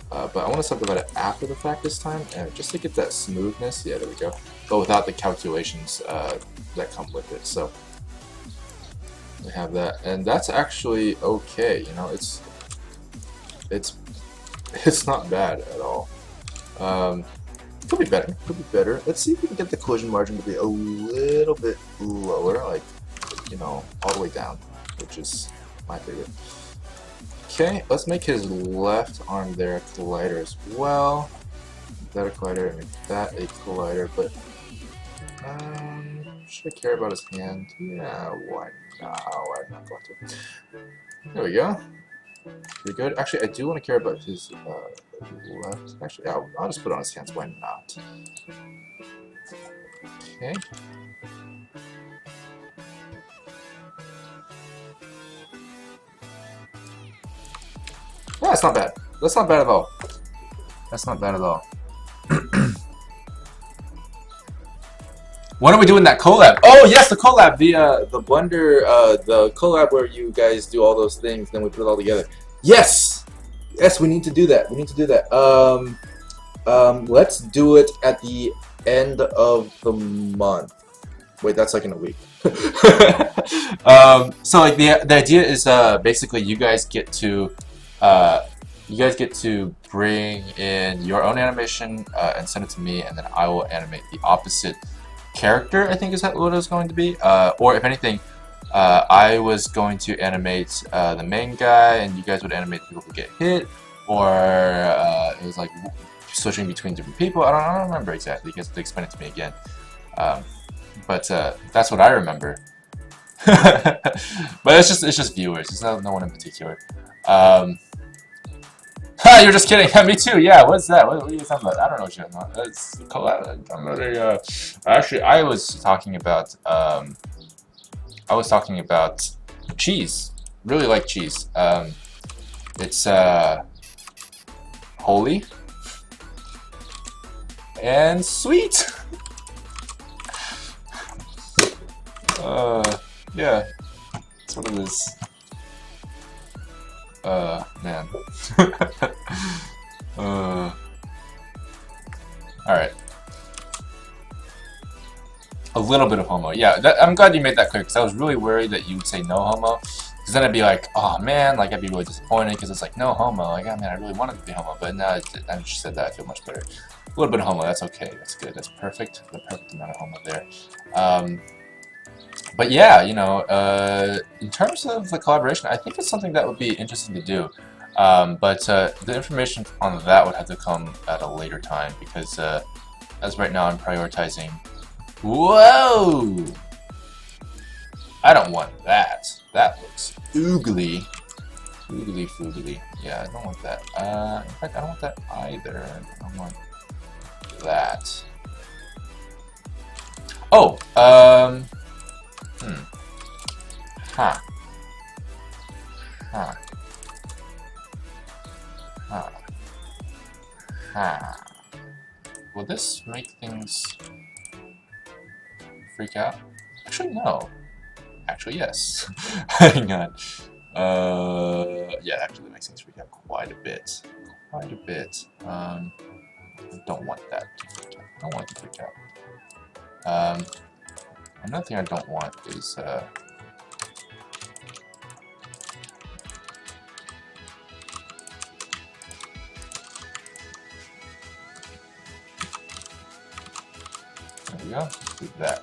S1: but I want to subdivide it after the fact this time, just to get that smoothness. Yeah, there we go. But without the calculations that come with it. So we have that, and that's actually okay. You know, it's not bad at all. Could be better. Could be better. Let's see if we can get the collision margin to be a little bit lower, like, you know, all the way down, which is my favorite. Okay, let's make his left arm there a collider as well. Make that a collider, and make that a collider, but should I care about his hand? Yeah, why not? I'm not going to. There we go. Pretty good. Actually, I do want to care about his left. Actually, I'll just put it on his hands. Why not? Okay. Yeah, it's not bad. That's not bad at all. That's not bad at all. When are we doing that collab? Oh yes, the collab, the Blender, the collab where you guys do all those things, then we put it all together. Yes, yes, we need to do that. We need to do that. Let's do it at the end of the month. Wait, that's like in a week. So like the idea is basically you guys get to bring in your own animation and send it to me, and then I will animate the opposite character, I think is what it was going to be, or if anything, I was going to animate the main guy, and you guys would animate the people who get hit, or it was like switching between different people. I don't remember exactly. You guys have to explain it to me again. But that's what I remember. But it's just viewers. It's no one in particular. Ha! You're just kidding. Me too. Yeah. What's that? What are you talking about? I don't know what you're talking about. It's actually, I was talking about cheese. Really like cheese. It's holy and sweet. Yeah. That's what it is. Man. Alright. A little bit of homo. Yeah, I'm glad you made that clear, because I was really worried that you would say no homo. Because then I'd be like, oh man, like I'd be really disappointed, because it's like, no homo. Like, oh man, I really wanted to be homo, but now I just said that, I feel much better. A little bit of homo, that's okay. That's good. That's perfect. The perfect amount of homo there. But yeah, you know, in terms of the collaboration, I think it's something that would be interesting to do. But the information on that would have to come at a later time, because as right now I'm prioritizing. Whoa! I don't want that. That looks oogly. Oogly foogly. Yeah, I don't want that. In fact, I don't want that either. I want that. Oh, Ha. Ha. Ha. Ha. Will this make things freak out? Actually, no. Actually, yes. Hang on. Yeah, actually, that makes things freak out quite a bit. Quite a bit. I don't want that to freak out. I don't want it to freak out. Another thing I don't want is, there we go. Let's do that.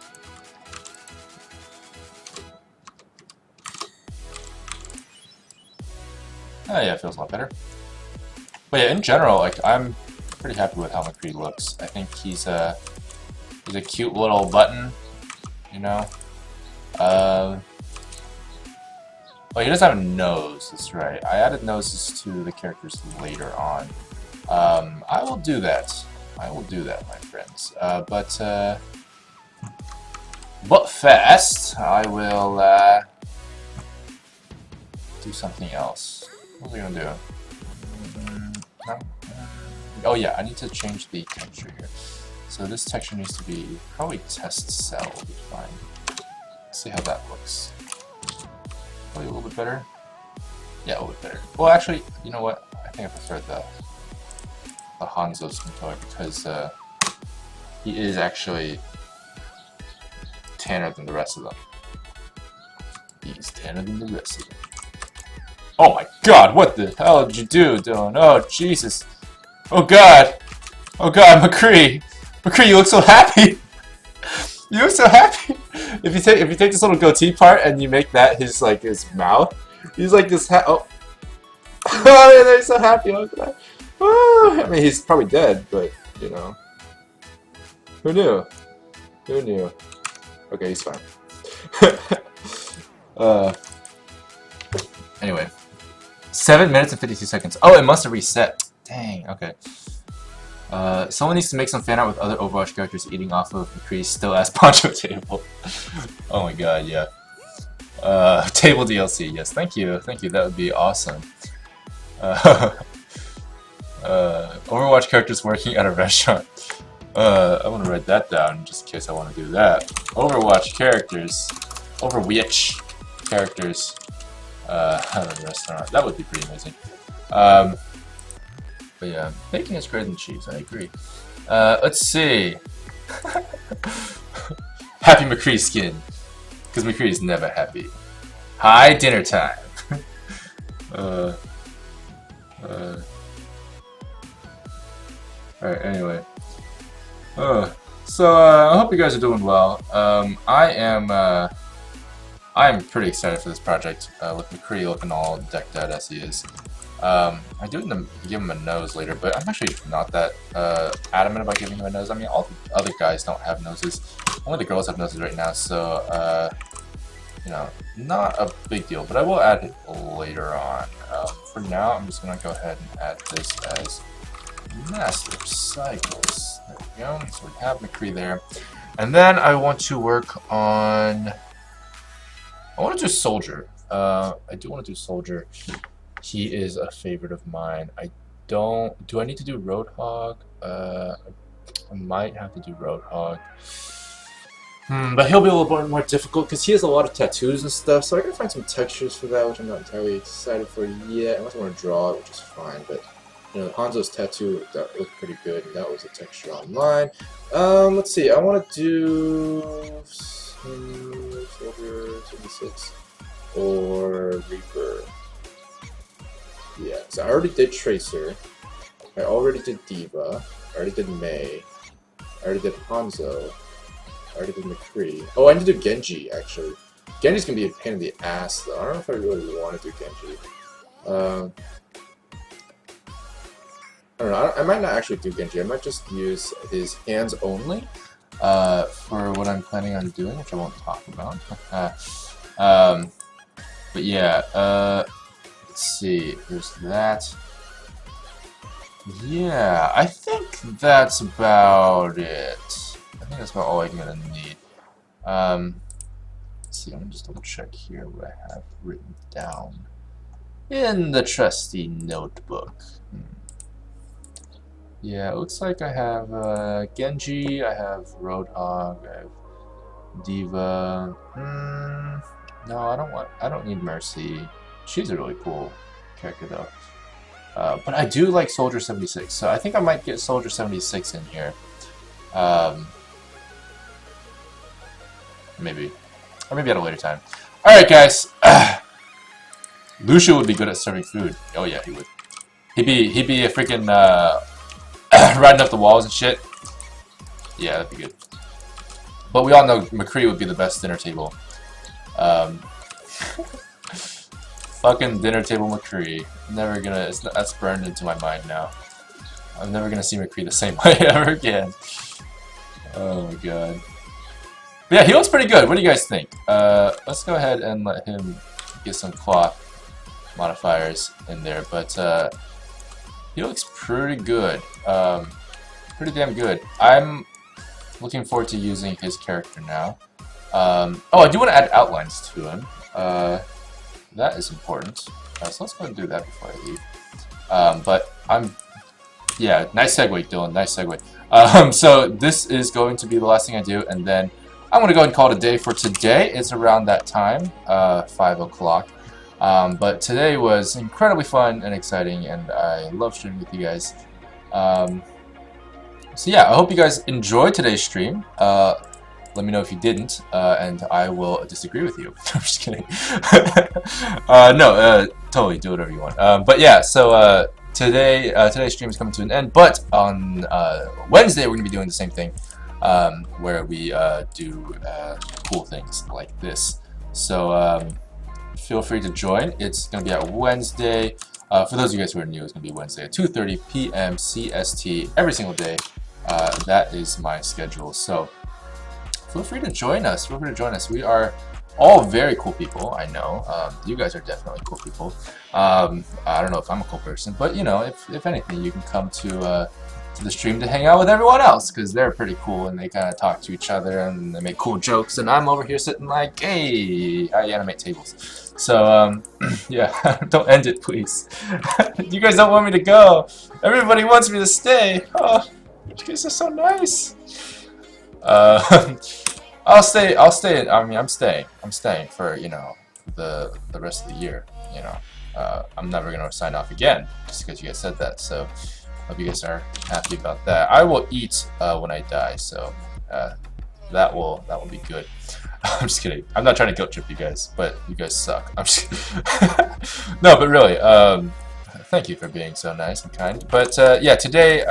S1: Oh yeah, it feels a lot better. But yeah, in general, like I'm pretty happy with how McCree looks. I think he's a cute little button, you know. Well, he doesn't have a nose. That's right. I added noses to the characters later on. I will do that. I will do that, my friends. But first, I will do something else. What are we gonna do? Oh yeah, I need to change the texture here. So this texture needs to be probably test cell will be fine. Let's see how that looks. Probably a little bit better. Yeah, a little bit better. Well, actually, you know what? I think I prefer the Hanzo's controller because he is actually tanner than the rest of them. He's tanner than the rest of them. Oh my god, what the hell did you do, Dylan? Oh, Jesus. Oh god. Oh god, McCree. McCree, you look so happy. You look so happy. If you take this little goatee part and you make that his mouth, he's like this oh. Oh, they're so happy. Oh, god. Oh, I mean, he's probably dead, but you know. Who knew? Who knew? Okay, he's fine. Anyway. 7 minutes and 52 seconds. Oh, it must have reset. Dang, okay. Someone needs to make some fan art with other Overwatch characters eating off of McCree's still ass Poncho table. Oh my god, yeah. Table DLC, yes, thank you, that would be awesome. Overwatch characters working at a restaurant. I want to write that down just in case I want to do that. Overwatch characters. Overwatch characters. At a restaurant. That would be pretty amazing. But yeah, bacon is greater than cheese, I agree. Let's see. Happy McCree skin. Because McCree is never happy. Hi, dinner time. Alright, anyway. So I hope you guys are doing well. I am pretty excited for this project, with McCree looking all decked out as he is. I do need to give him a nose later, but I'm actually not that adamant about giving him a nose. I mean, all the other guys don't have noses. Only the girls have noses right now, so, you know, not a big deal, but I will add it later on. For now, I'm just going to go ahead and add this as Master Cycles. There we go. So we have McCree there. And then I want to work on... I want to do Soldier. I do want to do Soldier. He is a favorite of mine. Do I need to do Roadhog? I might have to do Roadhog. But he'll be a little bit more difficult because he has a lot of tattoos and stuff, so I gotta find some textures for that, which I'm not entirely excited for yet. Unless I want to draw it, which is fine, but you know, Hanzo's tattoo, that looked pretty good, and that was a texture online. Let's see, I want to do Soldier 76 or Reaper. Yeah, so I already did Tracer, I already did Diva, I already did Mei, I already did Hanzo, I already did McCree. Oh, I need to do Genji, actually. Genji's gonna be a pain in the ass, though. I don't know if I really want to do Genji. I don't know, I might not actually do Genji. I might just use his hands only for what I'm planning on doing, which I won't talk about. But yeah, let's see, there's that. Yeah, I think that's about it. I think that's about all I'm gonna need. Let's see, I'm gonna just double check here what I have written down in the trusty notebook. Yeah, it looks like I have Genji, I have Roadhog, I have Diva. No, I don't need Mercy. She's a really cool character though. But I do like Soldier 76, so I think I might get Soldier 76 in here. Maybe. Or maybe at a later time. Alright guys. Lucio would be good at serving food. Oh yeah, he would. He'd be a freaking riding up the walls and shit. Yeah, that'd be good. But we all know McCree would be the best dinner table. Fucking dinner table McCree. Never gonna. That's burned into my mind now. I'm never gonna see McCree the same way ever again. Oh my god. But yeah, he looks pretty good. What do you guys think? Let's go ahead and let him get some cloth modifiers in there. But he looks pretty good. Pretty damn good. I'm looking forward to using his character now. Oh, I do want to add outlines to him. That is important. So let's go and do that before I leave. But I'm Yeah, nice segue, Dylan. Nice segue. So this is going to be the last thing I do, and then I'm gonna go ahead and call it a day for today. It's around that time, 5 o'clock. But today was incredibly fun and exciting, and I love streaming with you guys. So yeah, I hope you guys enjoyed today's stream. Let me know if you didn't, and I will disagree with you. I'm just kidding. No, totally do whatever you want. But yeah, so today's stream is coming to an end. But on Wednesday, we're gonna be doing the same thing, where we do cool things like this. So feel free to join. It's gonna be at Wednesday. For those of you guys who are new, it's gonna be Wednesday at 2:30 p.m. CST every single day. That is my schedule. So feel free to join us. Feel free to join us. We are all very cool people. I know. You guys are definitely cool people. I don't know if I'm a cool person, but you know, if anything, you can come to the stream to hang out with everyone else, because they're pretty cool and they kind of talk to each other and they make cool jokes, and I'm over here sitting like, hey, I animate tables. So yeah, don't end it, please. You guys don't want me to go. Everybody wants me to stay. Oh, you guys are so nice. I'll stay. I mean, I'm staying for, you know, the rest of the year. You know, I'm never gonna sign off again just because you guys said that. So hope you guys are happy about that. I will eat when I die, so that will be good. I'm just kidding. I'm not trying to guilt trip you guys, but you guys suck. I'm just no, but really, thank you for being so nice and kind. But yeah, today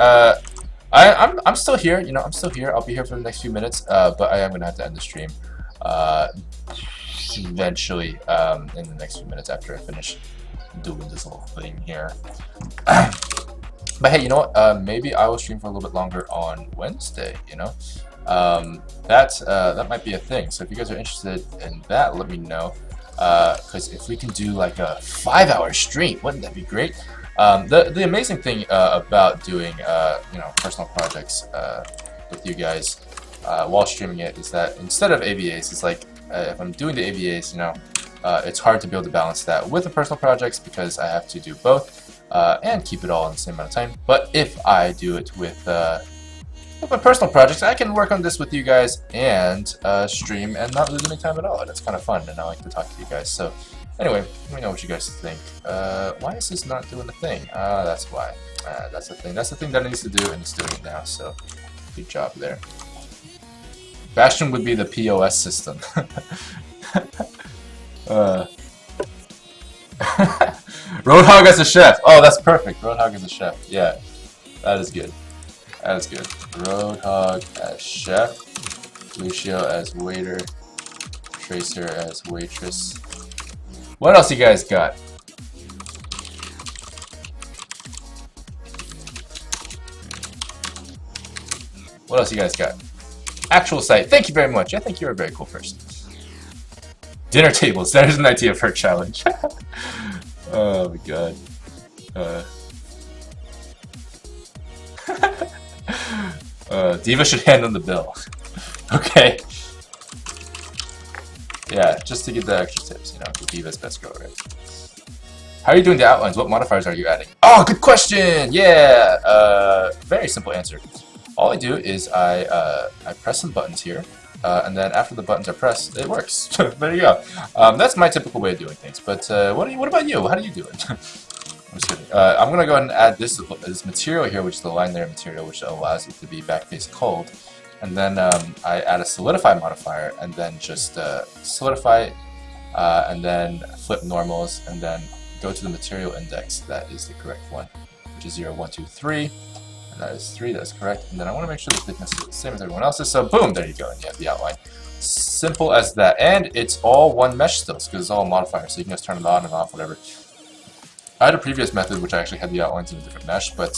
S1: I'm still here. You know, I'm still here. I'll be here for the next few minutes, but I am gonna have to end the stream eventually in the next few minutes after I finish doing this little thing here. But hey, you know what? Maybe I will stream for a little bit longer on Wednesday. You know, that might be a thing. So if you guys are interested in that, let me know. Because if we can do like a 5-hour stream, wouldn't that be great? The amazing thing about doing you know, personal projects with you guys while streaming it is that instead of AVAs, it's like if I'm doing the AVAs, you know, it's hard to be able to balance that with the personal projects because I have to do both and keep it all in the same amount of time. But if I do it with my personal projects, I can work on this with you guys and stream and not lose any time at all. And it's kind of fun, and I like to talk to you guys. So anyway, let me know what you guys think. Why is this not doing the thing? That's why. That's the thing. That's the thing that it needs to do, and it's doing it now. So good job there. Bastion would be the POS system. Roadhog as a chef. Oh, that's perfect. Roadhog as a chef. Yeah, that is good. That is good. Roadhog as chef. Lucio as waiter. Tracer as waitress. What else you guys got? What else you guys got? Actual site. Thank you very much. I think you're a very cool person. Dinner tables. That is an idea for a challenge. Oh my god. Diva should hand them the bill. Okay. Yeah, just to get the extra tips, you know, the Diva's best girl, right? How are you doing the outlines? What modifiers are you adding? Oh, good question! Yeah! Very simple answer. All I do is I press some buttons here, and then after the buttons are pressed, it works. There you go. That's my typical way of doing things. But what about you? How do you do it? I'm just kidding. I'm gonna go ahead and add this material here, which is the line layer material, which allows it to be backface cold. And then I add a solidify modifier, and then just solidify, and then flip normals, and then go to the material index. That is the correct one, which is 0, 1, 2, 3. And that is 3, that's correct. And then I want to make sure the thickness is the same as everyone else's. So boom, there you go, and you have the outline. Simple as that. And it's all one mesh still, because it's all modifiers, so you can just turn it on and off, whatever. I had a previous method which I actually had the outlines in a different mesh, but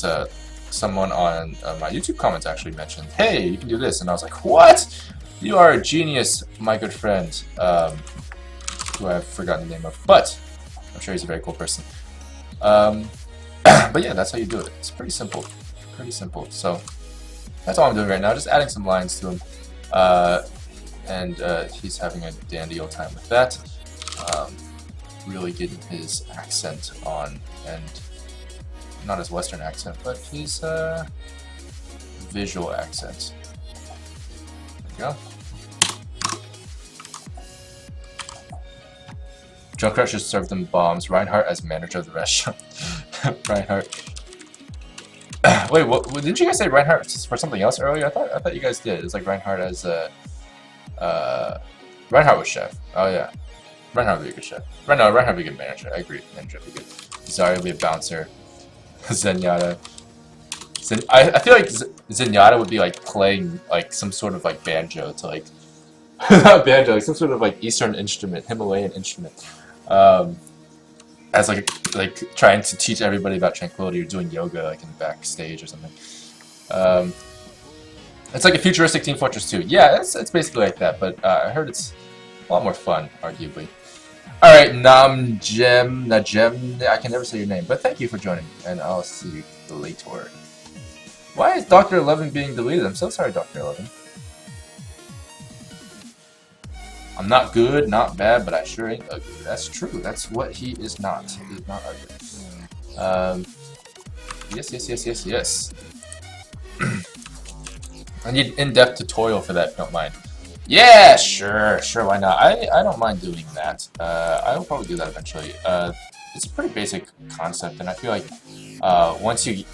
S1: someone on my YouTube comments actually mentioned, hey, you can do this. And I was like, what? You are a genius, my good friend, who I've forgotten the name of, but I'm sure he's a very cool person. But yeah, that's how you do it. It's pretty simple. Pretty simple. So that's all I'm doing right now, just adding some lines to him. And he's having a dandy old time with that. Really getting his accent on, and not his Western accent, but his visual accent. There you go. Junkrat should serve them bombs. Reinhardt as manager of the restaurant. Reinhardt. Wait, what? Didn't you guys say Reinhardt for something else earlier? I thought you guys did. It was like Reinhardt as Reinhardt was chef. Oh yeah, Reinhardt would be a good chef. Reinhardt would be a good manager. I agree. Manager would be good. Zarya would be a bouncer. Zenyatta. I feel like Zenyatta would be like playing like some sort of like banjo to like not banjo, like some sort of like Eastern instrument, Himalayan instrument. As like trying to teach everybody about tranquility or doing yoga like in the backstage or something. It's like a futuristic Team Fortress 2. Yeah, it's basically like that, but I heard it's a lot more fun, arguably. Alright, Najem, I can never say your name, but thank you for joining, and I'll see you later. Why is Dr. 11 being deleted? I'm so sorry, Dr. 11. I'm not good, not bad, but I sure ain't ugly. That's true. That's what he is not. He is not ugly. Yes. I need in-depth tutorial for that, if you don't mind. Yeah, sure, why not? I don't mind doing that. I will probably do that eventually. It's a pretty basic concept, and I feel like once you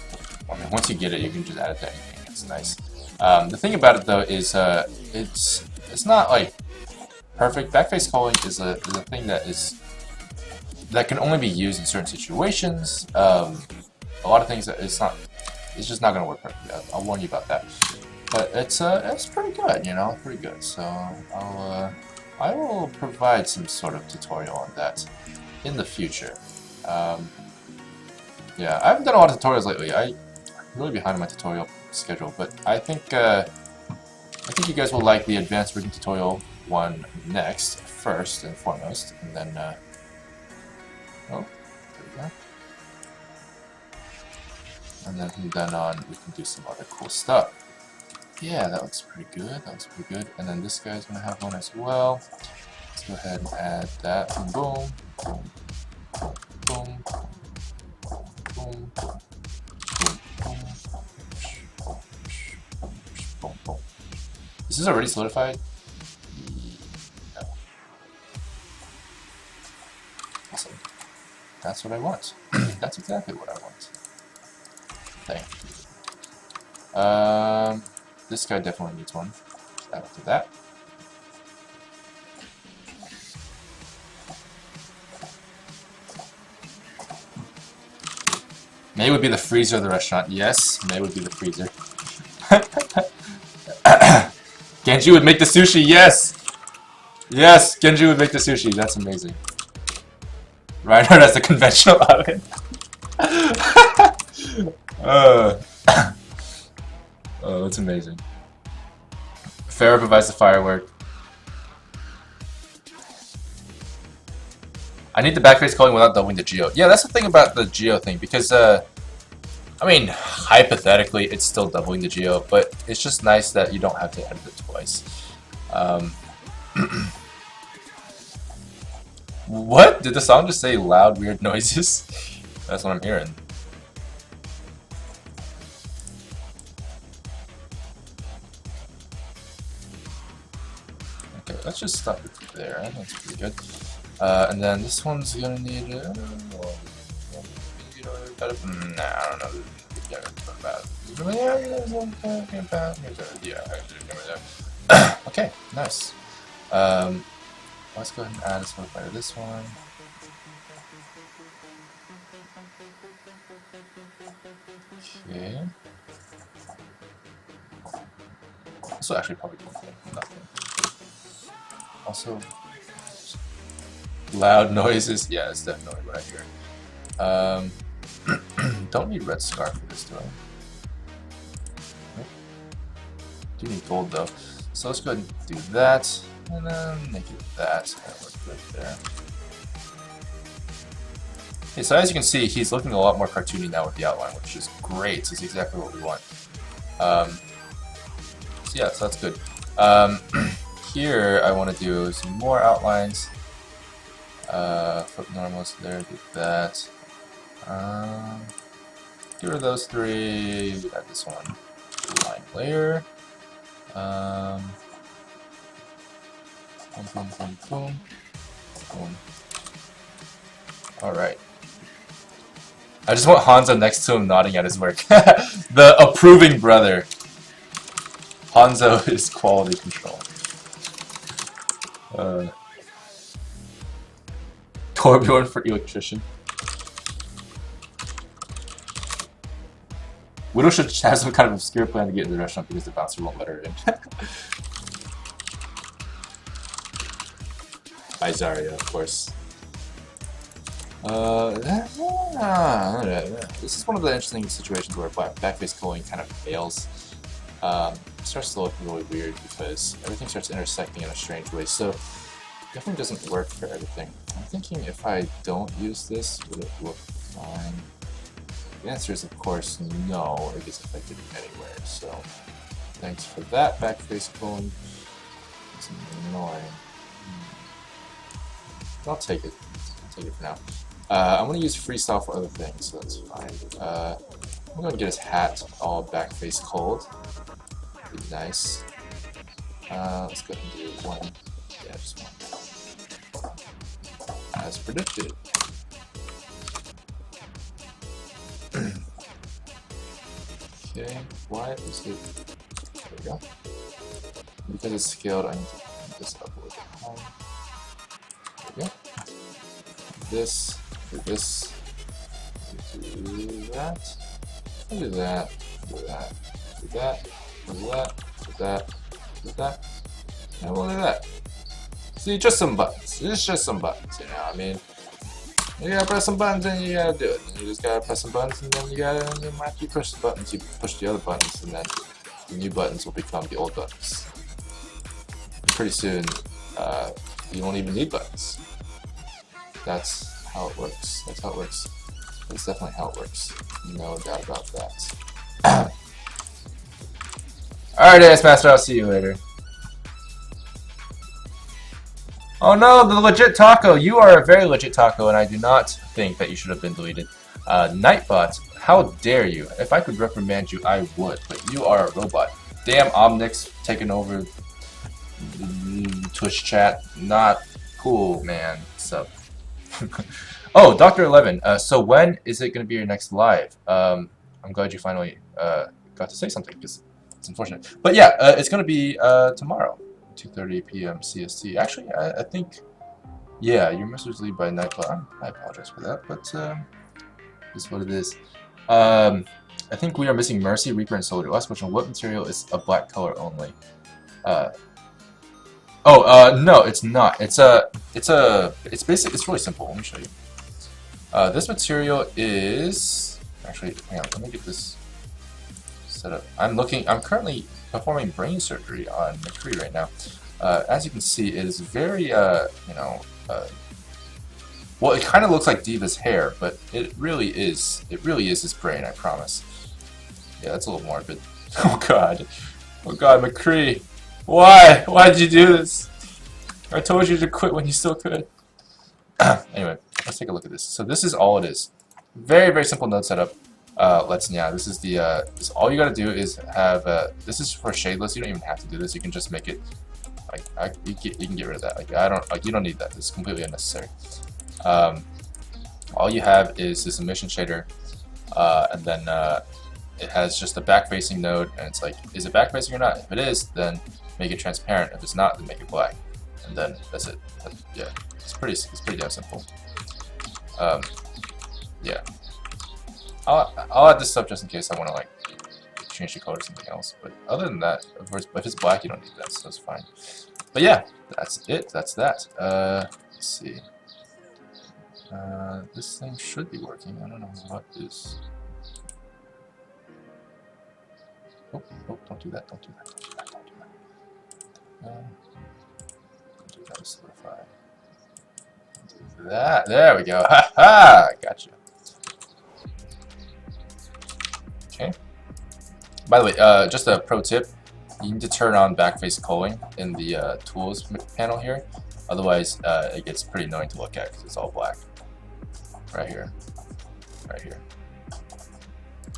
S1: get it, you can just add it to anything. It's nice. The thing about it though is it's not like perfect. Backface calling is a thing that can only be used in certain situations. A lot of things that it's just not gonna work perfectly. I'll warn you about that. But it's pretty good, you know, pretty good. So I will provide some sort of tutorial on that in the future. Yeah, I haven't done a lot of tutorials lately. I'm really behind on my tutorial schedule, but I think you guys will like the advanced rigging tutorial one next, first and foremost, and then oh, there we go. And then from then on, we can do some other cool stuff. Yeah, that looks pretty good. And then this guy's gonna have one as well. Let's go ahead and add that. Boom, boom, boom, boom, boom, boom. Is this already solidified? No. Awesome. That's what I want. That's exactly what I want. Thank you. This guy definitely needs one. After that. May would be the freezer of the restaurant. Yes, May would be the freezer. Genji would make the sushi. Yes! Yes, Genji would make the sushi. That's amazing. Reinhardt has the conventional oven. Oh, that's amazing. Farrah provides the firework. I need the backface calling without doubling the geo. Yeah, that's the thing about the geo thing, because I mean, hypothetically, it's still doubling the geo, but it's just nice that you don't have to edit it twice. What? Did the song just say loud, weird noises? That's what I'm hearing. Okay, let's just stop it there. That's pretty good. And then this one's gonna need. Nah, I don't know. Yeah. Okay, nice. Let's go ahead and add a modifier to this one. Okay. This will actually probably do nothing. Also, loud noises. Yeah, that's definitely what I hear. Don't need red scarf for this, do I? Nope. Do need gold though. So let's go ahead and do that, and then make it that. That works good there. Okay, so as you can see, he's looking a lot more cartoony now with the outline, which is great. It's exactly what we want. So yeah, so that's good. Here I want to do some more outlines. Flip normals there, do that. Get rid of those three. We got this one. Line layer. Boom, boom, boom, boom. Boom. Alright. I just want Hanzo next to him nodding at his work. The approving brother. Hanzo is quality control. Torbjorn for electrician. Widow should have some kind of obscure plan to get in the restaurant because the bouncer won't let her in. By Zarya, of course. This is one of the interesting situations where backface culling kind of fails. It starts to look really weird because everything starts intersecting in a strange way, so it definitely doesn't work for everything. I'm thinking if I don't use this, would it look fine? The answer is, of course, no. It gets affected anywhere, so thanks for that, backface culling. It's annoying. I'll take it. I'll take it for now. I'm going to use freestyle for other things, so that's fine. I'm going to get his hat all backface cold. Be nice. Let's go ahead and do one. Yeah, just one. As predicted. Okay, why is it? There we go. Because it's scaled, I need to put this up a little bit higher. There we go. This, do this, do that, do that, do that, do that, do that, do that, do that, and we'll do that. See, just some buttons. It's just some buttons, you know. I mean, you gotta press some buttons and you gotta do it. You just gotta press some buttons and then you gotta, and then after you push the buttons, you push the other buttons, and then the new buttons will become the old buttons. Pretty soon, you won't even need buttons. That's how it works. That's how it works. That's definitely how it works. No doubt about that. Alright, Dance Master, I'll see you later. Oh no, the legit taco! You are a very legit taco, and I do not think that you should have been deleted. Nightbot, how dare you? If I could reprimand you, I would, but you are a robot. Damn, Omnix taking over Twitch chat. Not cool, man. So. Oh, Dr. 11. So when is it going to be your next live? I'm glad you finally got to say something because it's unfortunate. But yeah, it's going to be tomorrow, 2:30 p.m. CST. Actually, I think, yeah, your message lead by Nightbot. I apologize for that, but this is what it is. I think we are missing Mercy, Reaper, and Soldier. Last question: what material is a black color only? No, it's not. It's basic. It's really simple. Let me show you. This material is actually. Hang on. Let me get this set up. I'm currently performing brain surgery on McCree right now. As you can see, it is very well, it kind of looks like Diva's hair, but it really is. It really is his brain. I promise. Yeah, that's a little morbid. Oh god. Oh god, McCree. Why? Why did you do this? I told you to quit when you still could. Anyway, let's take a look at this. So this is all it is. Very, very simple node setup. This is the all you gotta do is have this is for shadeless. You don't even have to do this. You can just make it like you can get rid of that. You don't need that. This is completely unnecessary. All you have is this emission shader, and then it has just a back-facing node, and it's like, is it back-facing or not? If it is, then make it transparent. If it's not, then make it black, and then that's it. Yeah, it's pretty damn simple. Yeah, I'll add this stuff just in case I want to like change the color to something else. But other than that, of course, if it's black, you don't need that, so it's fine. But yeah, that's it. That's that. Let's see. This thing should be working. I don't know what is. Oh, don't do that. Don't do that. Don't do that. Don't do that. Do that. Solidify. Do that. There we go. Ha ha! Gotcha. Okay. By the way, just a pro tip: you need to turn on backface culling in the tools panel here. Otherwise, it gets pretty annoying to look at because it's all black. Right here. Right here.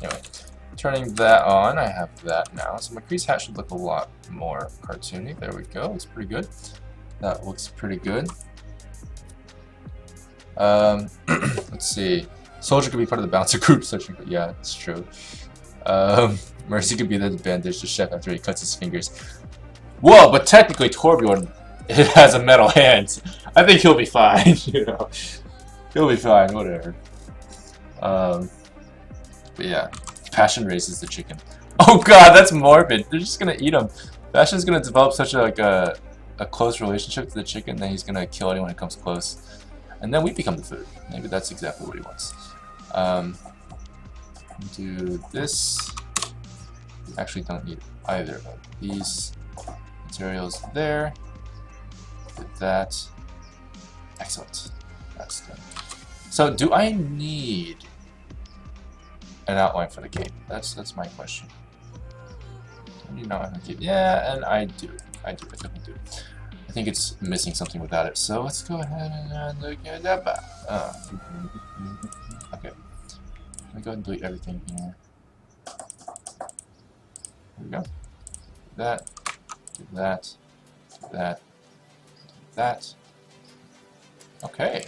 S1: Anyway, turning that on, I have that now. So McCree's hat should look a lot more cartoony. There we go. It's pretty good. That looks pretty good. Let's see. Soldier could be part of the bouncer group. Yeah, it's true. Mercy could be the bandage to Chef after he cuts his fingers. Whoa, but technically Torbjorn has a metal hand. I think he'll be fine. You know, he'll be fine. Whatever. But yeah, Passion raises the chicken. Oh god, that's morbid. They're just gonna eat him. Passion's gonna develop such a close relationship to the chicken that he's gonna kill anyone who comes close, and then we become the food. Maybe that's exactly what he wants. Do this. We actually don't need either of these materials there. Did that. Excellent. That's done. So, do I need an outline for the cape? That's my question. I need an outline for the cape. Yeah, and I do. I definitely do. I think it's missing something without it. So let's go ahead and look at that. Okay. Let me go ahead and delete everything here. There we go. That. Do that. Do that. Do that. Okay.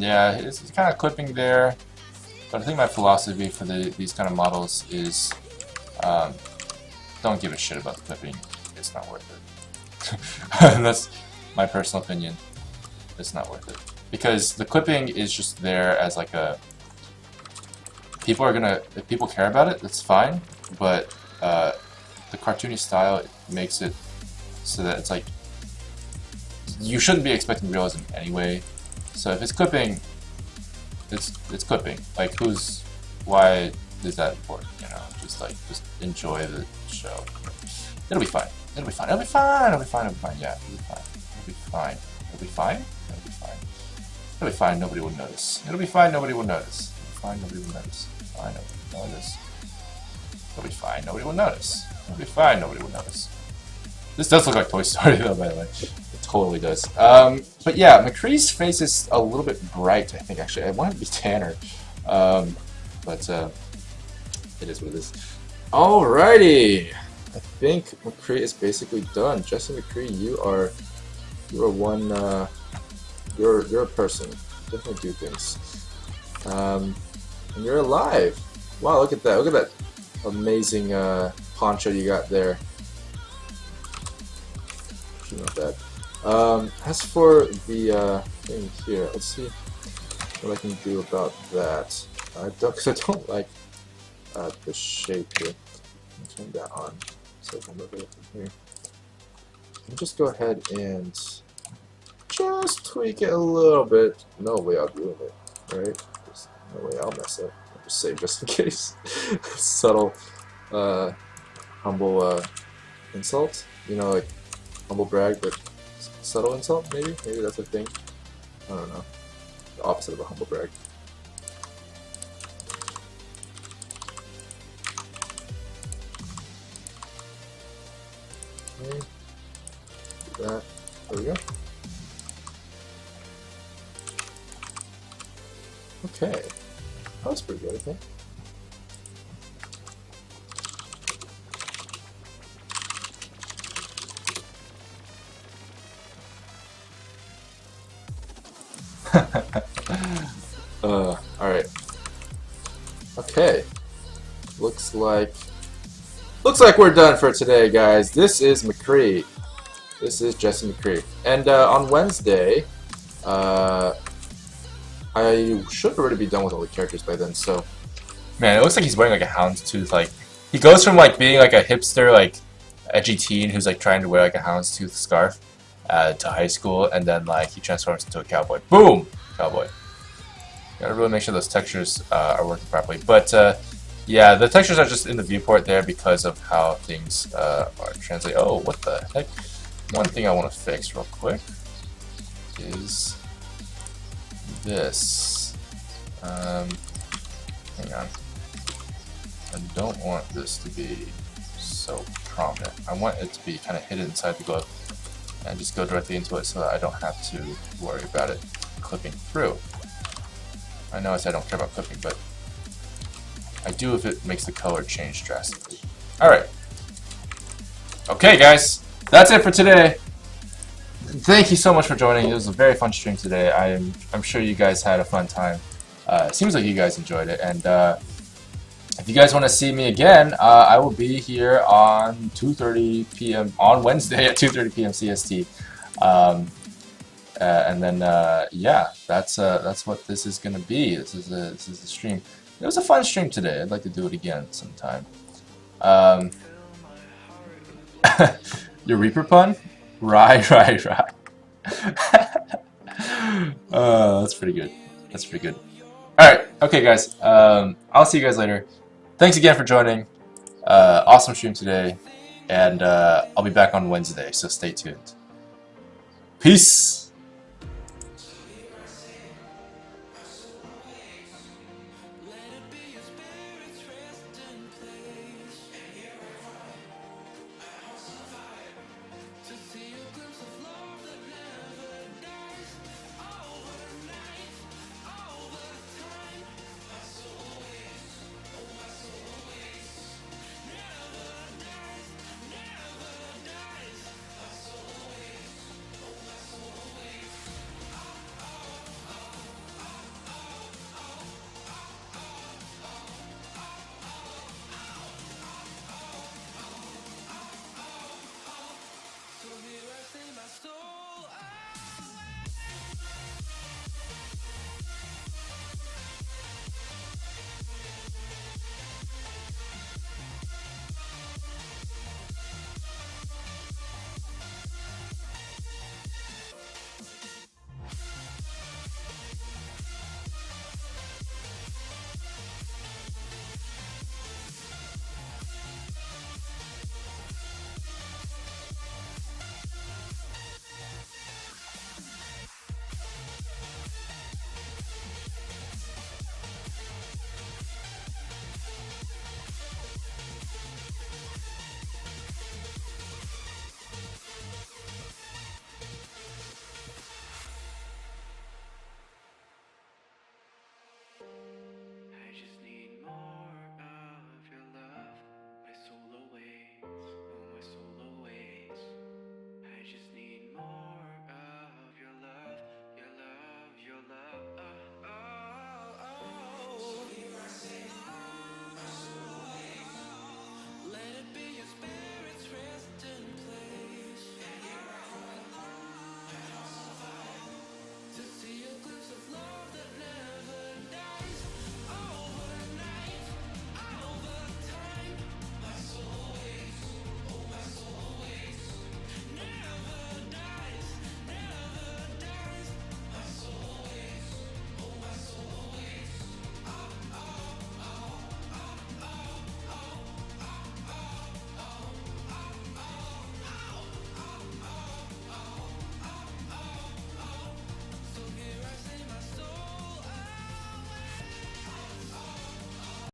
S1: Yeah, it's kind of clipping there, but I think my philosophy for these kind of models is don't give a shit about the clipping. It's not worth it. And that's my personal opinion. It's not worth it because the clipping is just there as like a. People are gonna, if people care about it, that's fine. But the cartoony style makes it so that it's like you shouldn't be expecting realism anyway. So if it's clipping, it's clipping. Like why is that important? You know, just enjoy the show. It'll be fine. It'll be fine. It'll be fine. It'll be fine. It'll be fine. Yeah, it'll be fine. It'll be fine. It'll be fine. It'll be fine. It'll be fine. Nobody will notice. It'll be fine. Nobody will notice. It'll be fine. Nobody will notice. Fine. Nobody will notice. It'll be fine. Nobody will notice. It'll be fine. Nobody will notice. This does look like Toy Story though, by the way. It totally does. But yeah, McCree's face is a little bit bright, I think, actually. I want it to be tanner. But it is what it is. Alrighty! I think McCree is basically done. Jesse McCree, you're one, you're a person. Definitely do things. And you're alive! Wow, look at that. Look at that amazing poncho you got there. Not bad. As for the thing here, let's see what I can do about that. Because I don't like the shape here. Let me turn that on so I can look at it from here. Let me just go ahead and just tweak it a little bit. No way I'll do it, right? There's no way I'll mess up. I'll just save just in case. Subtle, humble insult. You know, like humble brag, but subtle insult, maybe? Maybe that's a thing. I don't know. The opposite of a humble brag. Okay. Do that. There we go. Okay. That was pretty good, I think. Alright. Okay. Looks like we're done for today, guys. This is McCree. This is Jesse McCree. And on Wednesday, I should already be done with all the characters by then, so. Man, it looks like he's wearing like a houndstooth, like he goes from like being like a hipster, like edgy teen who's like trying to wear like a houndstooth scarf to high school, and then like he transforms into a cowboy. Boom! Cowboy. Gotta really make sure those textures are working properly. But yeah, the textures are just in the viewport there because of how things are translated. Oh, what the heck? One thing I want to fix real quick is this. Hang on. I don't want this to be so prominent. I want it to be kind of hidden inside the glove and just go directly into it so that I don't have to worry about it clipping through. I know I said I don't care about clipping, but I do if it makes the color change drastically. Alright. Okay, guys. That's it for today. Thank you so much for joining. It was a very fun stream today. I'm sure you guys had a fun time. It seems like you guys enjoyed it. And if you guys want to see me again, I will be here on 2:30 p.m. on Wednesday at 2:30 p.m. CST. And then yeah, that's what this is gonna be. This is the stream. It was a fun stream today. I'd like to do it again sometime. Your Reaper pun? Right. That's pretty good. That's pretty good. Alright, okay guys. I'll see you guys later. Thanks again for joining. Awesome stream today. And I'll be back on Wednesday, so stay tuned. Peace!